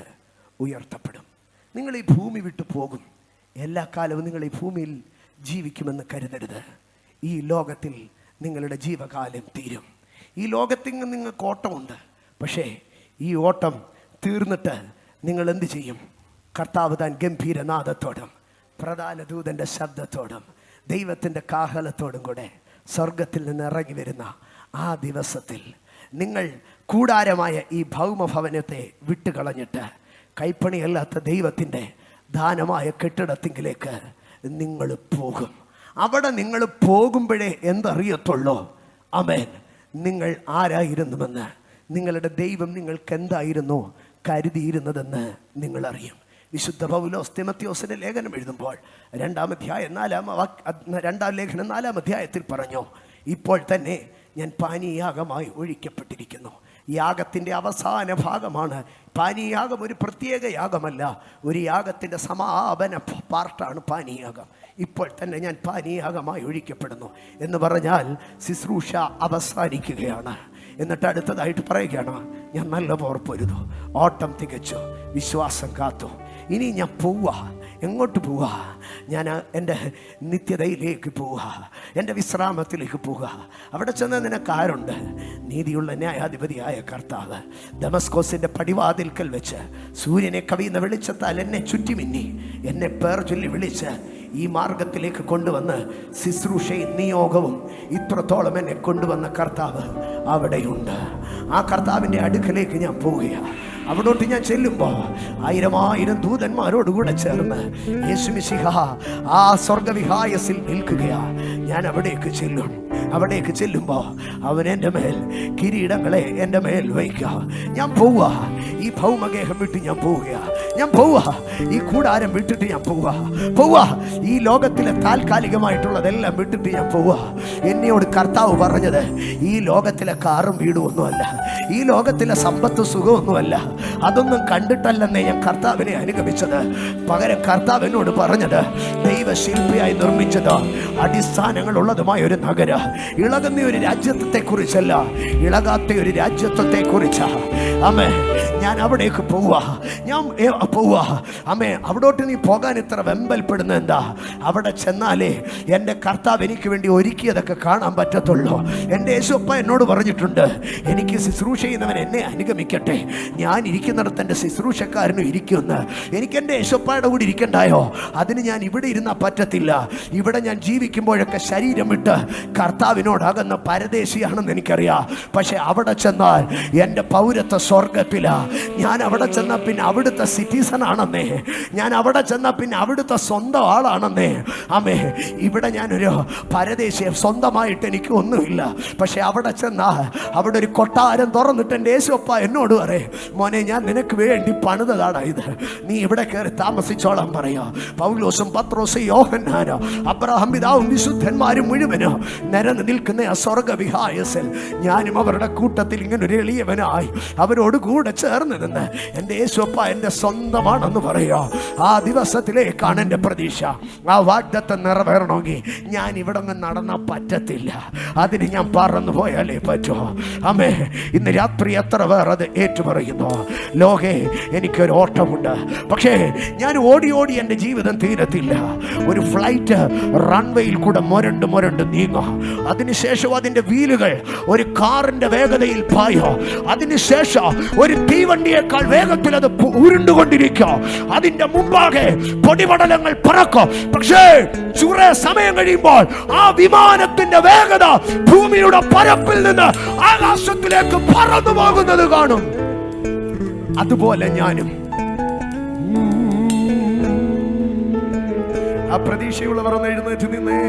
ഉയർത്തപ്പെടും. നിങ്ങൾ ഈ ഭൂമി വിട്ടു പോകും. എല്ലാ കാലവും നിങ്ങൾ ഈ ഭൂമിയിൽ ജീവിക്കുമെന്ന് കരുതരുത്. ഈ ലോകത്തിൽ നിങ്ങളുടെ ജീവകാലം തീരും. ഈ ലോകത്തിൽ നിങ്ങൾക്ക് ഓട്ടമുണ്ട്. പക്ഷേ ഈ ഓട്ടം തീർന്നിട്ട് നിങ്ങൾ എന്ത് ചെയ്യും? കർത്താവ് താൻ ഗംഭീരനാദത്തോടും പ്രധാന ദൂതൻ്റെ ശബ്ദത്തോടും ദൈവത്തിൻ്റെ കാഹളത്തോടും കൂടെ സ്വർഗത്തിൽ നിന്ന് ഇറങ്ങി വരുന്ന ആ ദിവസത്തിൽ നിങ്ങൾ കൂടാരമായ ഈ ഭൗമഭവനത്തെ വിട്ടുകളഞ്ഞിട്ട് കൈപ്പണിയല്ലാത്ത ദൈവത്തിൻ്റെ ദാനമായ കെട്ടിടത്തിങ്കിലേക്ക് നിങ്ങൾ പോകും. അവിടെ നിങ്ങൾ പോകുമ്പോഴേ എന്തറിയത്തുള്ളൂ, ആമേൻ, നിങ്ങൾ ആരായിരുന്നുവെന്ന്, നിങ്ങളുടെ ദൈവം നിങ്ങൾക്ക് എന്തായിരുന്നു കരുതിയിരുന്നതെന്ന് നിങ്ങൾ അറിയും. വിശുദ്ധ പൗലോസ് തിമോഥെയോസിന്റെ ലേഖനം എഴുതുമ്പോൾ 2-ാം അധ്യായം 2-ാം ലേഖനം 4-ാം അധ്യായത്തിൽ പറഞ്ഞു, ഇപ്പോൾ തന്നെ ഞാൻ പാനീയാഗമായി ഒഴിക്കപ്പെട്ടിരിക്കുന്നു. യാഗത്തിൻ്റെ അവസാന ഭാഗമാണ് പാനീയാഗം. ഒരു പ്രത്യേക യാഗമല്ല, ഒരു യാഗത്തിൻ്റെ സമാപന പാർട്ടാണ് പാനീയാഗം. ഇപ്പോൾ തന്നെ ഞാൻ പാനീയാഗമായി ഒഴിക്കപ്പെടുന്നു എന്ന് പറഞ്ഞാൽ ശുശ്രൂഷ അവസാനിക്കുകയാണ്. എന്നിട്ട് അടുത്തതായിട്ട് പറയുകയാണ്, ഞാൻ നല്ല പോർ പൊരുതു, ഓട്ടം തികച്ചു, വിശ്വാസം കാത്തു. ഇനി ഞാൻ പോവുക. എങ്ങോട്ട് പോവുക? ഞാൻ എൻ്റെ നിത്യതയിലേക്ക് പോവുക, എൻ്റെ വിശ്രാമത്തിലേക്ക് പോവുക. അവിടെ ചെന്ന് നിനക്കാരുണ്ട്? നീതിയുള്ള ന്യായാധിപതിയായ കർത്താവ് ദമസ്കോസിൻ്റെ പടിവാതിൽക്കൽ വെച്ച് സൂര്യനെ കവിയുന്ന വെളിച്ചത്താൽ എന്നെ ചുറ്റിമിന്നി എന്നെ പേർ ചൊല്ലി വിളിച്ച് ഈ മാർഗത്തിലേക്ക് കൊണ്ടുവന്ന് ശുശ്രൂഷയും നിയോഗവും ഇത്രത്തോളം എന്നെ കൊണ്ടുവന്ന കർത്താവ് അവിടെയുണ്ട്. ആ കർത്താവിൻ്റെ അടുക്കലേക്ക് ഞാൻ പോവുകയാണ്. അവിടോട്ട് ഞാൻ ചെല്ലുമ്പോൾ 1000 ദൂതന്മാരോടുകൂടെ ചേർന്ന് യേശുമിശിഹ ആ സ്വർഗവിഹായസിൽ നിൽക്കുകയാ. ഞാൻ അവിടേക്ക് ചെല്ലും. അവിടേക്ക് ചെല്ലുമ്പോൾ അവൻ എൻ്റെ മേൽ കിരീടങ്ങളെ എൻ്റെ മേൽ വയ്ക്കുക. ഞാൻ പോവുക. ഈ ഭൗമഗേഹം വിട്ട് ഞാൻ പോവുക. ഞാൻ പോവാ, ഈ കൂടാരം വിട്ടിട്ട് ഞാൻ പോവാ, ഈ ലോകത്തിലെ താൽക്കാലികമായിട്ടുള്ളതെല്ലാം വിട്ടിട്ട് ഞാൻ പോവാ. എന്നോട് കർത്താവ് പറഞ്ഞത് ഈ ലോകത്തിലെ കാറും വീടും ഒന്നുമല്ല, ഈ ലോകത്തിലെ സമ്പത്ത് സുഖമൊന്നുമല്ല, അതൊന്നും കണ്ടിട്ടല്ലെന്നേ ഞാൻ കർത്താവിനെ അനുഗമിച്ചത്. പകരം കർത്താവ് എന്നോട് പറഞ്ഞത് ദൈവശില്പിയായി നിർമ്മിച്ചത് അടിസ്ഥാനങ്ങൾ ഉള്ളതുമായ ഒരു നഗര, ഇളകുന്ന ഒരു രാജ്യത്വത്തെ കുറിച്ചല്ല, ഇളകാത്ത ഒരു രാജ്യത്വത്തെ കുറിച്ചാ. ആമേ, ഞാൻ അവിടേക്ക് പോവാ, ഞാൻ പോവാ. അമ്മേ, അവിടോട്ട് നീ പോകാൻ ഇത്ര വെമ്പൽപ്പെടുന്ന എന്താ? അവിടെ ചെന്നാലേ എൻ്റെ കർത്താവ് എനിക്ക് വേണ്ടി ഒരുക്കിയതൊക്കെ കാണാൻ പറ്റത്തുള്ളൂ. എൻ്റെ യേശുപ്പ എന്നോട് പറഞ്ഞിട്ടുണ്ട്, എനിക്ക് ശുശ്രൂഷ ചെയ്യുന്നവൻ എന്നെ അനുഗമിക്കട്ടെ, ഞാൻ ഇരിക്കുന്നിടത്ത് എൻ്റെ ശുശ്രൂഷക്കാരനും ഇരിക്കുമെന്ന്. എനിക്ക് എൻ്റെ യേശുപ്പയുടെ കൂടി ഇരിക്കണ്ടായോ? അതിന് ഞാൻ ഇവിടെ ഇരുന്നാൽ പറ്റത്തില്ല. ഇവിടെ ഞാൻ ജീവിക്കുമ്പോഴൊക്കെ ശരീരം വിട്ട് കർത്താവിനോടകന്ന് പരദേശിയാണെന്ന് എനിക്കറിയാം. പക്ഷെ അവിടെ ചെന്നാൽ എൻ്റെ പൗരത്വ സ്വർഗത്തിലാ. ഞാൻ അവിടെ ചെന്നാൽ പിന്നെ അവിടുത്തെ സിറ്റിസൺ ആണെന്നേ, ഞാൻ അവിടെ ചെന്നാൽ പിന്നെ അവിടുത്തെ സ്വന്തം ആളാണെന്നേ. ആമേ, ഇവിടെ ഞാനൊരു പരദേശിയെ, സ്വന്തമായിട്ട് എനിക്ക് ഒന്നുമില്ല. പക്ഷെ അവിടെ ചെന്നാൽ അവിടെ ഒരു കൊട്ടാരം തുറന്നിട്ട് എൻ്റെ യേശുപ്പ എന്നോട് പറയും, മോനെ ഞാൻ നിനക്ക് വേണ്ടി പണിതാണ് ഇത്, നീ ഇവിടെ കയറി താമസിച്ചോളാൻ പറയാ. പൗലോസും പത്രോസും യോഹന്നാനോ അബ്രഹാം പിതാവും വിശുദ്ധന്മാരും മുഴുവനോ നിരന്ന് നിൽക്കുന്ന ആ സ്വർഗവിഹായസിൽ ഞാനും അവരുടെ കൂട്ടത്തിൽ ഇങ്ങനെ ഒരു എളിയവനായി അവരോട് കൂടെ ചേർന്ന് നിന്ന് എൻ്റെ യേശുപ്പ എൻ്റെ സ്വന്തമാണെന്ന് പറയുക. ആ ദിവസത്തിലേക്കാണ് എൻ്റെ പ്രതീക്ഷ. ആ വാഗ്ദത്തം നിറവേറണമെങ്കിൽ ഞാൻ ഇവിടെ നിന്ന് നടന്നാൽ പറ്റത്തില്ല, അതിന് ഞാൻ പറന്നു പോയാലേ പറ്റൂ. അമ്മേ, ഇന്ന് രാത്രി എത്ര പേർ അത് ഏറ്റുപറയുന്നു? ലോകേ, എനിക്കൊരു ഓട്ടമുണ്ട്, പക്ഷേ ഞാൻ ഓടി എൻ്റെ ജീവിതം തീരത്തില്ല. ഒരു ഫ്ലൈറ്റ് റൺവേയിൽ കൂടെ മുരണ്ട് നീങ്ങോ, അതിനുശേഷം അതിൻ്റെ വീലുകൾ ഒരു കാറിൻ്റെ വേഗതയിൽ പായോ, അതിനുശേഷം ഒരു തീവണ്ടിയേക്കാൾ വേഗത്തിൽ അത് ഉരുണ്ടുകൊണ്ടിരിക്കോ, അതിന്റെ മുമ്പാകെ പൊടിപടലങ്ങൾ പറക്കോ. പക്ഷേ ചുറെ സമയം കഴിയുമ്പോൾ ആ വിമാനത്തിന്റെ വേഗത ഭൂമിയുടെ പരപ്പിൽ നിന്ന് ആകാശത്തിലേക്ക് പറന്നു പോകുന്നത് കാണും. അതുപോലെ ഞാനും ആ പ്രതീക്ഷയുള്ളവർ എഴുന്നേറ്റ് നിന്നേ.